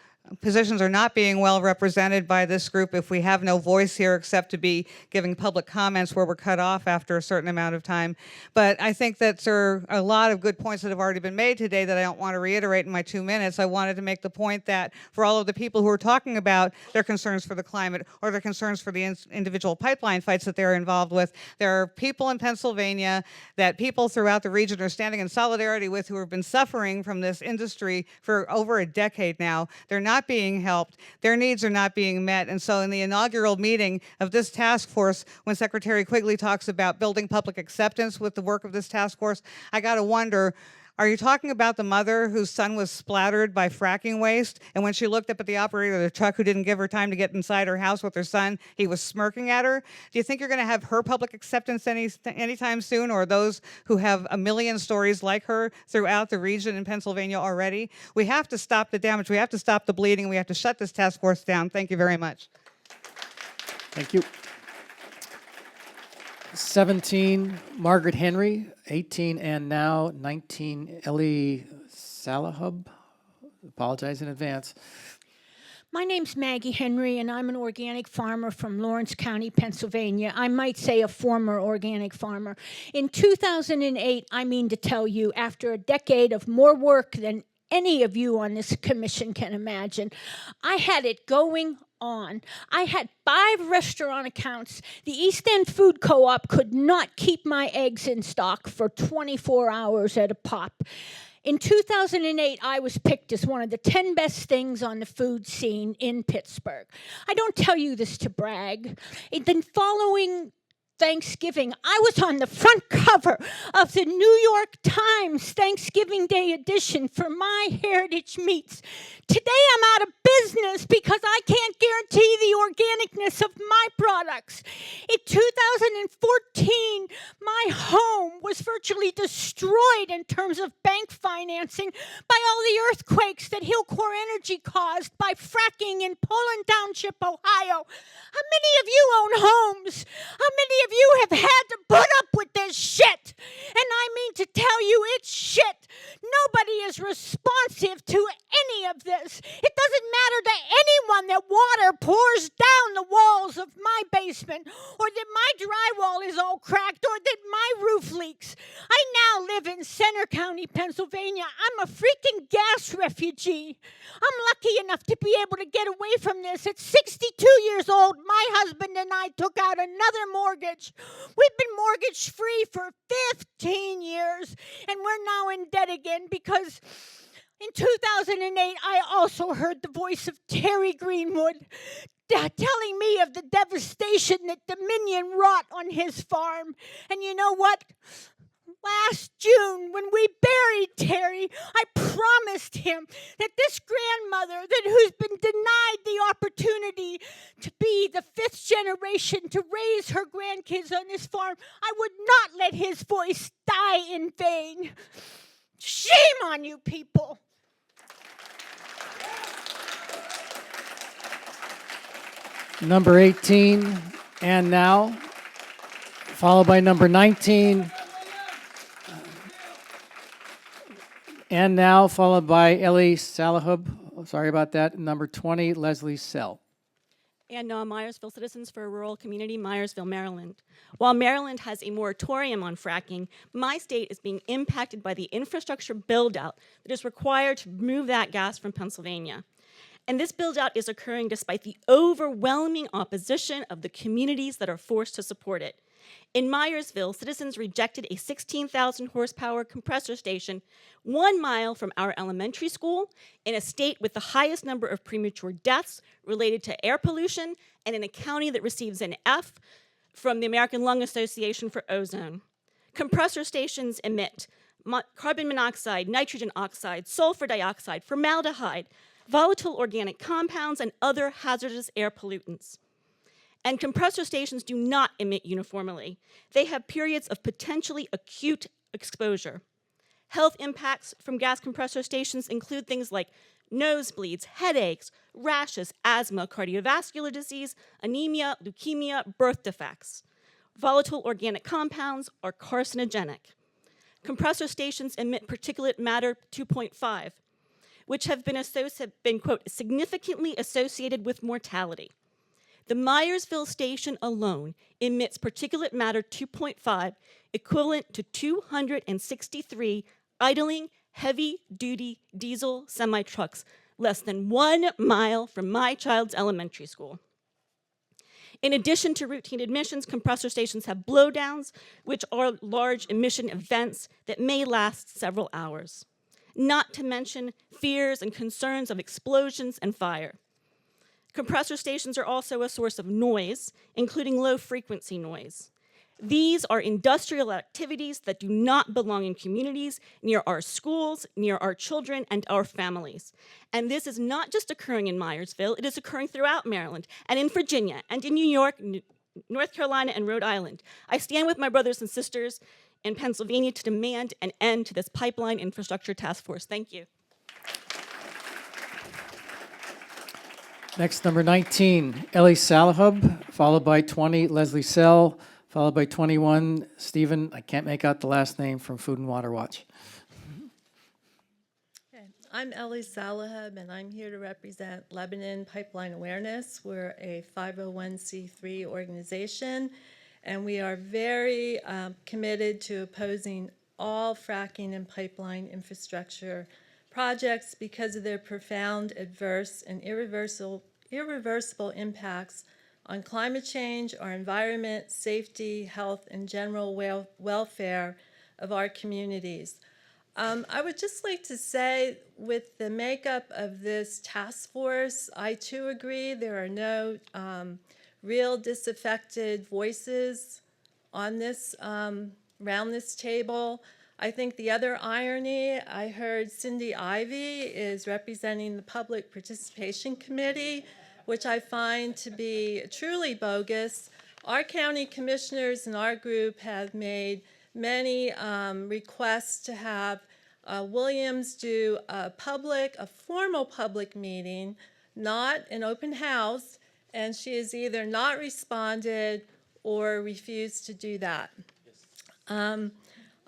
positions are not being well represented by this group if we have no voice here except to be giving public comments where we're cut off after a certain amount of time. But I think that there are a lot of good points that have already been made today that I don't want to reiterate in my 2 minutes. I wanted to make the point that for all of the people who are talking about their concerns for the climate or their concerns for the individual pipeline fights that they're involved with, there are people in Pennsylvania that people throughout the region are standing in solidarity with who have been suffering from this industry for over a decade now. They're not being helped. Their needs are not being met. And so in the inaugural meeting of this task force, when Secretary Quigley talks about building public acceptance with the work of this task force, I got to wonder, are you talking about the mother whose son was splattered by fracking waste? And when she looked up at the operator of the truck who didn't give her time to get inside her house with her son, he was smirking at her? Do you think you're going to have her public acceptance anytime soon, or those who have a million stories like her throughout the region in Pennsylvania already? We have to stop the damage. We have to stop the bleeding. We have to shut this task force down. Thank you very much. Thank you. 17, Margaret Henry. 18, and now 19, Ellie Salahub. Apologize in advance. My name's Maggie Henry, and I'm an organic farmer from Lawrence County, Pennsylvania. I might say a former organic farmer. In 2008, I mean to tell you, after a decade of more work than any of you on this commission can imagine, I had it going on. I had 5 restaurant accounts. The East End Food Co-op could not keep my eggs in stock for 24 hours at a pop. In 2008, I was picked as one of the 10 best things on the food scene in Pittsburgh. I don't tell you this to brag. Then following Thanksgiving, I was on the front cover of the New York Times Thanksgiving Day edition for My Heritage Meats. Today I'm out of business because I can't guarantee the organicness of my products. In 2014, my home was virtually destroyed in terms of bank financing by all the earthquakes that Hillcore Energy caused by fracking in Poland Township, Ohio. How many of you own homes? How many of you have had to put up with this shit? And I mean to tell you, it's shit. Nobody is responsive to any of this. It doesn't matter to anyone that water pours down the walls of my basement, or that my drywall is all cracked, or that my roof leaks. I now live in Center County, Pennsylvania. I'm a freaking gas refugee. I'm lucky enough to be able to get away from this. At 62 years old, my husband and I took out another mortgage. We've been mortgage free for 15 years, and we're now in debt again because in 2008, I also heard the voice of Terry Greenwood telling me of the devastation that Dominion wrought on his farm. And you know what? Last June, when we buried Terry, I promised him that this grandmother who's been denied the opportunity to be the 5th generation to raise her grandkids on this farm, I would not let his voice die in vain. Shame on you people. Number 18, and now, followed by number 19, and now, followed by Ellie Salahub. Sorry about that. Number 20, Leslie Sell. And Myersville Citizens for a Rural Community, Myersville, Maryland. While Maryland has a moratorium on fracking, my state is being impacted by the infrastructure build-out that is required to remove that gas from Pennsylvania. And this build-out is occurring despite the overwhelming opposition of the communities that are forced to support it. In Myersville, citizens rejected a 16,000 horsepower compressor station 1 mile from our elementary school, in a state with the highest number of premature deaths related to air pollution, and in a county that receives an F from the American Lung Association for ozone. Compressor stations emit carbon monoxide, nitrogen oxide, sulfur dioxide, formaldehyde, volatile organic compounds, and other hazardous air pollutants. And compressor stations do not emit uniformly. They have periods of potentially acute exposure. Health impacts from gas compressor stations include things like nosebleeds, headaches, rashes, asthma, cardiovascular disease, anemia, leukemia, birth defects. Volatile organic compounds are carcinogenic. Compressor stations emit particulate matter 2.5. which have been, quote, significantly associated with mortality. The Myersville station alone emits particulate matter 2.5, equivalent to 263 idling heavy-duty diesel semi-trucks less than 1 mile from my child's elementary school. In addition to routine emissions, compressor stations have blowdowns, which are large emission events that may last several hours, not to mention fears and concerns of explosions and fire. Compressor stations are also a source of noise, including low-frequency noise. These are industrial activities that do not belong in communities near our schools, near our children, and our families. And this is not just occurring in Myersville, it is occurring throughout Maryland, and in Virginia, and in New York, North Carolina, and Rhode Island. I stand with my brothers and sisters in Pennsylvania to demand an end to this pipeline infrastructure task force. Thank you. Next, number 19, Ellie Salahub, followed by 20, Leslie Sell, followed by 21, Stephen, I can't make out the last name, from Food and Water Watch. I'm Ellie Salahub, and I'm here to represent Lebanon Pipeline Awareness. We're a 501c3 organization, and we are very committed to opposing all fracking and pipeline infrastructure projects because of their profound, adverse, and irreversible impacts on climate change, our environment, safety, health, and general welfare of our communities. I would just like to say, with the makeup of this task force, I too agree there are no real disaffected voices on this, around this table. I think the other irony, I heard Cindy Ivey is representing the Public Participation Committee, which I find to be truly bogus. Our county commissioners in our group have made many requests to have Williams do a formal public meeting, not an open house, and she has either not responded or refused to do that. I'm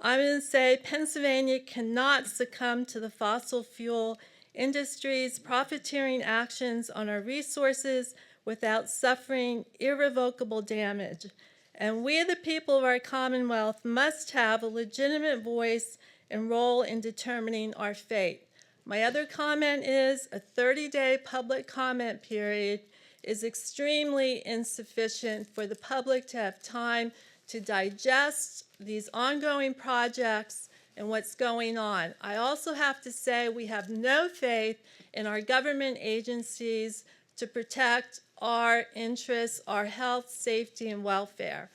going to say Pennsylvania cannot succumb to the fossil fuel industry's profiteering actions on our resources without suffering irrevocable damage. And we, the people of our Commonwealth, must have a legitimate voice and role in determining our fate. My other comment is a 30-day public comment period is extremely insufficient for the public to have time to digest these ongoing projects and what's going on. I also have to say we have no faith in our government agencies to protect our interests, our health, safety, and welfare.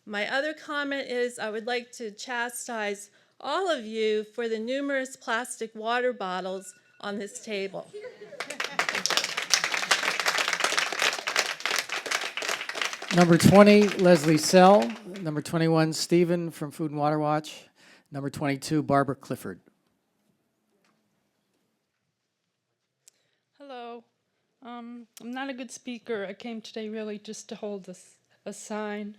My other comment is I would like to chastise all of you for the numerous plastic water bottles on this table. Number 20, Leslie Sell. Number 21, Stephen from Food and Water Watch. Number 22, Barbara Clifford. Hello. I'm not a good speaker. I came today really just to hold a sign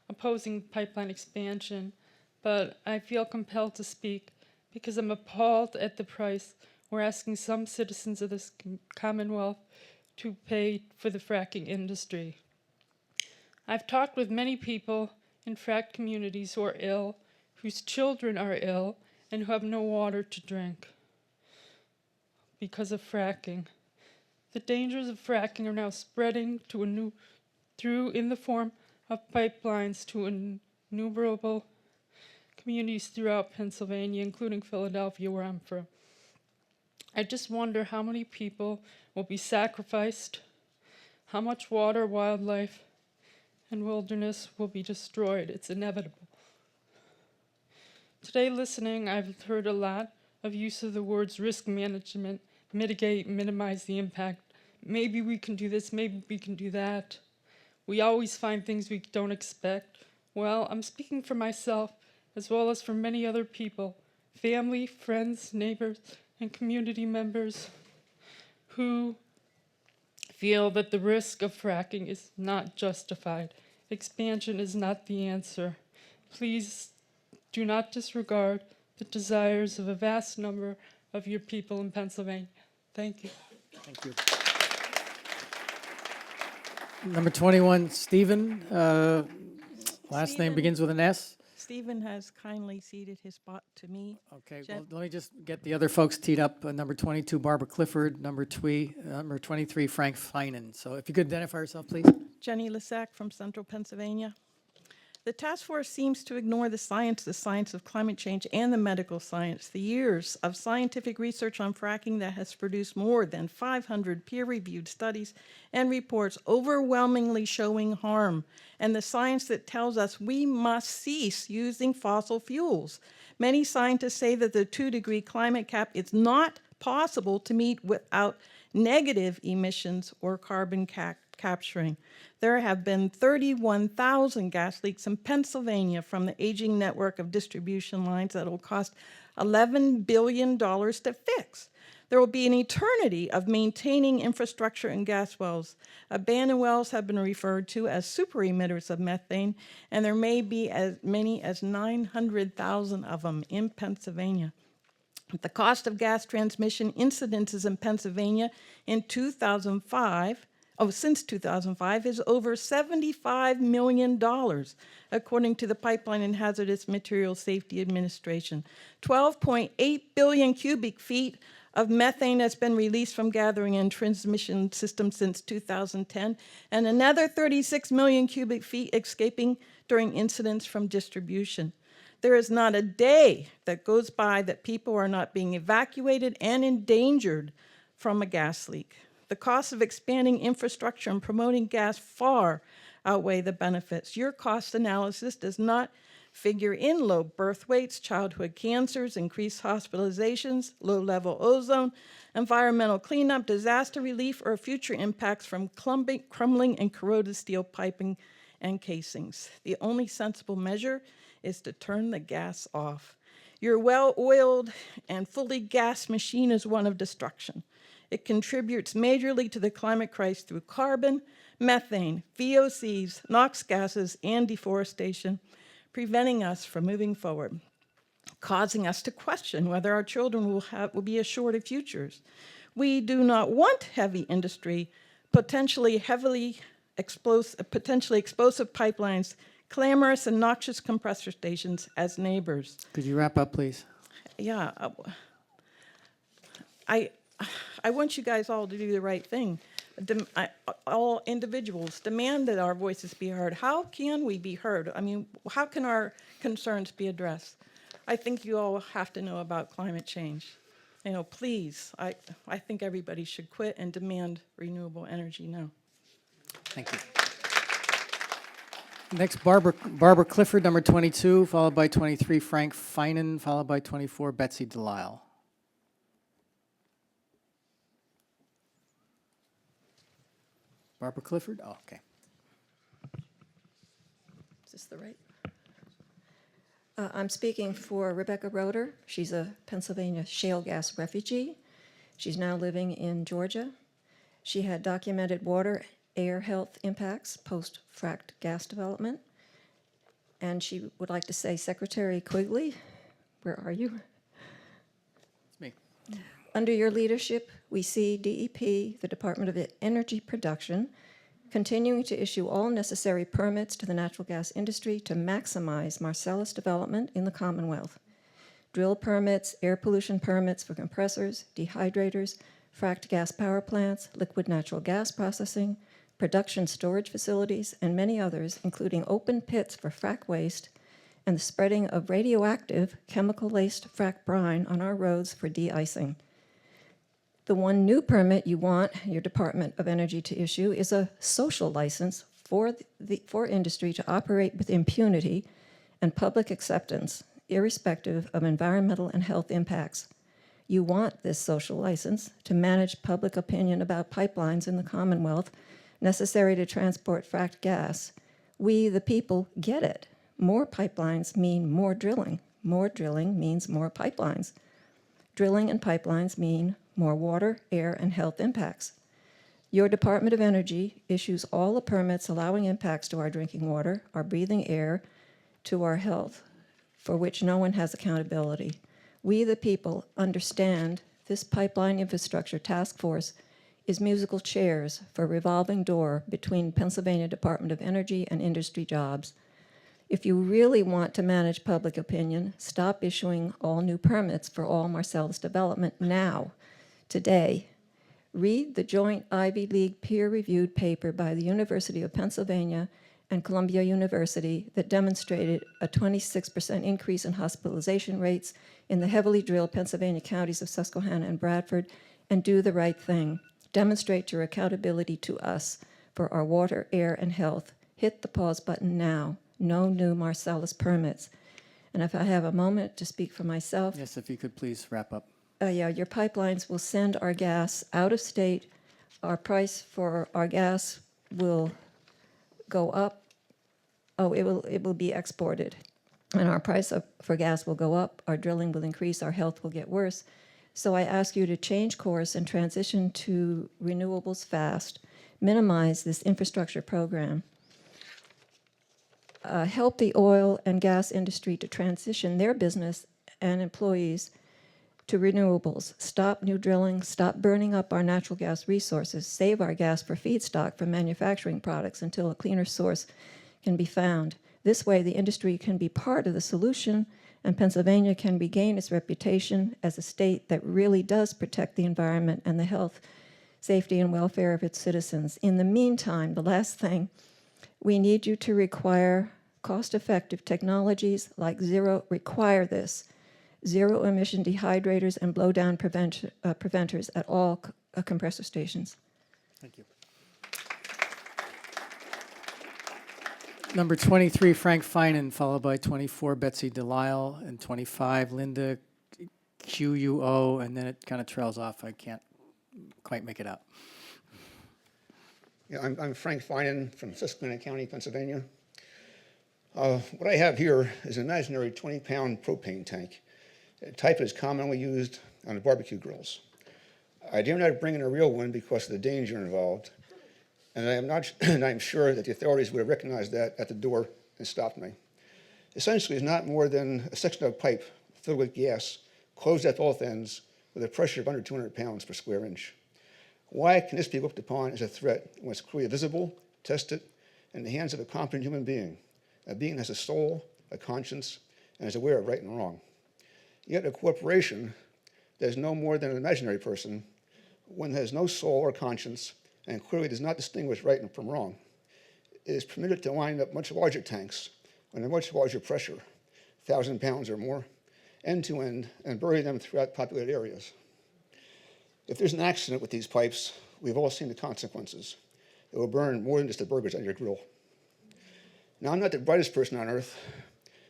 opposing pipeline expansion, but I feel compelled to speak because I'm appalled at the price we're asking some citizens of this Commonwealth to pay for the fracking industry. I've talked with many people in fracked communities who are ill, whose children are ill, and who have no water to drink because of fracking. The dangers of fracking are now spreading in the form of pipelines to innumerable communities throughout Pennsylvania, including Philadelphia, where I'm from. I just wonder how many people will be sacrificed, how much water, wildlife, and wilderness will be destroyed. It's inevitable. Today, listening, I've heard a lot of use of the words risk management, mitigate, minimize the impact. Maybe we can do this, maybe we can do that. We always find things we don't expect. Well, I'm speaking for myself as well as for many other people, family, friends, neighbors, and community members who feel that the risk of fracking is not justified. Expansion is not the answer. Please do not disregard the desires of a vast number of your people in Pennsylvania. Thank you. Thank you. Number 21, Stephen. Last name begins with an S. Stephen has kindly ceded his spot to me. Okay, well, let me just get the other folks teed up. Number 22, Barbara Clifford. Number 23, Frank Finan. So if you could identify yourself, please. Jenny Lissack from Central Pennsylvania. The task force seems to ignore the science of climate change and the medical science. The years of scientific research on fracking that has produced more than 500 peer-reviewed studies and reports overwhelmingly showing harm, and the science that tells us we must cease using fossil fuels. Many scientists say that the 2-degree climate cap is not possible to meet without negative emissions or carbon capturing. There have been 31,000 gas leaks in Pennsylvania from the aging network of distribution lines that will cost $11 billion to fix. There will be an eternity of maintaining infrastructure and gas wells. Abandoned wells have been referred to as super emitters of methane, and there may be as many as 900,000 of them in Pennsylvania. The cost of gas transmission incidences in Pennsylvania in 2005 since 2005 is over $75 million, according to the Pipeline and Hazardous Materials Safety Administration. 12.8 billion cubic feet of methane has been released from gathering and transmission systems since 2010, and another 36 million cubic feet escaping during incidents from distribution. There is not a day that goes by that people are not being evacuated and endangered from a gas leak. The costs of expanding infrastructure and promoting gas far outweigh the benefits. Your cost analysis does not figure in low birth weights, childhood cancers, increased hospitalizations, low-level ozone, environmental cleanup, disaster relief, or future impacts from crumbling and corroded steel piping and casings. The only sensible measure is to turn the gas off. Your well-oiled and fully gassed machine is one of destruction. It contributes majorly to the climate crisis through carbon, methane, VOCs, NOx gases, and deforestation, preventing us from moving forward, causing us to question whether our children will be assured of futures. We do not want heavy industry, potentially explosive pipelines, clamorous and noxious compressor stations as neighbors. Could you wrap up, please? Yeah. I want you guys all to do the right thing. All individuals demand that our voices be heard. How can we be heard? I mean, how can our concerns be addressed? I think you all have to know about climate change. You know, please, I think everybody should quit and demand renewable energy now. Thank you. Next, Barbara Clifford, number 22, followed by 23, Frank Finan, followed by 24, Betsy Delisle. Barbara Clifford? Oh, okay. Is this the right? I'm speaking for Rebecca Roeder. She's a Pennsylvania shale gas refugee. She's now living in Georgia. She had documented water, air health impacts post-fracked gas development. And she would like to say, Secretary Quigley, where are you? It's me. Under your leadership, we see DEP, the Department of Energy Production, continuing to issue all necessary permits to the natural gas industry to maximize Marcellus development in the Commonwealth. Drill permits, air pollution permits for compressors, dehydrators, fracked gas power plants, liquid natural gas processing, production storage facilities, and many others, including open pits for frack waste and the spreading of radioactive, chemical-laced frack brine on our roads for de-icing. The one new permit you want your Department of Energy to issue is a social license for industry to operate with impunity and public acceptance, irrespective of environmental and health impacts. You want this social license to manage public opinion about pipelines in the Commonwealth necessary to transport fracked gas. We, the people, get it. More pipelines mean more drilling. More drilling means more pipelines. Drilling and pipelines mean more water, air, and health impacts. Your Department of Energy issues all the permits allowing impacts to our drinking water, our breathing air, to our health, for which no one has accountability. We, the people, understand this pipeline infrastructure task force is musical chairs for a revolving door between Pennsylvania Department of Energy and industry jobs. If you really want to manage public opinion, stop issuing all new permits for all Marcellus development now, today. Read the joint Ivy League peer-reviewed paper by the University of Pennsylvania and Columbia University that demonstrated a 26% increase in hospitalization rates in the heavily drilled Pennsylvania counties of Susquehanna and Bradford, and do the right thing. Demonstrate your accountability to us for our water, air, and health. Hit the pause button now. No new Marcellus permits. And if I have a moment to speak for myself. Yes, if you could please wrap up. Yeah, your pipelines will send our gas out of state. Our price for our gas will go up. Oh, it will be exported. And our price for gas will go up. Our drilling will increase. Our health will get worse. So I ask you to change course and transition to renewables fast. Minimize this infrastructure program. Help the oil and gas industry to transition their business and employees to renewables. Stop new drilling, stop burning up our natural gas resources, save our gas for feedstock for manufacturing products until a cleaner source can be found. This way, the industry can be part of the solution, and Pennsylvania can regain its reputation as a state that really does protect the environment and the health, safety, and welfare of its citizens. In the meantime, the last thing, we need you to require cost-effective technologies like require this, zero-emission dehydrators and blow-down preventers at all compressor stations. Thank you. Number 23, Frank Finan, followed by 24, Betsy Delisle, and 25, Linda QUO, and then it kind of trails off. I can't quite make it out. Yeah, I'm Frank Finan from Susquehanna County, Pennsylvania. What I have here is an imaginary 20-pound propane tank, a type that is commonly used on the barbecue grills. I dare not bring in a real one because of the danger involved, and I'm sure that the authorities would have recognized that at the door and stopped me. Essentially, it's not more than a section of pipe filled with gas, closed at both ends, with a pressure of under 200 pounds per square inch. Why can this be looked upon as a threat when it's clearly visible, tested, in the hands of a competent human being, a being that has a soul, a conscience, and is aware of right and wrong? Yet a corporation that is no more than an imaginary person, one that has no soul or conscience, and clearly does not distinguish right from wrong, is permitted to line up much larger tanks under much larger pressure, 1,000 pounds or more, end to end, and bury them throughout populated areas. If there's an accident with these pipes, we've all seen the consequences. It will burn more than just the burgers on your grill. Now, I'm not the brightest person on earth.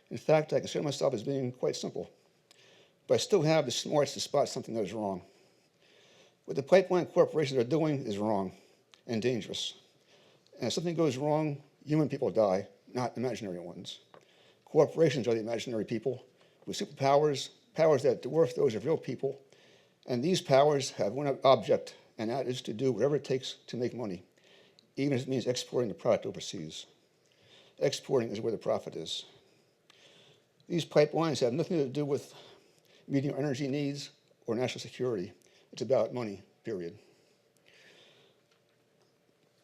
In fact, I consider myself as being quite simple. But I still have the smarts to spot something that is wrong. What the pipeline corporations are doing is wrong and dangerous. And if something goes wrong, human people die, not imaginary ones. Corporations are the imaginary people with superpowers, powers that dwarf those of real people. And these powers have one object, and that is to do whatever it takes to make money, even if it means exporting the product overseas. Exporting is where the profit is. These pipelines have nothing to do with meeting our energy needs or national security. It's about money, period.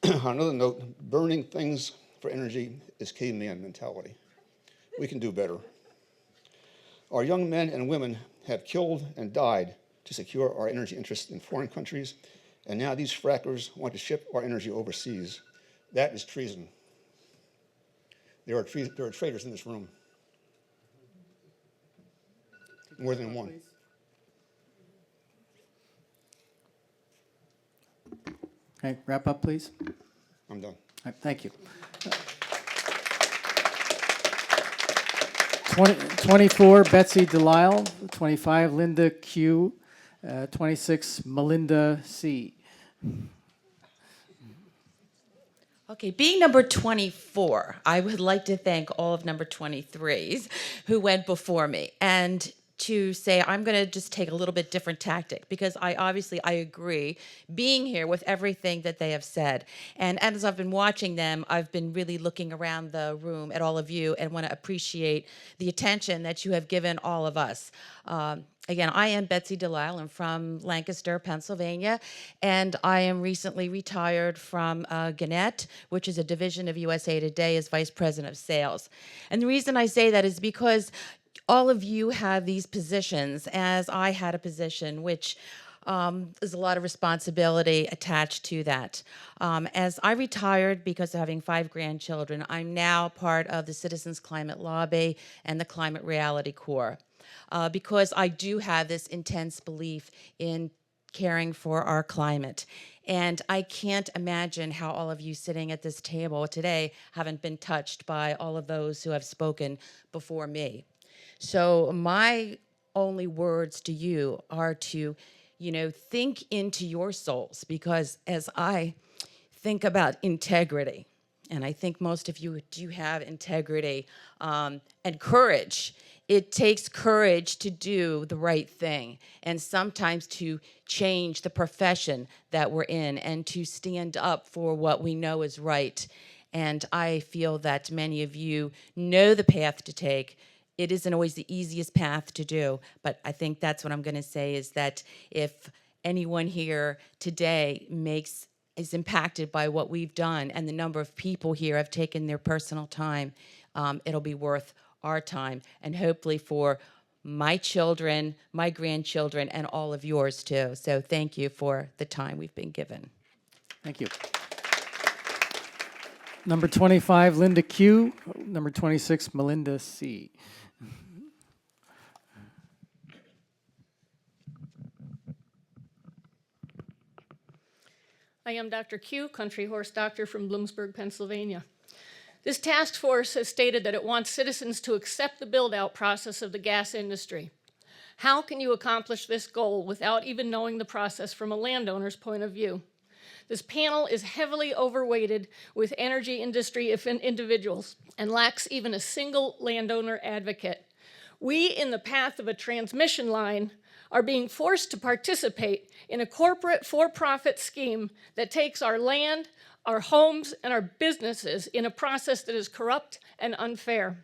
On another note, burning things for energy is caveman mentality. We can do better. Our young men and women have killed and died to secure our energy interests in foreign countries, and now these frackers want to ship our energy overseas. That is treason. There are traitors in this room. More than one. Okay, wrap up, please. I'm done. All right, thank you. 24, Betsy Delisle. 25, Linda Q. 26, Melinda C. Okay, being number 24, I would like to thank all of number 23s who went before me, and to say I'm going to just take a little bit different tactic, because I agree being here with everything that they have said. And as I've been watching them, I've been really looking around the room at all of you and want to appreciate the attention that you have given all of us. again, I am Betsy Delisle. I'm from Lancaster, Pennsylvania, and I am recently retired from Gannett, which is a division of USA Today, as Vice President of Sales. And the reason I say that is because all of you have these positions, as I had a position, which there's a lot of responsibility attached to that. As I retired because of having 5 grandchildren, I'm now part of the Citizens Climate Lobby and the Climate Reality Corps. Because I do have this intense belief in caring for our climate. And I can't imagine how all of you sitting at this table today haven't been touched by all of those who have spoken before me. So my only words to you are to, think into your souls, because as I think about integrity, and I think most of you do have integrity and courage. It takes courage to do the right thing, and sometimes to change the profession that we're in and to stand up for what we know is right. And I feel that many of you know the path to take. It isn't always the easiest path to do, but I think that's what I'm going to say, is that if anyone here today is impacted by what we've done, and the number of people here have taken their personal time, it'll be worth our time, and hopefully for my children, my grandchildren, and all of yours too. So thank you for the time we've been given. Thank you. Number 25, Linda Q. Number 26, Melinda C. I am Dr. Q, country horse doctor from Bloomsburg, Pennsylvania. This task force has stated that it wants citizens to accept the build-out process of the gas industry. How can you accomplish this goal without even knowing the process from a landowner's point of view? This panel is heavily overweighted with energy industry individuals and lacks even a single landowner advocate. We, in the path of a transmission line, are being forced to participate in a corporate for-profit scheme that takes our land, our homes, and our businesses in a process that is corrupt and unfair.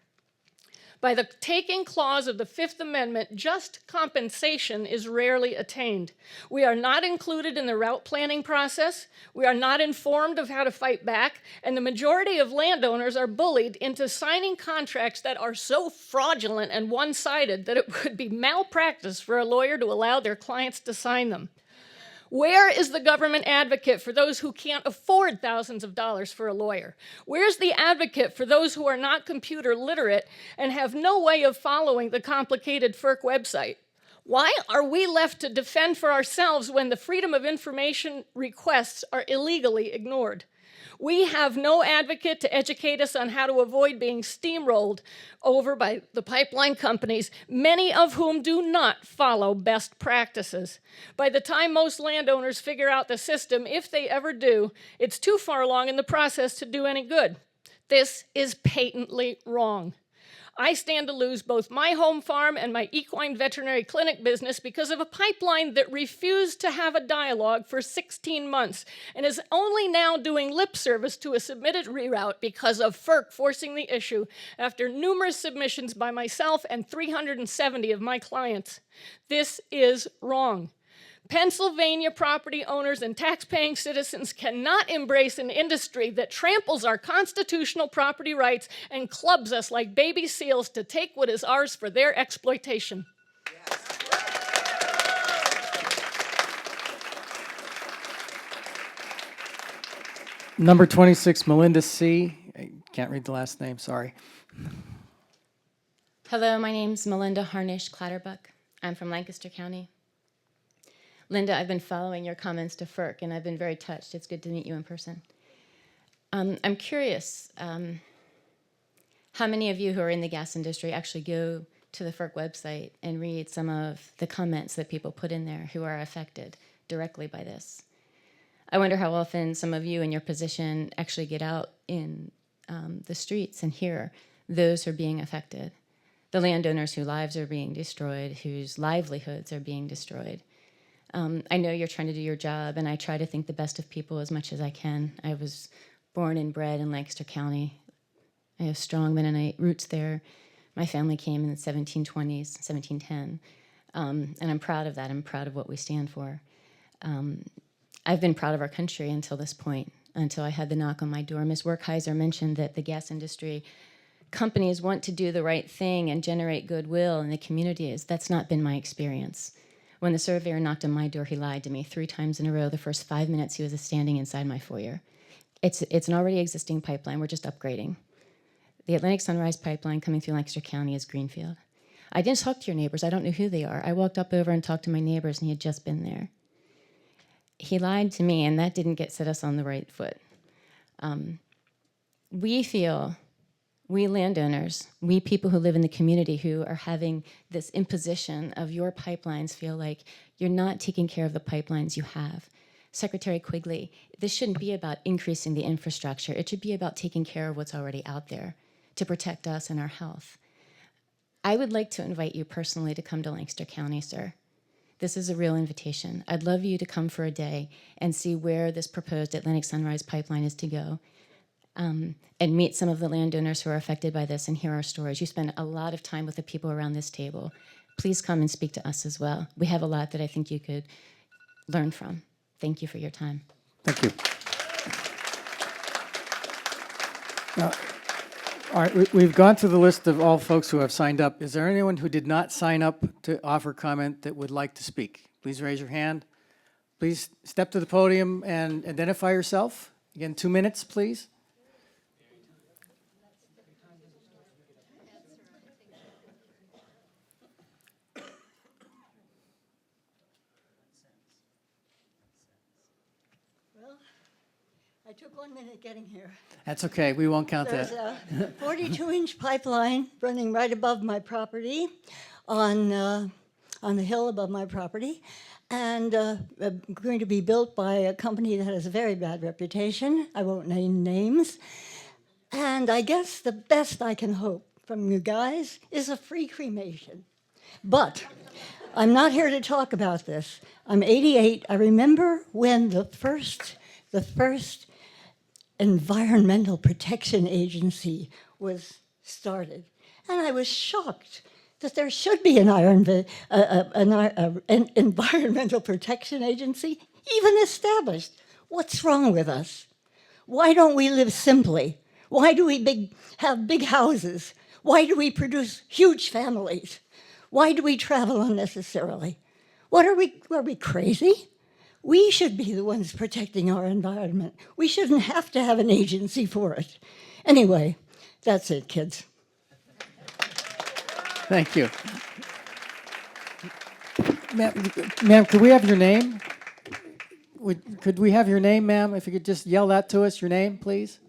By the taking clause of the Fifth Amendment, just compensation is rarely attained. We are not included in the route planning process, we are not informed of how to fight back, and the majority of landowners are bullied into signing contracts that are so fraudulent and one-sided that it would be malpractice for a lawyer to allow their clients to sign them. Where is the government advocate for those who can't afford thousands of dollars for a lawyer? Where's the advocate for those who are not computer literate and have no way of following the complicated FERC website? Why are we left to defend for ourselves when the Freedom of Information requests are illegally ignored? We have no advocate to educate us on how to avoid being steamrolled over by the pipeline companies, many of whom do not follow best practices. By the time most landowners figure out the system, if they ever do, it's too far along in the process to do any good. This is patently wrong. I stand to lose both my home farm and my equine veterinary clinic business because of a pipeline that refused to have a dialogue for 16 months and is only now doing lip service to a submitted reroute because of FERC forcing the issue after numerous submissions by myself and 370 of my clients. This is wrong. Pennsylvania property owners and tax-paying citizens cannot embrace an industry that tramples our constitutional property rights and clubs us like baby seals to take what is ours for their exploitation. Number 26, Melinda C. I can't read the last name, sorry. Hello, my name's Melinda Harnish-Clatterbuck. I'm from Lancaster County. Linda, I've been following your comments to FERC, and I've been very touched. It's good to meet you in person. I'm curious, how many of you who are in the gas industry actually go to the FERC website and read some of the comments that people put in there who are affected directly by this? I wonder how often some of you in your position actually get out in the streets and hear those who are being affected, the landowners whose lives are being destroyed, whose livelihoods are being destroyed. I know you're trying to do your job, and I try to think the best of people as much as I can. I was born and bred in Lancaster County. I have strong Mennonite roots there. My family came in the 1720s, 1710. And I'm proud of that. I'm proud of what we stand for. I've been proud of our country until this point, until I had the knock on my door. Ms. Werkheiser mentioned that the gas industry companies want to do the right thing and generate goodwill in the communities. That's not been my experience. When the surveyor knocked on my door, he lied to me 3 times in a row. The first 5 minutes he was standing inside my foyer. It's an already existing pipeline. We're just upgrading. The Atlantic Sunrise Pipeline coming through Lancaster County is greenfield. I didn't talk to your neighbors. I don't know who they are. I walked up over and talked to my neighbors, and he had just been there. He lied to me, and that didn't set us on the right foot. We landowners, we people who live in the community who are having this imposition of your pipelines feel like you're not taking care of the pipelines you have. Secretary Quigley, this shouldn't be about increasing the infrastructure. It should be about taking care of what's already out there to protect us and our health. I would like to invite you personally to come to Lancaster County, sir. This is a real invitation. I'd love you to come for a day and see where this proposed Atlantic Sunrise Pipeline is to go, and meet some of the landowners who are affected by this and hear our stories. You spend a lot of time with the people around this table. Please come and speak to us as well. We have a lot that I think you could learn from. Thank you for your time. Thank you. All right, we've gone through the list of all folks who have signed up. Is there anyone who did not sign up to offer comment that would like to speak? Please raise your hand. Please step to the podium and identify yourself. Again, 2 minutes, please. I took 1 minute getting here. That's okay. We won't count There's that. a 42-inch pipeline running right above my property on the hill above my property, and going to be built by a company that has a very bad reputation. I won't name names. And I guess the best I can hope from you guys is a free cremation. But I'm not here to talk about this. I'm 88. I remember when the first Environmental Protection Agency was started. And I was shocked that there should be an Environmental Protection Agency even established. What's wrong with us? Why don't we live simply? Why do we have big houses? Why do we produce huge families? Why do we travel unnecessarily? Are we crazy? We should be the ones protecting our environment. We shouldn't have to have an agency for it. Anyway, that's it, kids. Thank you. Ma'am, could we have your name? Could we have your name, ma'am? If you could just yell that to us, your name, please.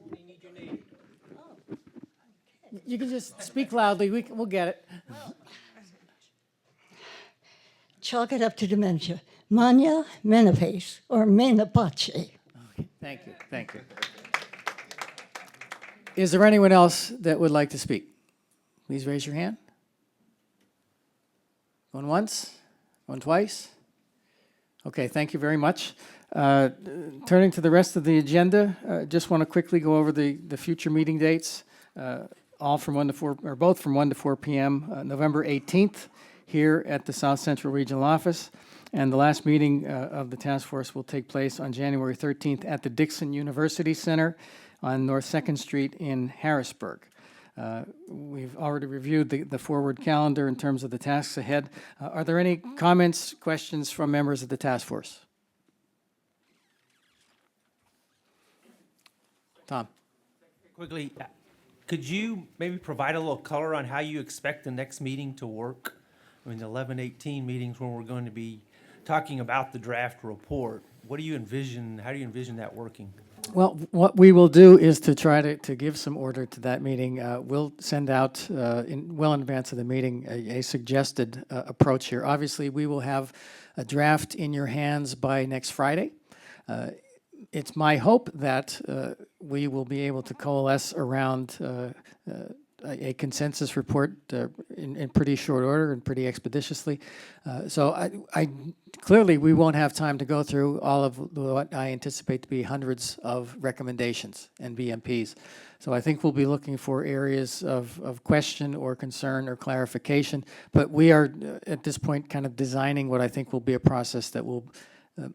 You can just speak loudly. We'll get it. Chalk it up to dementia. Mania Menapace, or Menapace. Okay, thank you, thank you. Is there anyone else that would like to speak? Please raise your hand. Going once, going twice? Okay, thank you very much. Turning to the rest of the agenda, just want to quickly go over the future meeting dates, all from 1 to 4, or both from 1 to 4 p.m. November 18th here at the South Central Regional Office. And the last meeting of the task force will take place on January 13th at the Dixon University Center on North 2nd Street in Harrisburg. We've already reviewed the forward calendar in terms of the tasks ahead. Are there any comments, questions from members of the task force? Tom. Quickly, could you maybe provide a little color on how you expect the next meeting to work? I mean, the 11/18 meetings when we're going to be talking about the draft report. What do you envision? How do you envision that working? Well, what we will do is to try to give some order to that meeting. We'll send out, well in advance of the meeting, a suggested approach here. Obviously, we will have a draft in your hands by next Friday. It's my hope that we will be able to coalesce around a consensus report in pretty short order and pretty expeditiously. So I clearly we won't have time to go through all of what I anticipate to be hundreds of recommendations and BMPs. So I think we'll be looking for areas of question or concern or clarification. But we are at this point kind of designing what I think will be a process that will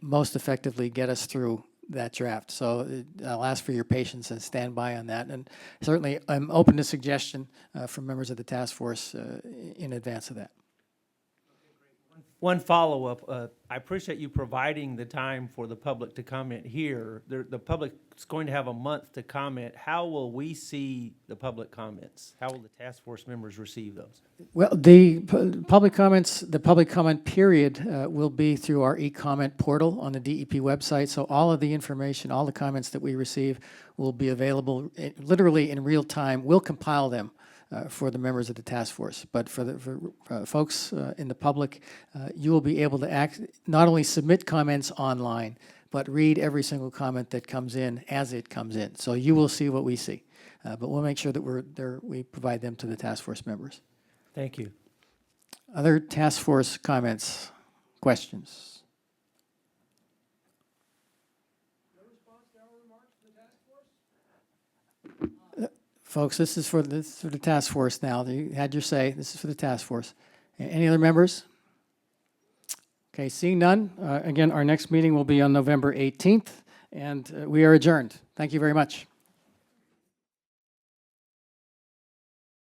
most effectively get us through that draft. So I'll ask for your patience and stand by on that. And certainly I'm open to suggestion from members of the task force in advance of that. One follow-up, I appreciate you providing the time for the public to comment here. The public's going to have a month to comment. How will we see the public comments? How will the task force members receive those? Well, the public comments, the public comment period will be through our e-comment portal on the DEP website. So all of the information, all the comments that we receive will be available literally in real time. We'll compile them for the members of the task force. But for folks in the public, you will be able to not only submit comments online, but read every single comment that comes in as it comes in. So you will see what we see. But we'll make sure that we provide them to the task force members. Thank you. Other task force comments, questions? Folks, this is for the task force now. You had your say. This is for the task force. Any other members? Okay, seeing none. Again, our next meeting will be on November 18th, and we are adjourned. Thank you very much.